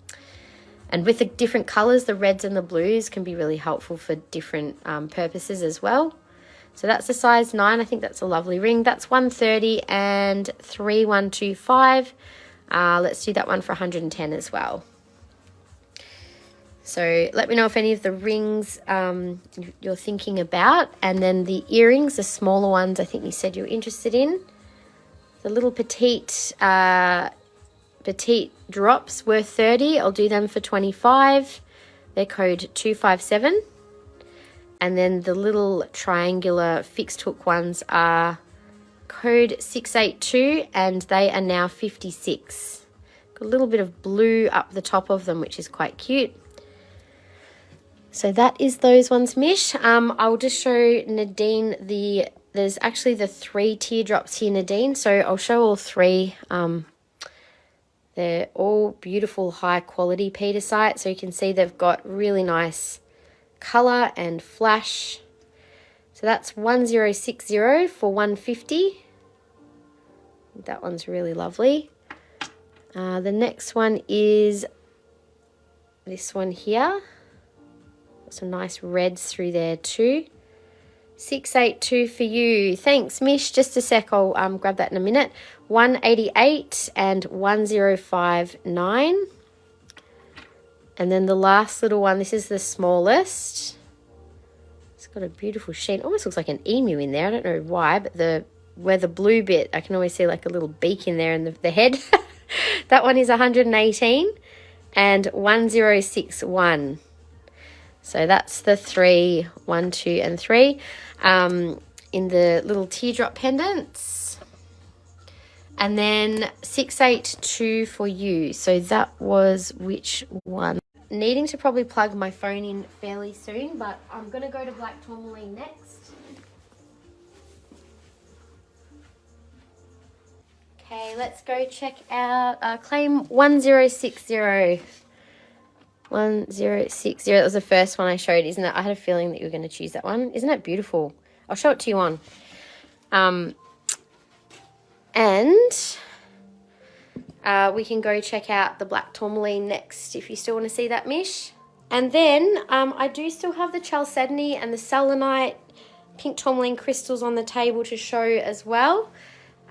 with the different colors, the reds and the blues can be really helpful for different purposes as well. So that's a size 9. I think that's a lovely ring. That's 130 and 3125. Let's do that one for 110 as well. So let me know if any of the rings you're thinking about. And then the earrings, the smaller ones, I think you said you were interested in. The little petite drops were 30. I'll do them for 25. They're code 257. And then the little triangular fixed hook ones are code 682 and they are now 56. Got a little bit of blue up the top of them, which is quite cute. So that is those ones, Mish. I'll just show Nadine there's actually the 3 teardrops here, Nadine. So I'll show all 3. They're all beautiful, high quality Pietersite. So you can see they've got really nice color and flash. So that's 1060 for 150. That one's really lovely. The next one is this one here. Some nice reds through there too. 682 for you. Thanks, Mish. Just a sec. I'll grab that in a minute. 188 and 1059. And then the last little one. This is the smallest. It's got a beautiful sheen. Almost looks like an emu in there. I don't know why, but the where the blue bit, I can always see like a little beak in there in the head. That one is 118 and 1061. So that's the 3, 1, 2, and 3 in the little teardrop pendants. And then 682 for you. So that was which one? Needing to probably plug my phone in fairly soon, but I'm going to go to Black Tourmaline next. Okay, let's go check out claim 1060. 1060. That was the first one I showed, isn't it? I had a feeling that you were going to choose that one. Isn't it beautiful? I'll show it to you on. We can go check out the Black Tourmaline next if you still want to see that, Mish. And then I do still have the Chalcedony and the Selenite pink tourmaline crystals on the table to show as well.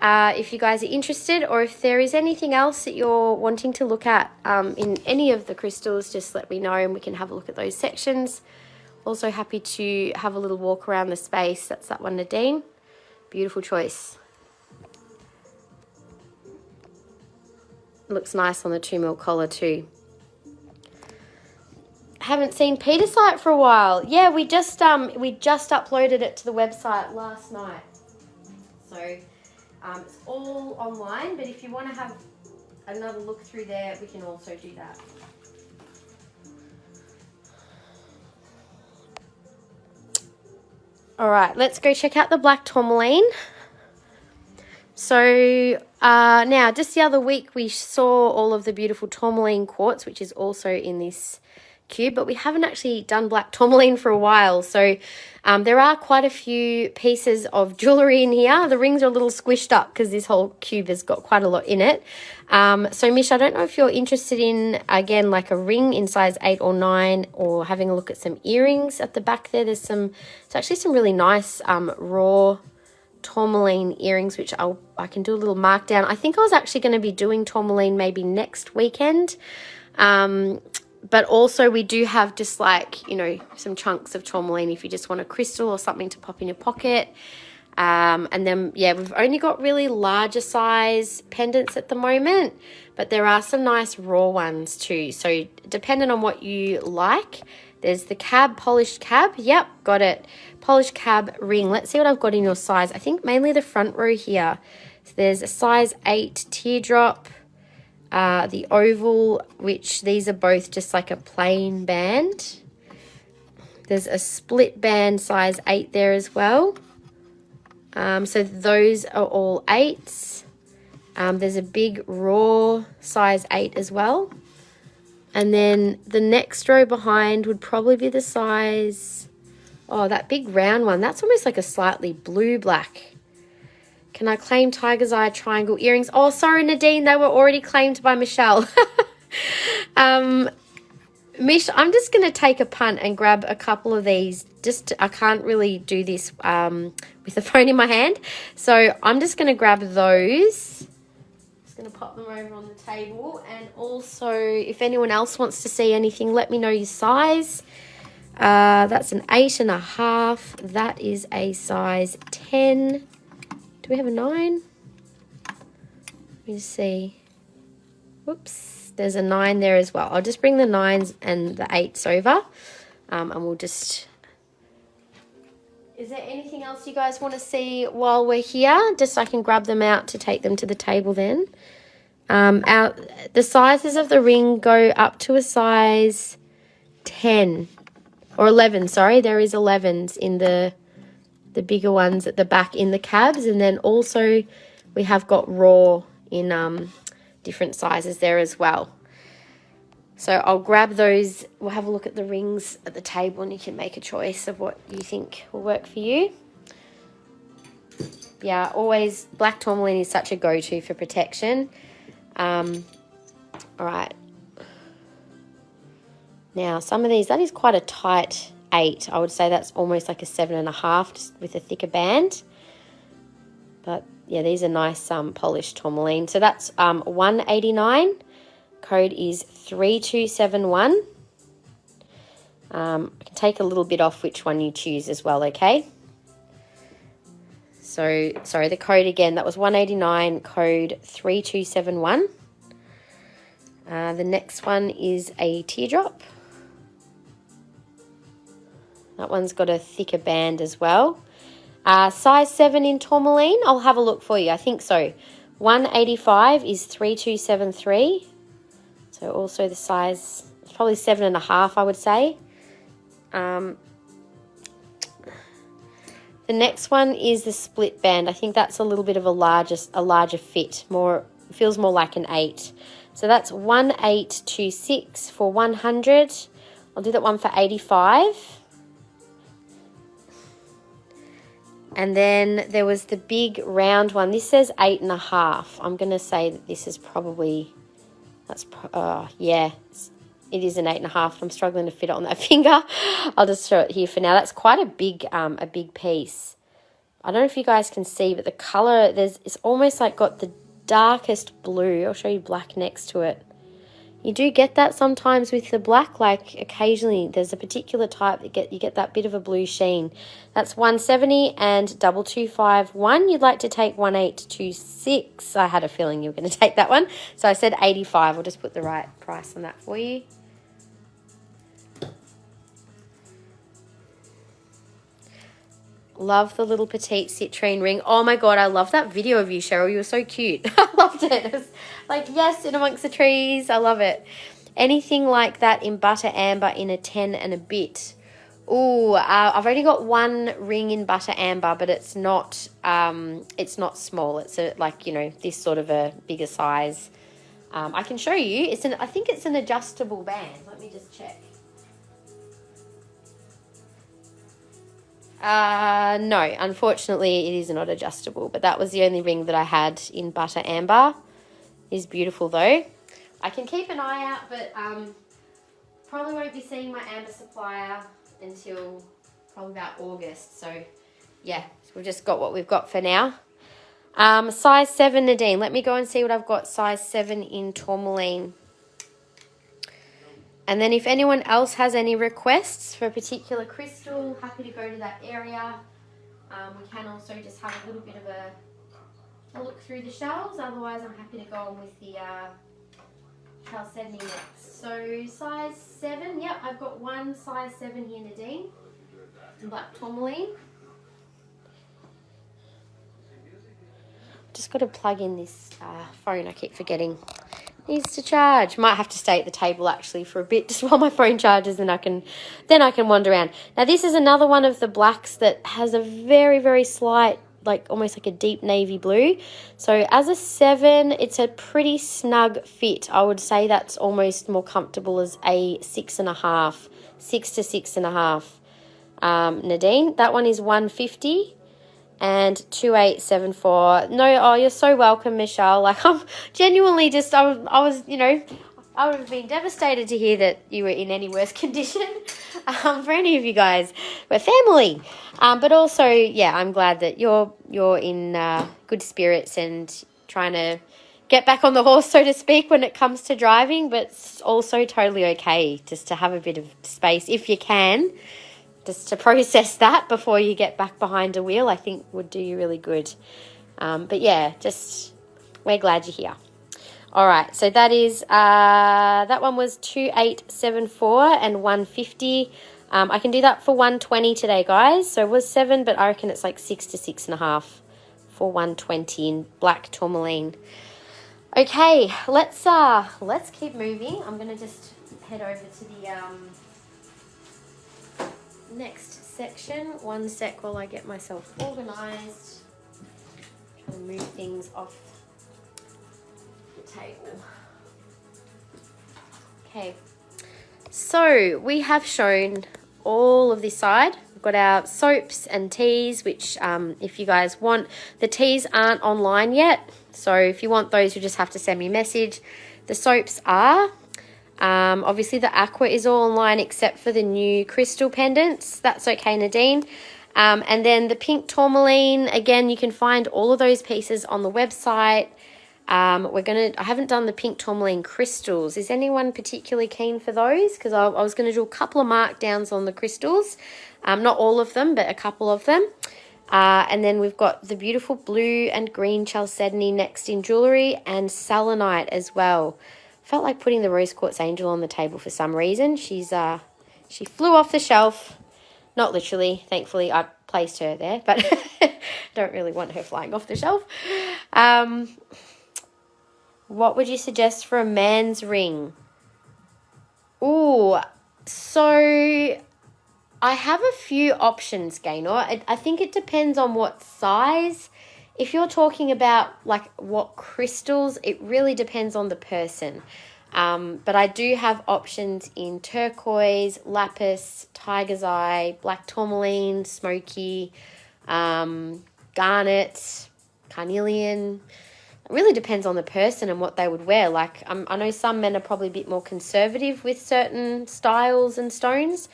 If you guys are interested, or if there is anything else that you're wanting to look at in any of the crystals, just let me know and we can have a look at those sections. Also happy to have a little walk around the space. That's that one, Nadine. Beautiful choice. Looks nice on the 2mm collar too. Haven't seen Pietersite for a while. Yeah, we just uploaded it to the website last night. So it's all online, but if you want to have another look through there, we can also do that. All right, let's go check out the Black Tourmaline. So now, just the other week, we saw all of the beautiful Tourmaline quartz, which is also in this cube, but we haven't actually done Black Tourmaline for a while. So there are quite a few pieces of jewellery in here. The rings are a little squished up because this whole cube has got quite a lot in it. So Mish, I don't know if you're interested in, again, like a ring in size 8 or 9, or having a look at some earrings at the back there. It's actually some really nice raw tourmaline earrings, which I can do a little mark down. I think I was actually going to be doing tourmaline maybe next weekend. But also we do have just like, you know, some chunks of tourmaline if you just want a crystal or something to pop in your pocket. And then, yeah, we've only got really larger size pendants at the moment, but there are some nice raw ones too. So depending on what you like, there's the polished cab. Yep, got it. Polished cab ring. Let's see what I've got in your size. I think mainly the front row here. So there's a size 8 teardrop. The oval, which these are both just like a plain band. There's a split band size 8 there as well. So those are all 8s. There's a big raw size 8 as well. And then the next row behind would probably be the size, oh, that big round one. That's almost like a slightly blue-black. Can I claim Tiger's Eye triangle earrings? Oh, sorry, Nadine, they were already claimed by Michelle. Mish, I'm just going to take a punt and grab a couple of these. I can't really do this with the phone in my hand. So I'm just going to grab those. Just going to pop them over on the table. And also, if anyone else wants to see anything, let me know your size. That's an 8.5. That is a size 10. Do we have a 9? Let me just see. Whoops, there's a 9 there as well. I'll just bring the 9s and the 8s over, and we'll just... Is there anything else you guys want to see while we're here? Just so I can grab them out to take them to the table then. The sizes of the ring go up to a size 10 or 11. Sorry, there is 11s in the bigger ones at the back in the cabs, and then also we have got raw in different sizes there as well. So I'll grab those. We'll have a look at the rings at the table and you can make a choice of what you think will work for you. Yeah, always Black Tourmaline is such a go-to for protection. All right. Now, some of these, that is quite a tight 8. I would say that's almost like a 7.5, just with a thicker band. But yeah, these are nice polished tourmaline. So that's 189. Code is 3271. I can take a little bit off which one you choose as well, okay? So, sorry, the code again, that was 189, code 3271. The next one is a teardrop. That one's got a thicker band as well. Size 7 in Tourmaline, I'll have a look for you. I think so. 185 is 3273. So also the size, it's probably 7.5, I would say. The next one is the split band. I think that's a little bit of a larger fit. Feels more like an 8. So that's 1826 for 100. I'll do that one for 85. And then there was the big round one. This says 8.5. I'm going to say that this is probably, yeah, it is an 8.5. I'm struggling to fit it on that finger. I'll just show it here for now. That's quite a big piece. I don't know if you guys can see, but the color, it's almost like got the darkest blue. I'll show you black next to it. You do get that sometimes with the black, like occasionally there's a particular type that you get that bit of a blue sheen. That's 170 and 2251. You'd like to take 1826. I had a feeling you were going to take that one. So I said 85. I'll just put the right price on that for you. Love the little petite citrine ring. Oh my God, I love that video of you, Cheryl. You were so cute. I loved it. It was like, yes, in amongst the trees. I love it. Anything like that in butter amber in a 10 and a bit. Ooh, I've only got one ring in butter amber, but it's not small. It's like, you know, this sort of a bigger size. I can show you. I think it's an adjustable band. Let me just check. No, unfortunately it is not adjustable, but that was the only ring that I had in butter amber. Is beautiful though. I can keep an eye out, but probably won't be seeing my amber supplier until probably about August. So yeah, we've just got what we've got for now. Size 7, Nadine. Let me go and see what I've got size 7 in Tourmaline. And then if anyone else has any requests for a particular crystal, happy to go to that area. We can also just have a little bit of a look through the shelves. Otherwise, I'm happy to go on with the Chalcedony next. So size 7, yep, I've got one size 7 here, Nadine. Black Tourmaline. Just got to plug in this phone, I keep forgetting. Needs to charge. Might have to stay at the table actually for a bit just while my phone charges, and I can wander around. Now this is another one of the blacks that has a very, very slight, like almost like a deep navy blue. So as a 7, it's a pretty snug fit. I would say that's almost more comfortable as a 6.5, 6 to 6.5. Nadine, that one is 150. And 2874. No, oh, you're so welcome, Michelle. Like, I'm genuinely just, I was, you know, I would have been devastated to hear that you were in any worse condition. For any of you guys, we're family. But also, yeah, I'm glad that you're in good spirits and trying to get back on the horse, so to speak, when it comes to driving. But it's also totally okay just to have a bit of space if you can. Just to process that before you get back behind a wheel, I think would do you really good. But yeah, just we're glad you're here. All right, so that is that one was 2874 and 150. I can do that for 120 today, guys. So it was 7, but I reckon it's like 6 to 6.5 for 120 in black tourmaline. Okay, let's keep moving. I'm gonna just head over to the next section. One sec while I get myself organized. Trying to move things off the table. Okay, so we have shown all of this side. We've got our soaps and teas, which if you guys want, the teas aren't online yet. So if you want those, you just have to send me a message. The soaps are. Obviously the Aqua is all online except for the new crystal pendants. That's okay, Nadine. And then the pink tourmaline, again, you can find all of those pieces on the website. I haven't done the pink tourmaline crystals. Is anyone particularly keen for those? Because I was going to do a couple of markdowns on the crystals. Not all of them, but a couple of them. And then we've got the beautiful blue and green Chalcedony next in jewellery, and Selenite as well. Felt like putting the rose quartz angel on the table for some reason. She flew off the shelf. Not literally, thankfully I placed her there, but don't really want her flying off the shelf. What would you suggest for a man's ring? Ooh, so I have a few options, Gaynor. I think it depends on what size. If you're talking about like what crystals, it really depends on the person. But I do have options in turquoise, lapis, tiger's eye, black tourmaline, smoky, garnet, carnelian. It really depends on the person and what they would wear. Like I know some men are probably a bit more conservative with certain styles and stones,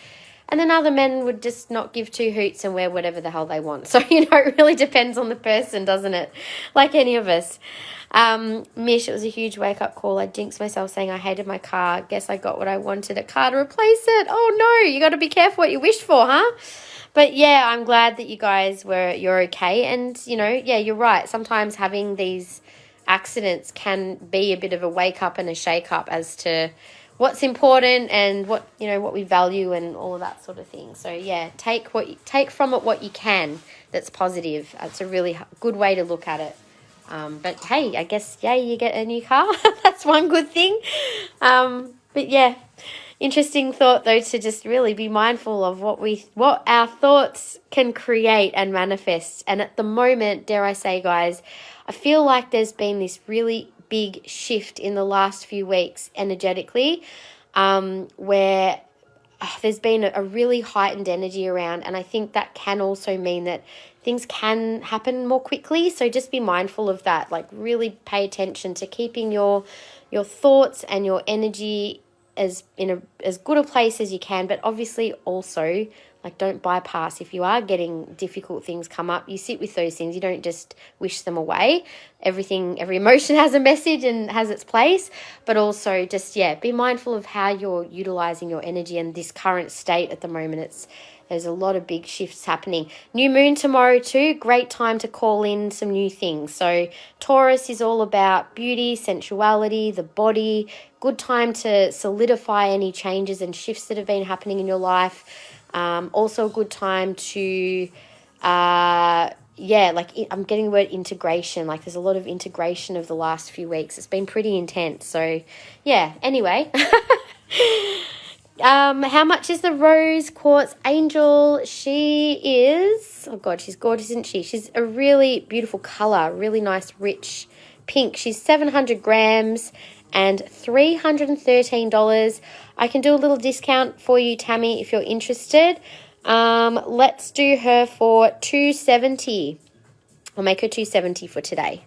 and then other men would just not give two hoots and wear whatever the hell they want. So, it really depends on the person, doesn't it? Like any of us. Mish, it was a huge wake-up call. I jinxed myself saying I hated my car. Guess I got what I wanted, a car to replace it. Oh, no, you got to be careful what you wish for, huh? But, yeah, I'm glad that you guys you're okay. And, yeah, you're right. Sometimes having these accidents can be a bit of a wake-up and a shake-up as to what's important and what we value and all of that sort of thing. So yeah, take from it what you can that's positive. It's a really good way to look at it. But hey, I guess you get a new car. That's one good thing. But yeah, interesting thought though, to just really be mindful of what our thoughts can create and manifest. And at the moment, dare I say, guys, I feel like there's been this really big shift in the last few weeks energetically, where there's been a really heightened energy around, and I think that can also mean that things can happen more quickly. So just be mindful of that. Like really pay attention to keeping your thoughts and your energy as good a place as you can, but obviously also like don't bypass. If you are getting difficult things come up, you sit with those things. You don't just wish them away. Every emotion has a message and has its place, but also just be mindful of how you're utilizing your energy and this current state at the moment. There's a lot of big shifts happening. New moon tomorrow too. Great time to call in some new things. So Taurus is all about beauty, sensuality, the body. Good time to solidify any changes and shifts that have been happening in your life. Also a good time to, I'm getting the word integration. Like there's a lot of integration of the last few weeks. It's been pretty intense. So yeah, anyway. How much is the rose quartz angel? She is, oh God, she's gorgeous, isn't she? She's a really beautiful color, really nice, rich pink. She's 700 grams and $313. I can do a little discount for you, Tammy, if you're interested. Let's do her for $270. I'll make her $270 for today.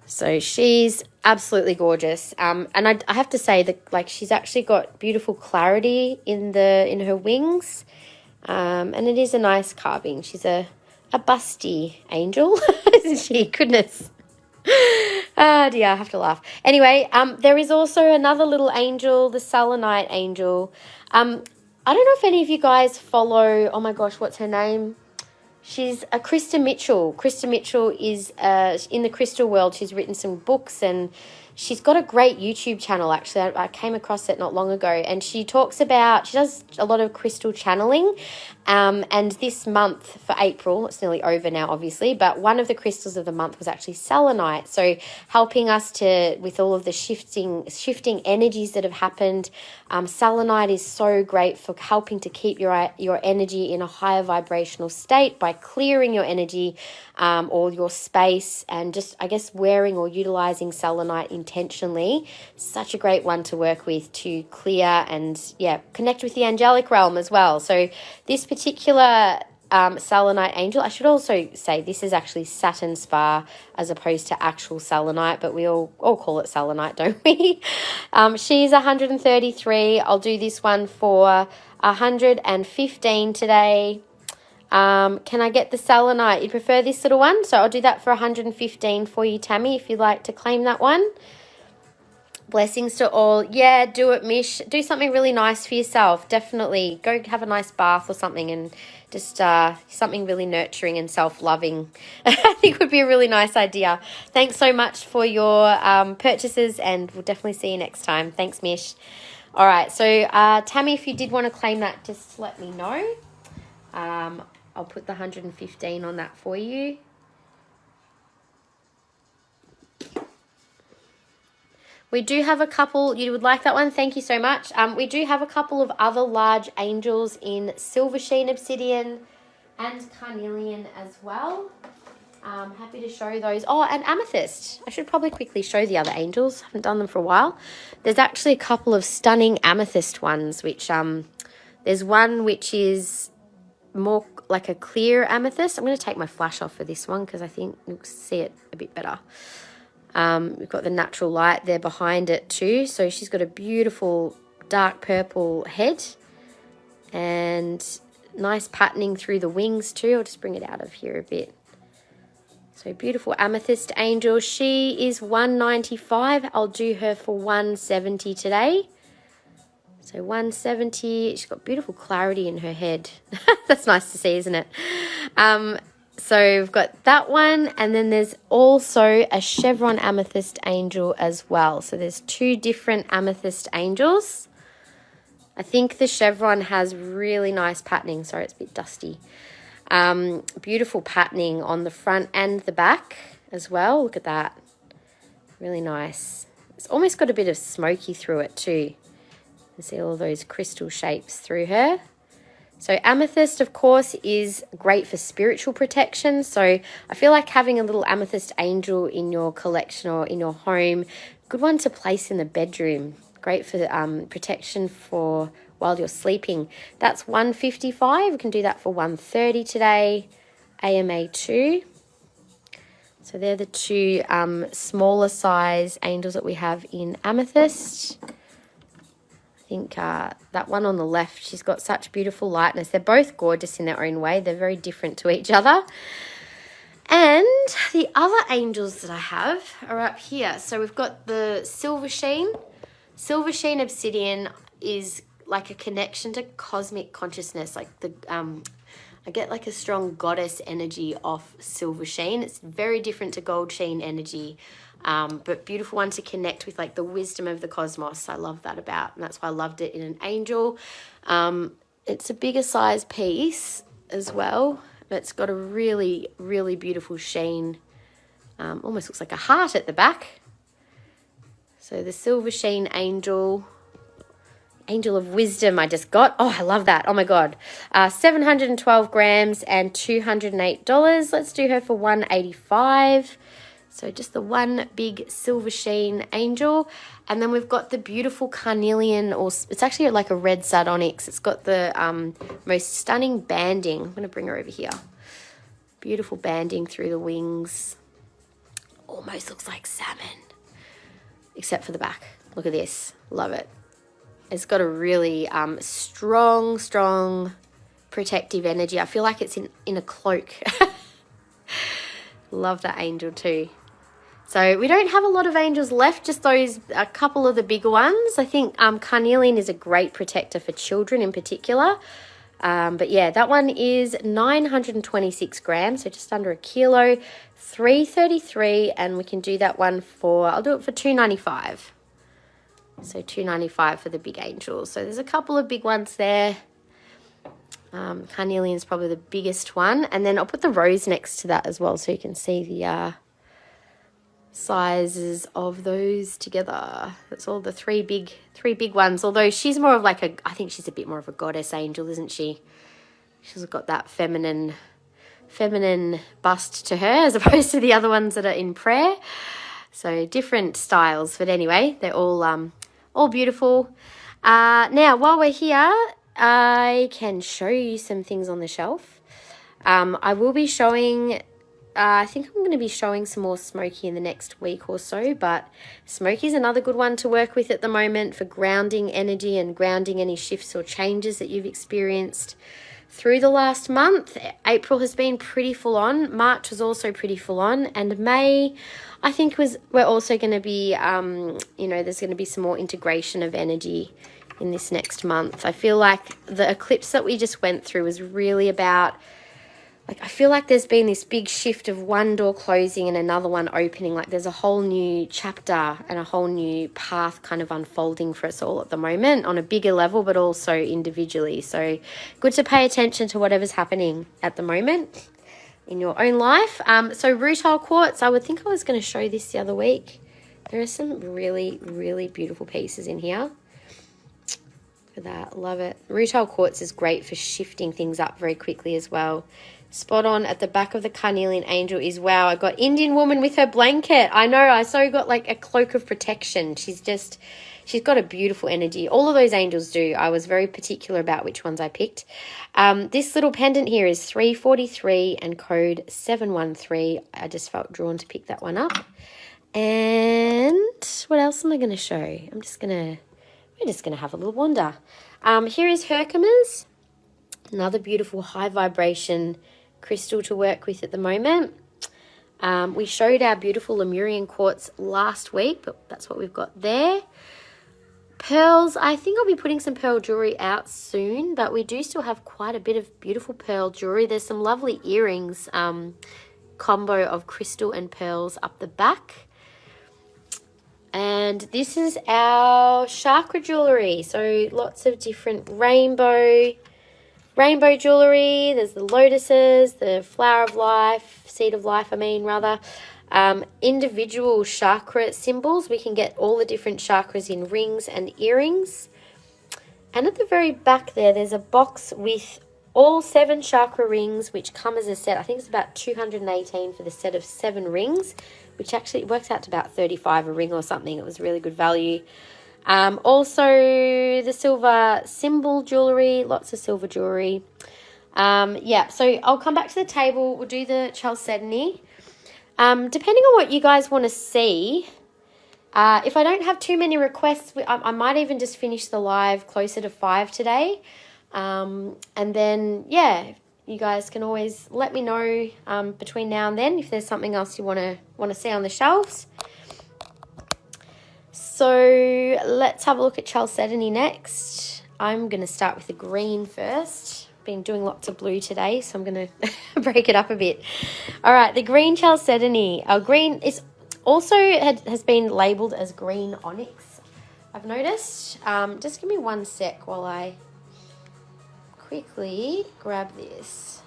So she's absolutely gorgeous. And I have to say that like she's actually got beautiful clarity in her wings. And it is a nice carving. She's a busty angel, isn't she? Goodness. Oh dear, I have to laugh. Anyway, there is also another little angel, the Selenite angel. I don't know if any of you guys follow, oh my gosh, what's her name? She's a Krista Mitchell. Krista Mitchell is in the crystal world. She's written some books and she's got a great YouTube channel, actually. I came across it not long ago. And she does a lot of crystal channeling. And this month for April, it's nearly over now, obviously, but one of the crystals of the month was actually selenite. So helping us with all of the shifting energies that have happened. Selenite is so great for helping to keep your energy in a higher vibrational state by clearing your energy or your space, and just, I guess, wearing or utilizing selenite intentionally. Such a great one to work with to clear and connect with the angelic realm as well. So this particular selenite angel, I should also say this is actually satin spar as opposed to actual selenite, but we all call it selenite, don't we? She's 133. I'll do this one for 115 today. Can I get the selenite? You prefer this little one? So I'll do that for 115 for you, Tammy, if you'd like to claim that one. Blessings to all. Yeah, do it, Mish. Do something really nice for yourself. Definitely. Go have a nice bath or something, and just something really nurturing and self-loving. I think would be a really nice idea. Thanks so much for your purchases, and we'll definitely see you next time. Thanks, Mish. All right, so Tammy, if you did want to claim that, just let me know. I'll put the 115 on that for you. We do have a couple, you would like that one, thank you so much. We do have a couple of other large angels in Silver Sheen Obsidian and Carnelian as well. Happy to show those. Oh, and Amethyst. I should probably quickly show the other angels. Haven't done them for a while. There's actually a couple of stunning Amethyst ones, which there's one which is more like a clear amethyst. I'm going to take my flash off for this one because I think you'll see it a bit better. We've got the natural light there behind it too. So she's got a beautiful dark purple head and nice patterning through the wings too. I'll just bring it out of here a bit. So beautiful amethyst angel. She is $195. I'll do her for $170 today. So $170. She's got beautiful clarity in her head. That's nice to see, isn't it? So we've got that one, and then there's also a chevron amethyst angel as well. So there's two different amethyst angels. I think the chevron has really nice patterning. Sorry, it's a bit dusty. Beautiful patterning on the front and the back as well. Look at that. Really nice. It's almost got a bit of smoky through it too. You can see all those crystal shapes through her. So amethyst, of course, is great for spiritual protection. So I feel like having a little amethyst angel in your collection or in your home, good one to place in the bedroom. Great for protection for while you're sleeping. That's $155. We can do that for $130 today. AMA 2. So they're the two smaller size angels that we have in amethyst. I think that one on the left, she's got such beautiful lightness. They're both gorgeous in their own way. They're very different to each other. And the other angels that I have are up here. So we've got the Silver Sheen. Silver Sheen Obsidian is like a connection to cosmic consciousness. Like I get like a strong goddess energy off Silver Sheen. It's very different to Gold Sheen energy. But beautiful one to connect with like the wisdom of the cosmos. I love that about, and that's why I loved it in an angel. It's a bigger size piece as well. It's got a really, really beautiful sheen. Almost looks like a heart at the back. So the Silver Sheen angel, angel of wisdom I just got. Oh, I love that. Oh my God. 712 grams and $208. Let's do her for $185. So just the one big Silver Sheen angel. And then we've got the beautiful Carnelian, or it's actually like a red sardonyx. It's got the most stunning banding. I'm going to bring her over here. Beautiful banding through the wings. Almost looks like salmon. Except for the back. Look at this. Love it. It's got a really strong protective energy. I feel like it's in a cloak. Love that angel too. So we don't have a lot of angels left, just a couple of the bigger ones. I think Carnelian is a great protector for children in particular. But yeah, that one is 926 grams, so just under a kilo, $333, and we can do that one for, I'll do it for $295. So $295 for the big angels. So there's a couple of big ones there. Carnelian is probably the biggest one, and then I'll put the rose next to that as well so you can see the sizes of those together. That's all the three big ones, although she's more of like I think she's a bit more of a goddess angel, isn't she? She's got that feminine bust to her as opposed to the other ones that are in prayer. So different styles, but anyway, they're all beautiful. Now while we're here, I can show you some things on the shelf. I will be showing, I think I'm going to be showing some more smoky in the next week or so, but smoky is another good one to work with at the moment for grounding energy and grounding any shifts or changes that you've experienced. through the last month. April has been pretty full on. March was also pretty full on, and May, I think we're also going to be, you know, there's going to be some more integration of energy in this next month. I feel like the eclipse that we just went through was really about, like, I feel like there's been this big shift of one door closing and another one opening. Like there's a whole new chapter and a whole new path kind of unfolding for us all at the moment on a bigger level, but also individually. So good to pay attention to whatever's happening at the moment in your own life. So Rutile Quartz, I would think I was going to show this the other week. There are some really, really beautiful pieces in here. Look at that. Love it. Rutile Quartz is great for shifting things up very quickly as well. Spot on at the back of the carnelian angel is, wow, I got Indian woman with her blanket. I know, I so got like a cloak of protection. She's got a beautiful energy. All of those angels do. I was very particular about which ones I picked. This little pendant here is $343 and code 713. I just felt drawn to pick that one up. And what else am I going to show? We're just going to have a little wander. Here is Herkimer's, another beautiful high vibration crystal to work with at the moment. We showed our beautiful Lemurian quartz last week, but that's what we've got there. Pearls, I think I'll be putting some pearl jewelry out soon, but we do still have quite a bit of beautiful pearl jewelry. There's some lovely earrings, combo of crystal and pearls up the back. And this is our chakra jewelry. So lots of different rainbow jewelry. There's the lotuses, the flower of life, seed of life, individual chakra symbols. We can get all the different chakras in rings and earrings. And at the very back there's a box with all 7 chakra rings, which come as a set. I think it's about $218 for the set of 7 rings, which actually works out to about $35 a ring or something. It was really good value. Also the silver symbol jewelry, lots of silver jewelry. Yeah, so I'll come back to the table. We'll do the Chalcedony. Depending on what you guys want to see, if I don't have too many requests, I might even just finish the live closer to 5 today. And then, yeah, you guys can always let me know between now and then if there's something else you want to see on the shelves. So let's have a look at Chalcedony next. I'm going to start with the green first. Been doing lots of blue today, so I'm going to break it up a bit. All right, the green Chalcedony. Our green is also has been labelled as green onyx, I've noticed. Just give me one sec while I quickly grab this.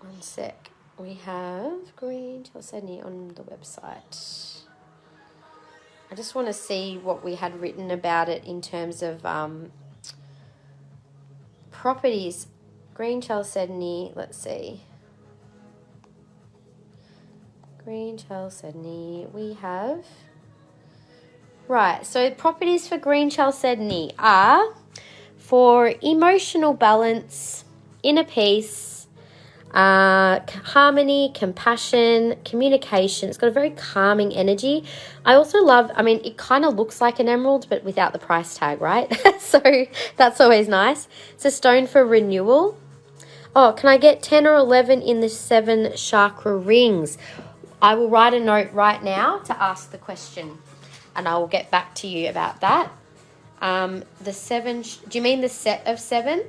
One sec. We have green Chalcedony on the website. I just want to see what we had written about it in terms of properties. Green Chalcedony, let's see. Green Chalcedony, we have... Right, so properties for green Chalcedony are for emotional balance, inner peace, harmony, compassion, communication. It's got a very calming energy. I also love, I mean, it kind of looks like an emerald, but without the price tag, right? So that's always nice. It's a stone for renewal. Oh, can I get 10 or 11 in the 7 chakra rings? I will write a note right now to ask the question, and I will get back to you about that. The 7, do you mean the set of 7?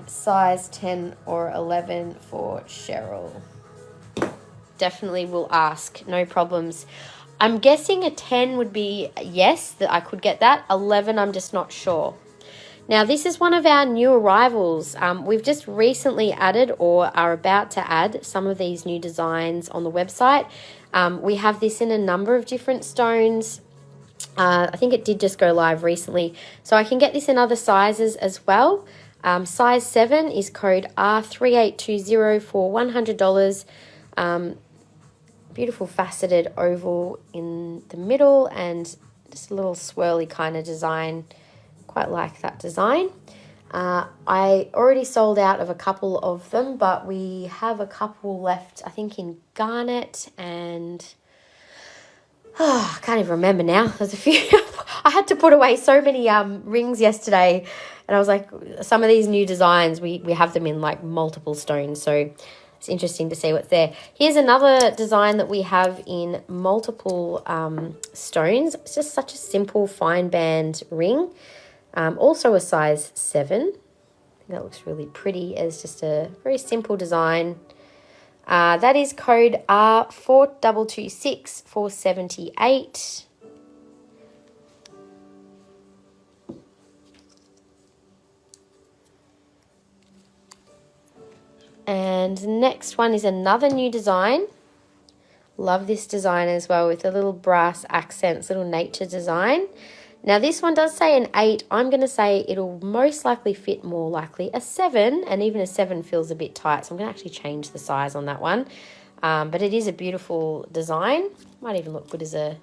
Size 10 or 11 for Cheryl. Definitely will ask, no problems. I'm guessing a 10 would be yes, that I could get that. 11, I'm just not sure. Now, this is one of our new arrivals. We've just recently added or are about to add some of these new designs on the website. We have this in a number of different stones. I think it did just go live recently. So I can get this in other sizes as well. Size 7 is code R3820 for $100. Beautiful faceted oval in the middle and just a little swirly kind of design. Quite like that design. I already sold out of a couple of them, but we have a couple left, I think in garnet and Oh, I can't even remember now. There's a few. I had to put away so many rings yesterday, and I was like, some of these new designs, we have them in like multiple stones, so it's interesting to see what's there. Here's another design that we have in multiple stones. It's just such a simple fine band ring, also a size 7. I think that looks really pretty as just a very simple design. That is code R4226 And the next one is another new design. Love this design as well with the little brass accents, little nature design. Now this one does say an 8. I'm going to say it'll most likely fit more likely a 7, and even a 7 feels a bit tight. So I'm going to actually change the size on that one. But it is a beautiful design. Might even look good as a,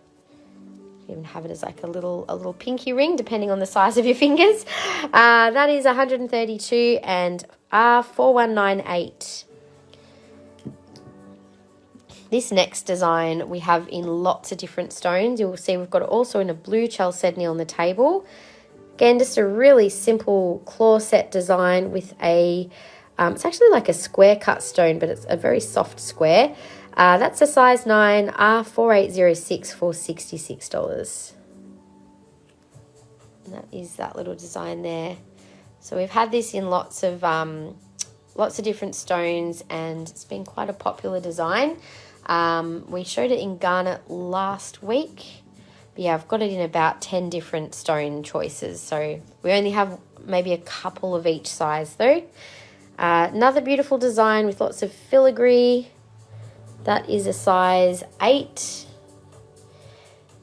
even have it as like a little pinky ring, depending on the size of your fingers. That is 132 and R4198. This next design we have in lots of different stones. You'll see we've got it also in a blue Chalcedony on the table. Again, just a really simple claw set design with a, it's actually like a square cut stone, but it's a very soft square. That's a size 9, R4806 for $66. And that is that little design there. So we've had this in lots of different stones, and it's been quite a popular design. We showed it in garnet last week. But yeah, I've got it in about 10 different stone choices. So we only have maybe a couple of each size though. Another beautiful design with lots of filigree. That is a size 8.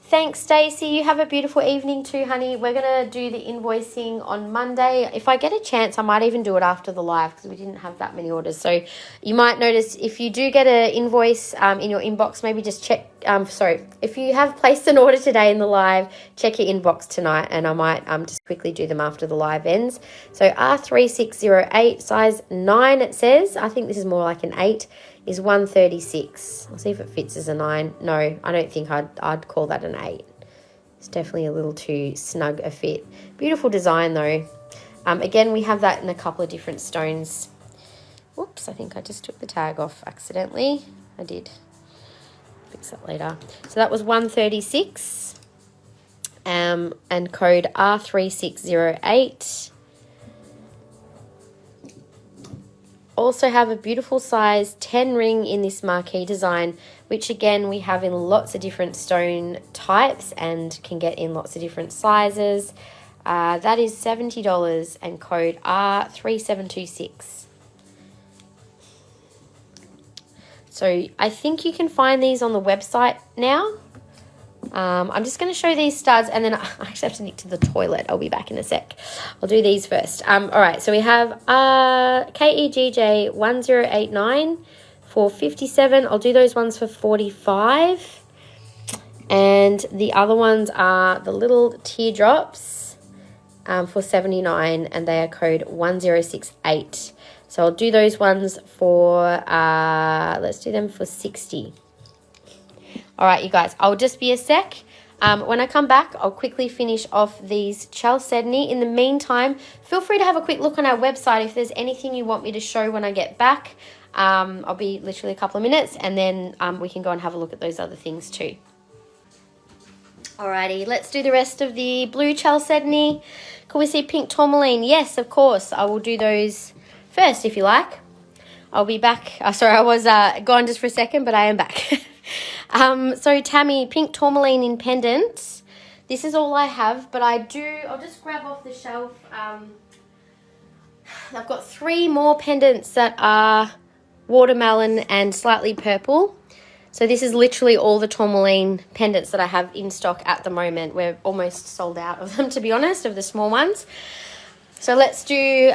Thanks, Stacey. You have a beautiful evening too, honey. We're going to do the invoicing on Monday. If I get a chance, I might even do it after the live because we didn't have that many orders. So you might notice if you do get an invoice in your inbox, maybe just check, if you have placed an order today in the live, check your inbox tonight, and I might just quickly do them after the live ends. So R3608, size 9 it says. I think this is more like an 8. Is 136. I'll see if it fits as a 9. No, I don't think I'd call that an 8. It's definitely a little too snug a fit. Beautiful design though. Again, we have that in a couple of different stones. Whoops, I think I just took the tag off accidentally. I did. Fix that later. So that was 136. And code R3608. Also have a beautiful size 10 ring in this marquee design, which again we have in lots of different stone types and can get in lots of different sizes. That is $70 and code R3726. So I think you can find these on the website now. I'm just going to show these studs, and then I actually have to nick to the toilet. I'll be back in a sec. I'll do these first. All right, so we have KEGJ 1089 for $57. I'll do those ones for $45. And the other ones are the little teardrops for $79, and they are code 1068. So I'll do those ones for, let's do them for $60. All right, you guys, I'll just be a sec. When I come back, I'll quickly finish off these Chalcedony. In the meantime, feel free to have a quick look on our website if there's anything you want me to show when I get back. I'll be literally a couple of minutes, and then we can go and have a look at those other things too. Alrighty, let's do the rest of the blue Chalcedony. Can we see pink Tourmaline? Yes, of course. I will do those first if you like. I'll be back. Sorry, I was gone just for a second, but I am back. So Tammy, pink Tourmaline in pendants. This is all I have, but I'll just grab off the shelf. I've got 3 more pendants that are watermelon and slightly purple. So this is literally all the Tourmaline pendants that I have in stock at the moment. We're almost sold out of them, to be honest, of the small ones. So let's do,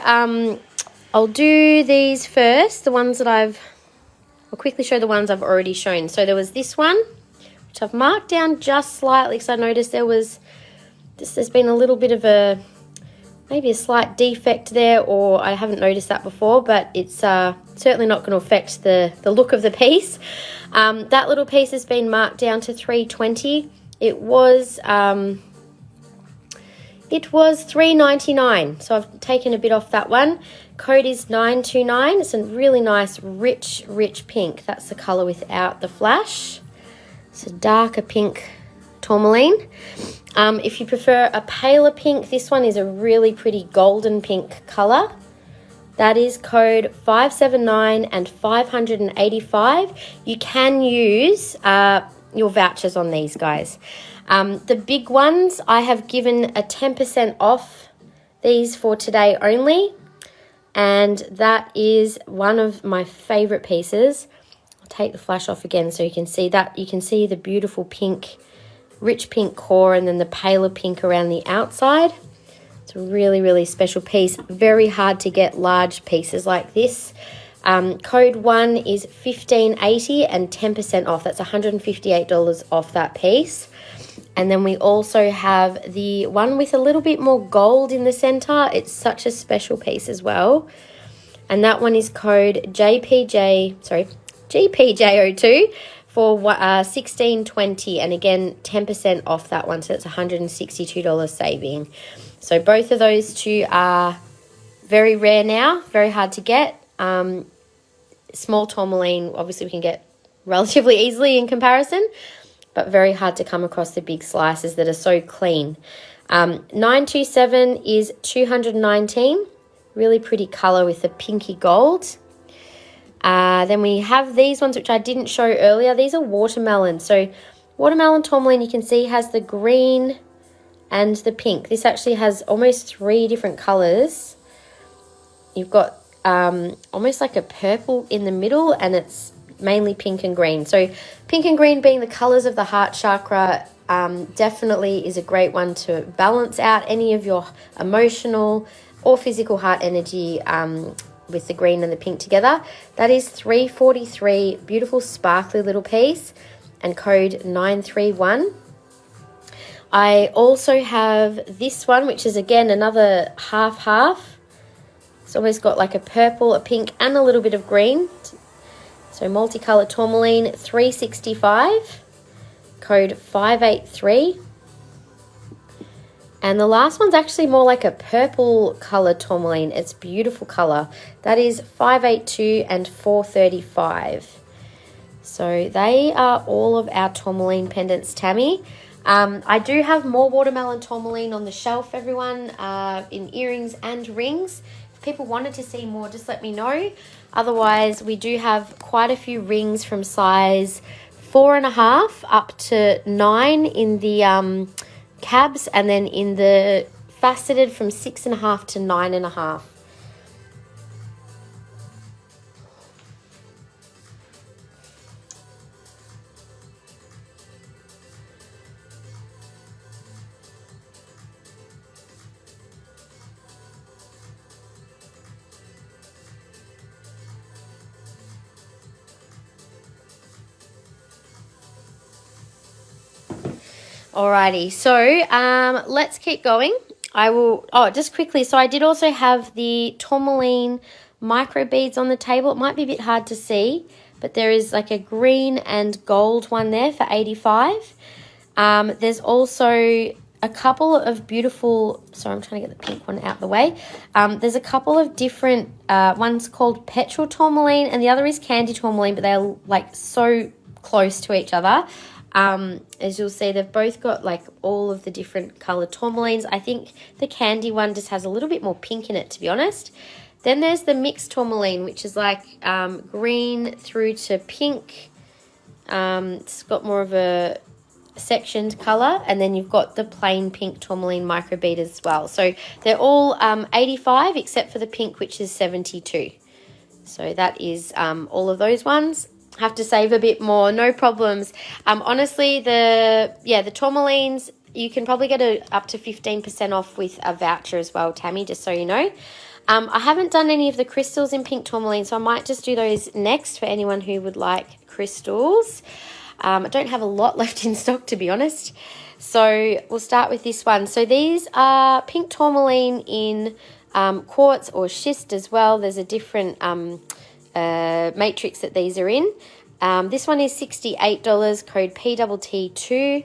I'll do these first, the ones that I'll quickly show the ones I've already shown. So there was this one, which I've marked down just slightly because I noticed there's been a little bit of maybe a slight defect there, or I haven't noticed that before, but it's certainly not going to affect the look of the piece. That little piece has been marked down to $3.20. It was $3.99, so I've taken a bit off that one. Code is 929. It's a really nice rich pink. That's the color without the flash. It's a darker pink tourmaline. If you prefer a paler pink, this one is a really pretty golden pink color. That is code 579 and 585. You can use your vouchers on these, guys. The big ones, I have given a 10% off these for today only. And that is one of my favorite pieces. I'll take the flash off again so you can see that. You can see the beautiful pink, rich pink core, and then the paler pink around the outside. It's a really special piece. Very hard to get large pieces like this. Code 1 is $15.80 and 10% off. That's $158 off that piece. And then we also have the one with a little bit more gold in the center. It's such a special piece as well. And that one is code GPJ02 for $16.20, and again 10% off that one, so it's $162 saving. So both of those two are very rare now, very hard to get. Small tourmaline, obviously we can get relatively easily in comparison, but very hard to come across the big slices that are so clean. 927 is $219, really pretty color with the pinky gold. Then we have these ones which I didn't show earlier. These are watermelon. So watermelon tourmaline, you can see, has the green and the pink. This actually has almost 3 different colors. You've got almost like a purple in the middle, and it's mainly pink and green. So pink and green being the colors of the heart chakra, definitely is a great one to balance out any of your emotional or physical heart energy with the green and the pink together. That is $343, beautiful sparkly little piece, and code 931. I also have this one, which is again another half. It's almost got like a purple, a pink, and a little bit of green. So multicolour tourmaline, $365, code 583. And the last one's actually more like a purple colour tourmaline. It's beautiful colour. That is $582 and $435. So they are all of our tourmaline pendants, Tammy. I do have more watermelon tourmaline on the shelf, everyone, in earrings and rings. If people wanted to see more, just let me know. Otherwise, we do have quite a few rings from size 4.5 up to 9 in the cabs, and then in the faceted from 6.5 to 9.5. Alrighty, so let's keep going. I will, just quickly, so I did also have the tourmaline microbeads on the table. It might be a bit hard to see, but there is like a green and gold one there for $85. There's also a couple of beautiful, sorry, I'm trying to get the pink one out of the way. There's a couple of different, one's called petrol tourmaline and the other is candy tourmaline, but they're like so close to each other. As you'll see, they've both got like all of the different color tourmalines. I think the candy one just has a little bit more pink in it, to be honest. Then there's the mixed tourmaline, which is like green through to pink. It's got more of a sectioned color, and then you've got the plain pink tourmaline microbead as well. So they're all $85 except for the pink, which is $72. So that is all of those ones. Have to save a bit more, no problems. Honestly, the tourmalines, you can probably get up to 15% off with a voucher as well, Tammy, just so you know. I haven't done any of the crystals in pink tourmaline, so I might just do those next for anyone who would like crystals. I don't have a lot left in stock, to be honest. So we'll start with this one. So these are pink tourmaline in quartz or schist as well. There's a different matrix that these are in. This one is $68, code PTT2.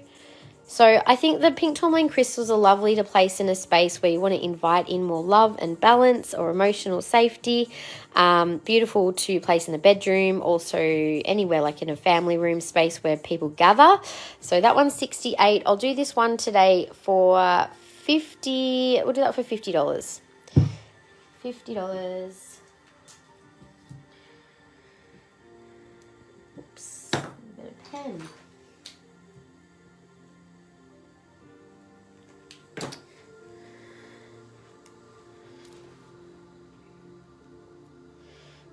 So I think the pink tourmaline crystals are lovely to place in a space where you want to invite in more love and balance or emotional safety. Beautiful to place in the bedroom, also anywhere like in a family room space where people gather. So that one's $68. I'll do this one today for $50. We'll do that for $50. $50. Oops, a bit of pen.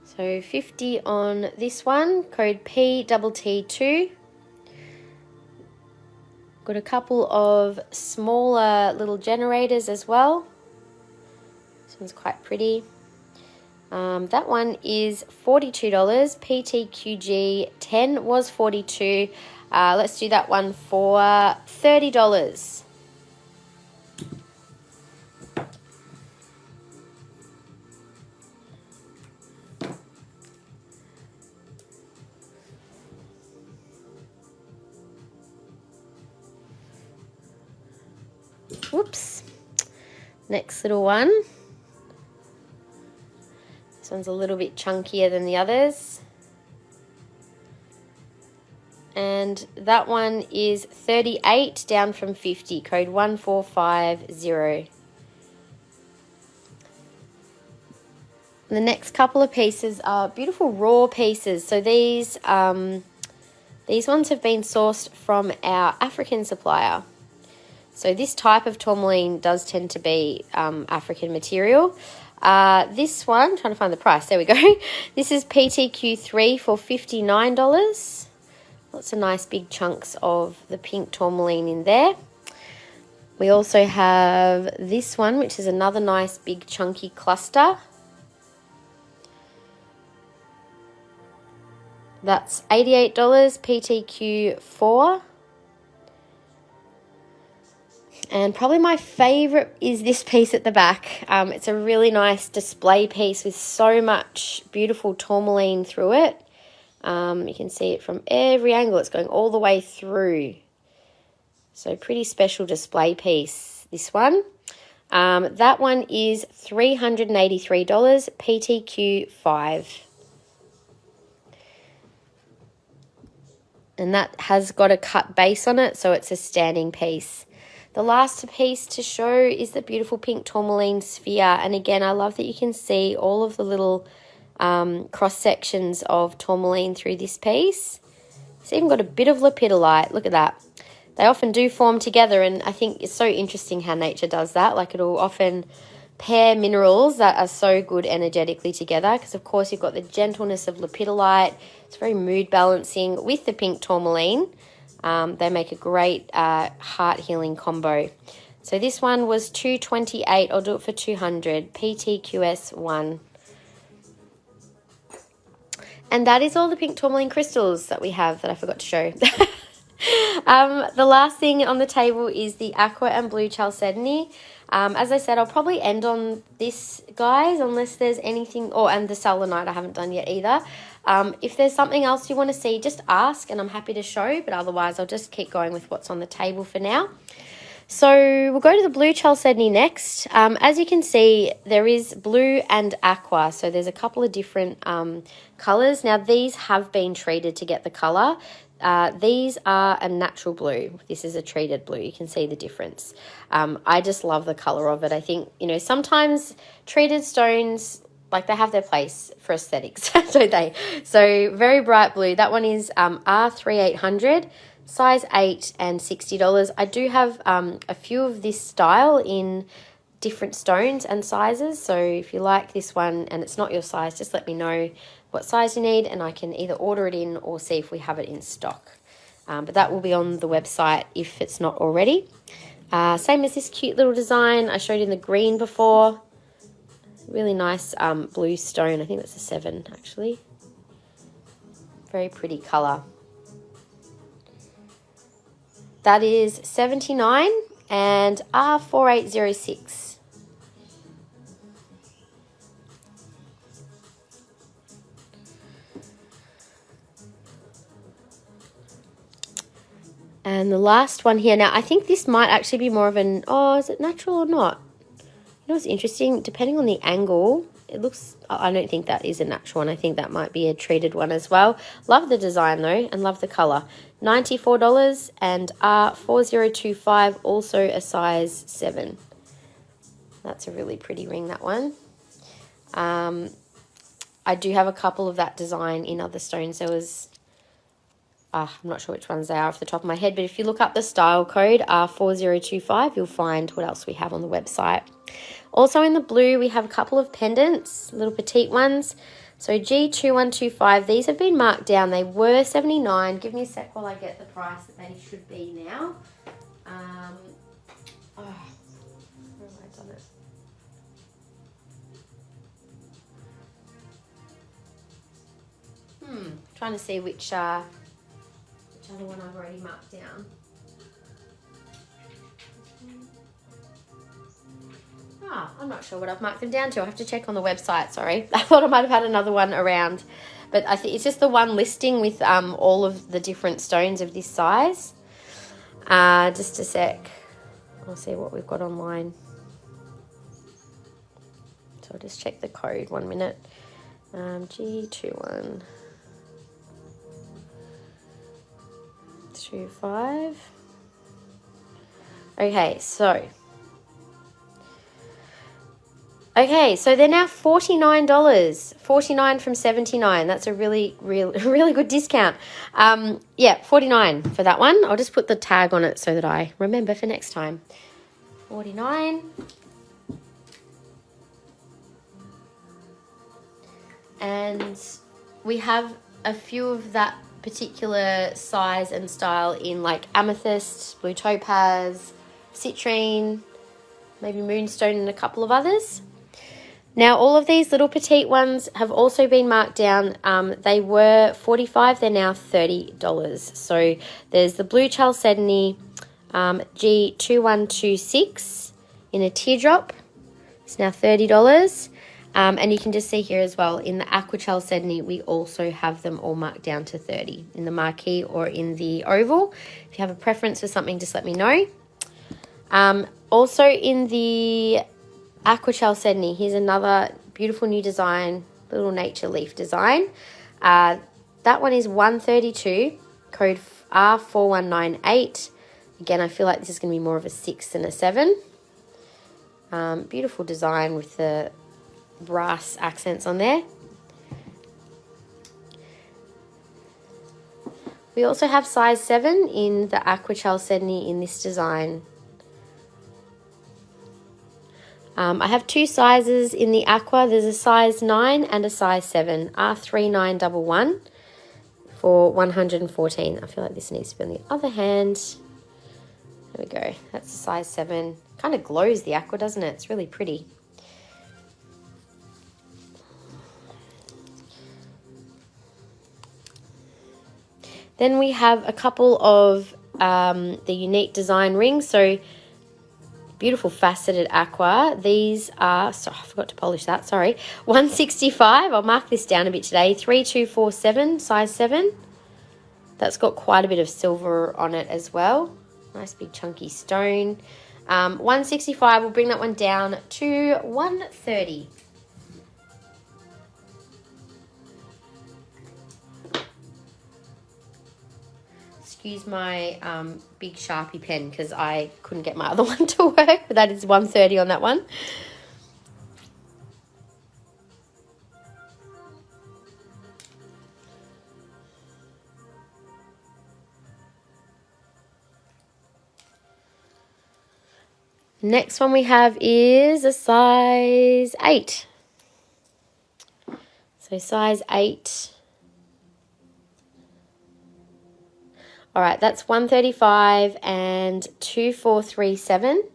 So 50 on this one, code PTT2. Got a couple of smaller little generators as well. This one's quite pretty. That one is $42. PTQG 10 was $42. Let's do that one for $30. Whoops. Next little one. This one's a little bit chunkier than the others. And that one is 38 down from 50, code 1450. The next couple of pieces are beautiful raw pieces. So these ones have been sourced from our African supplier. So this type of tourmaline does tend to be African material. This one, trying to find the price, there we go. This is PTQ3 for $59. Lots of nice big chunks of the pink tourmaline in there. We also have this one, which is another nice big chunky cluster. That's $88, PTQ4. And probably my favorite is this piece at the back. It's a really nice display piece with so much beautiful tourmaline through it. You can see it from every angle. It's going all the way through. So pretty special display piece, this one. That one is $383, PTQ5. And that has got a cut base on it, so it's a standing piece. The last piece to show is the beautiful pink tourmaline sphere. And again, I love that you can see all of the little cross sections of tourmaline through this piece. It's even got a bit of lepidolite. Look at that. They often do form together, and I think it's so interesting how nature does that. Like, it'll often pair minerals that are so good energetically together, because of course you've got the gentleness of lepidolite. It's very mood balancing with the pink tourmaline. They make a great heart healing combo. So this one was $228. I'll do it for $200. PTQS1. And that is all the pink tourmaline crystals that we have that I forgot to show. The last thing on the table is the Aqua and Blue Chalcedony. As I said, I'll probably end on this, guys, unless there's anything, and the Selenite I haven't done yet either. If there's something else you want to see, just ask and I'm happy to show, but otherwise I'll just keep going with what's on the table for now. So we'll go to the Blue Chalcedony next. As you can see, there is blue and aqua, so there's a couple of different colours. Now, these have been treated to get the colour. These are a natural blue. This is a treated blue. You can see the difference. I just love the colour of it. I think, sometimes treated stones, like, they have their place for aesthetics, don't they? So very bright blue. That one is R3800, size 8 and $60. I do have a few of this style in different stones and sizes. So if you like this one and it's not your size, just let me know what size you need and I can either order it in or see if we have it in stock. But that will be on the website if it's not already. Same as this cute little design I showed in the green before. Really nice blue stone. I think that's a 7 actually. Very pretty colour. That is $79 and R4806. And the last one here. Now, I think this might actually be more of an, oh, is it natural or not? You know what's interesting? Depending on the angle, it looks, I don't think that is a natural one. I think that might be a treated one as well. Love the design though, and love the colour. $94 and R4025, also a size 7. That's a really pretty ring, that one. I do have a couple of that design in other stones. There was, I'm not sure which ones they are off the top of my head, but if you look up the style code R4025, you'll find what else we have on the website. Also in the blue, we have a couple of pendants, little petite ones. So G2125, these have been marked down. They were $79. Give me a sec while I get the price that they should be now. Where have I done it? Trying to see which other one I've already marked down. I'm not sure what I've marked them down to. I have to check on the website, sorry. I thought I might have had another one around. But I think it's just the one listing with all of the different stones of this size. Just a sec. I'll see what we've got online. So I'll just check the code 1 minute. G2125. Okay, so they're now $49. $49 from $79. That's a really good discount. Yeah, $49 for that one. I'll just put the tag on it so that I remember for next time. $49. And we have a few of that particular size and style in like amethyst, blue topaz, citrine, maybe moonstone, and a couple of others. Now, all of these little petite ones have also been marked down. They were $45, they're now $30. So there's the blue Chalcedony G2126 in a teardrop. It's now $30. And you can just see here as well, in the Aqua Chalcedony, we also have them all marked down to $30 in the marquee or in the oval. If you have a preference for something, just let me know. Also in the Aqua Chalcedony, here's another beautiful new design, little nature leaf design. That one is $132, code R4198. Again, I feel like this is going to be more of a 6 than a 7. Beautiful design with the brass accents on there. We also have size 7 in the Aqua Chalcedony in this design. I have 2 sizes in the Aqua. There's a size 9 and a size 7, R3911 for $114. I feel like this needs to be on the other hand. There we go. That's a size 7. Kind of glows, the Aqua, doesn't it? It's really pretty. Then we have a couple of the unique design rings. So beautiful faceted Aqua. These are, sorry, I forgot to polish that, sorry. $165. I'll mark this down a bit today. 3247, size 7. That's got quite a bit of silver on it as well. Nice big chunky stone. $165. We'll bring that one down to $130. Excuse my big Sharpie pen because I couldn't get my other one to work, but that is $130 on that one. Next one we have is a size 8. So size 8. All right, that's $135 and $2437.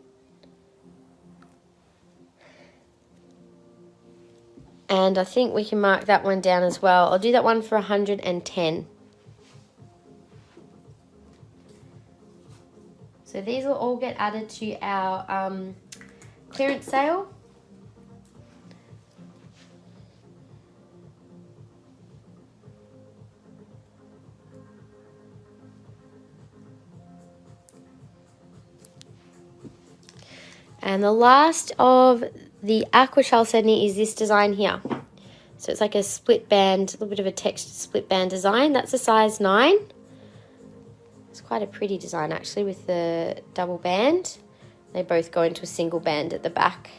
And I think we can mark that one down as well. I'll do that one for $110. So these will all get added to our clearance sale. And the last of the Aqua Chalcedony is this design here. So it's like a split band, a little bit of a textured split band design. That's a size 9. It's quite a pretty design actually with the double band. They both go into a single band at the back.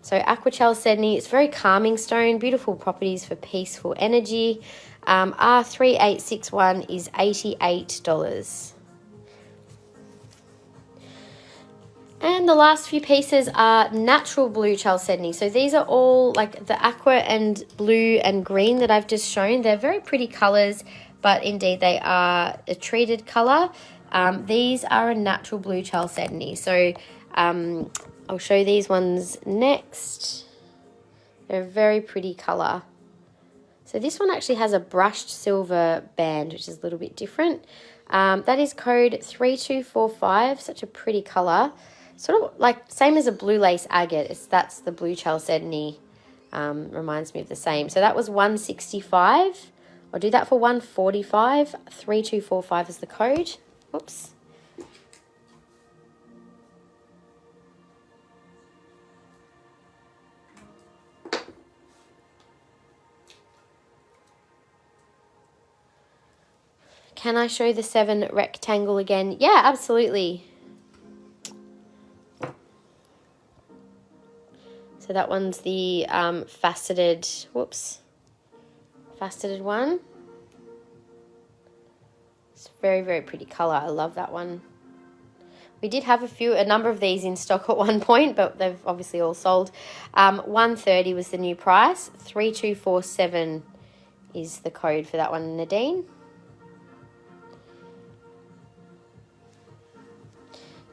So Aqua Chalcedony, it's very calming stone, beautiful properties for peaceful energy. R3861 is $88. And the last few pieces are natural blue chalcedony. So these are all like the aqua and blue and green that I've just shown. They're very pretty colours, but indeed they are a treated colour. These are a natural blue chalcedony. So I'll show these ones next. They're a very pretty colour. So this one actually has a brushed silver band, which is a little bit different. That is code 3245, such a pretty colour. Sort of like same as a blue lace agate. That's the blue chalcedony. Reminds me of the same. So that was 165. I'll do that for 145. 3245 is the code. Oops. Can I show the 7 rectangle again? Yeah, absolutely. So that one's the faceted one. It's very, very pretty colour. I love that one. We did have a number of these in stock at one point, but they've obviously all sold. 130 was the new price. 3247 is the code for that one, Nadine.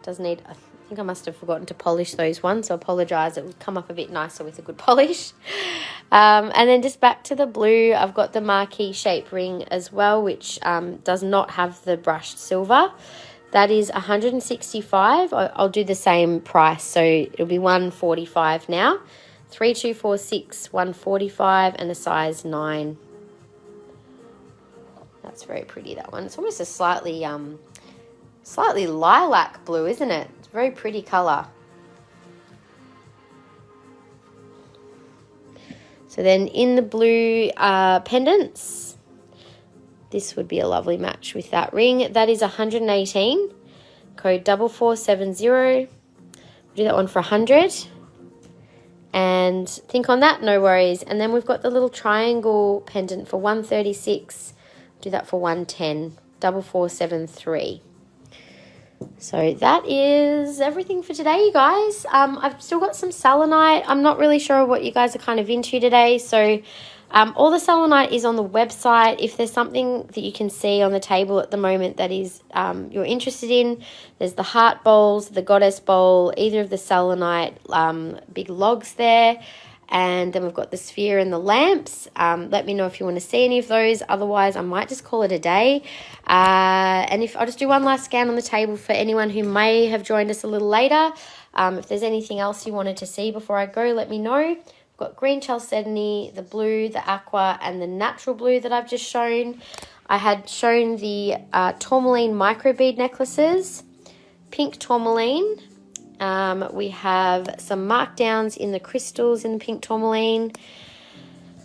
Does need, I think I must have forgotten to polish those ones, so I apologise. It would come up a bit nicer with a good polish. And then just back to the blue, I've got the marquee shape ring as well, which does not have the brushed silver. That is 165. I'll do the same price, so it'll be 145 now. 3246, 145, and a size 9. That's very pretty, that one. It's almost a slightly lilac blue, isn't it? It's a very pretty colour. So then in the blue pendants, this would be a lovely match with that ring. That is 118, code 4470. Do that one for 100. And think on that, no worries. And then we've got the little triangle pendant for 136. Do that for 110, 4473. So that is everything for today, you guys. I've still got some selenite. I'm not really sure what you guys are kind of into today. So all the selenite is on the website. If there's something that you can see on the table at the moment that is you're interested in, there's the heart bowls, the goddess bowl, either of the selenite big logs there. And then we've got the sphere and the lamps. Let me know if you want to see any of those. Otherwise, I might just call it a day. And if I'll just do one last scan on the table for anyone who may have joined us a little later. If there's anything else you wanted to see before I go, let me know. We've got green chalcedony, the blue, the aqua, and the natural blue that I've just shown. I had shown the Tourmaline microbead necklaces, pink Tourmaline. We have some markdowns in the crystals in the pink Tourmaline.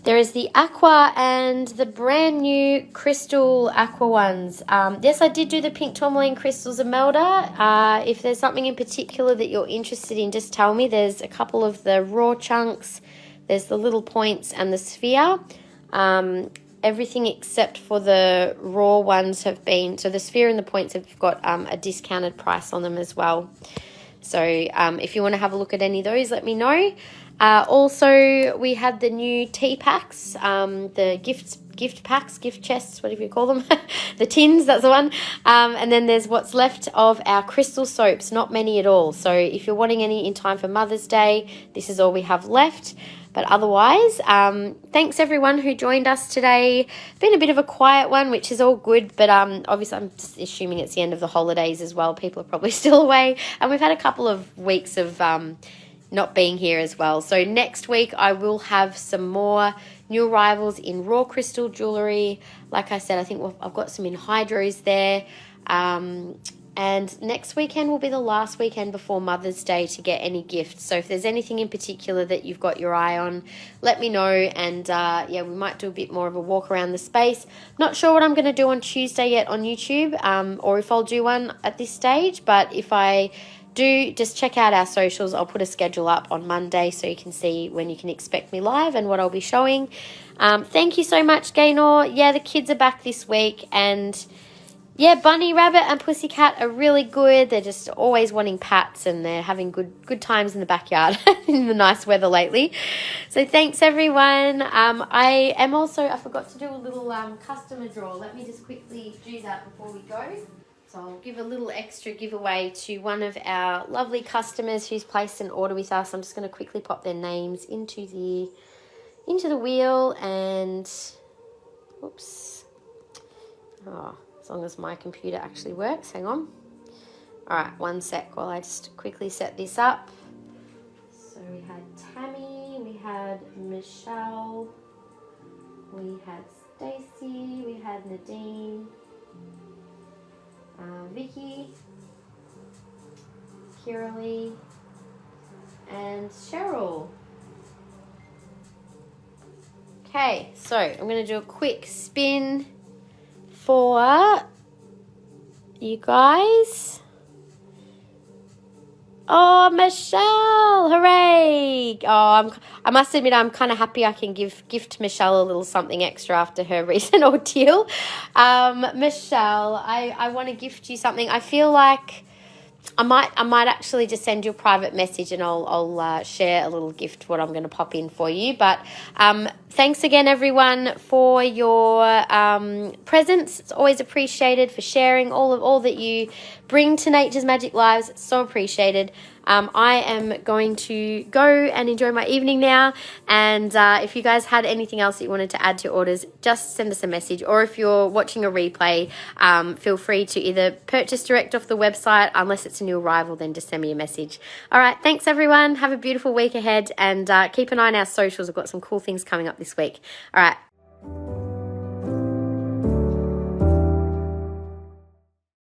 There is the aqua and the brand new crystal aqua ones. Yes, I did do the pink Tourmaline crystals, Imelda. If there's something in particular that you're interested in, just tell me. There's a couple of the raw chunks. There's the little points and the sphere. Everything except for the raw ones have been, so the sphere and the points have got a discounted price on them as well. So if you want to have a look at any of those, let me know. Also, we had the new tea packs, the gift packs, gift chests, whatever you call them, the tins, that's the one. And then there's what's left of our crystal soaps, not many at all. So if you're wanting any in time for Mother's Day, this is all we have left. But otherwise, thanks everyone who joined us today. It's been a bit of a quiet one, which is all good, but obviously I'm just assuming it's the end of the holidays as well. People are probably still away, and we've had a couple of weeks of not being here as well. So next week I will have some more new arrivals in raw crystal jewellery. Like I said, I think I've got some in hydros there. And next weekend will be the last weekend before Mother's Day to get any gifts. So if there's anything in particular that you've got your eye on, let me know. And yeah, we might do a bit more of a walk around the space. Not sure what I'm going to do on Tuesday yet on YouTube, or if I'll do one at this stage. But if I do, just check out our socials. I'll put a schedule up on Monday so you can see when you can expect me live and what I'll be showing. Thank you so much, Gaynor. Yeah, the kids are back this week, and yeah, Bunny, Rabbit and Pussycat are really good. They're just always wanting pats, and they're having good times in the backyard in the nice weather lately. So thanks, everyone. I forgot to do a little customer draw. Let me just quickly do that before we go. So I'll give a little extra giveaway to one of our lovely customers who's placed an order with us. I'm just going to quickly pop their names into the wheel, and oops. Oh, as long as my computer actually works. Hang on. All right, one sec while I just quickly set this up. So we had Tammy, we had Michelle, we had Stacy, we had Nadine, Vicky, Kiralee, and Cheryl. Okay, so I'm going to do a quick spin for you guys. Oh, Michelle, hooray. Oh, I must admit, I'm kind of happy I can gift Michelle a little something extra after her recent ordeal. Michelle, I want to gift you something. I feel like I might actually just send you a private message, and I'll share a little gift, what I'm going to pop in for you. But thanks again, everyone, for your presents. It's always appreciated, for sharing all that you bring to Nature's Magic Lives. It's so appreciated. I am going to go and enjoy my evening now, and if you guys had anything else that you wanted to add to your orders, just send us a message, or if you're watching a replay, feel free to either purchase direct off the website, unless it's a new arrival, then just send me a message. All right, thanks everyone. Have a beautiful week ahead, and keep an eye on our socials. We've got some cool things coming up this week. All right.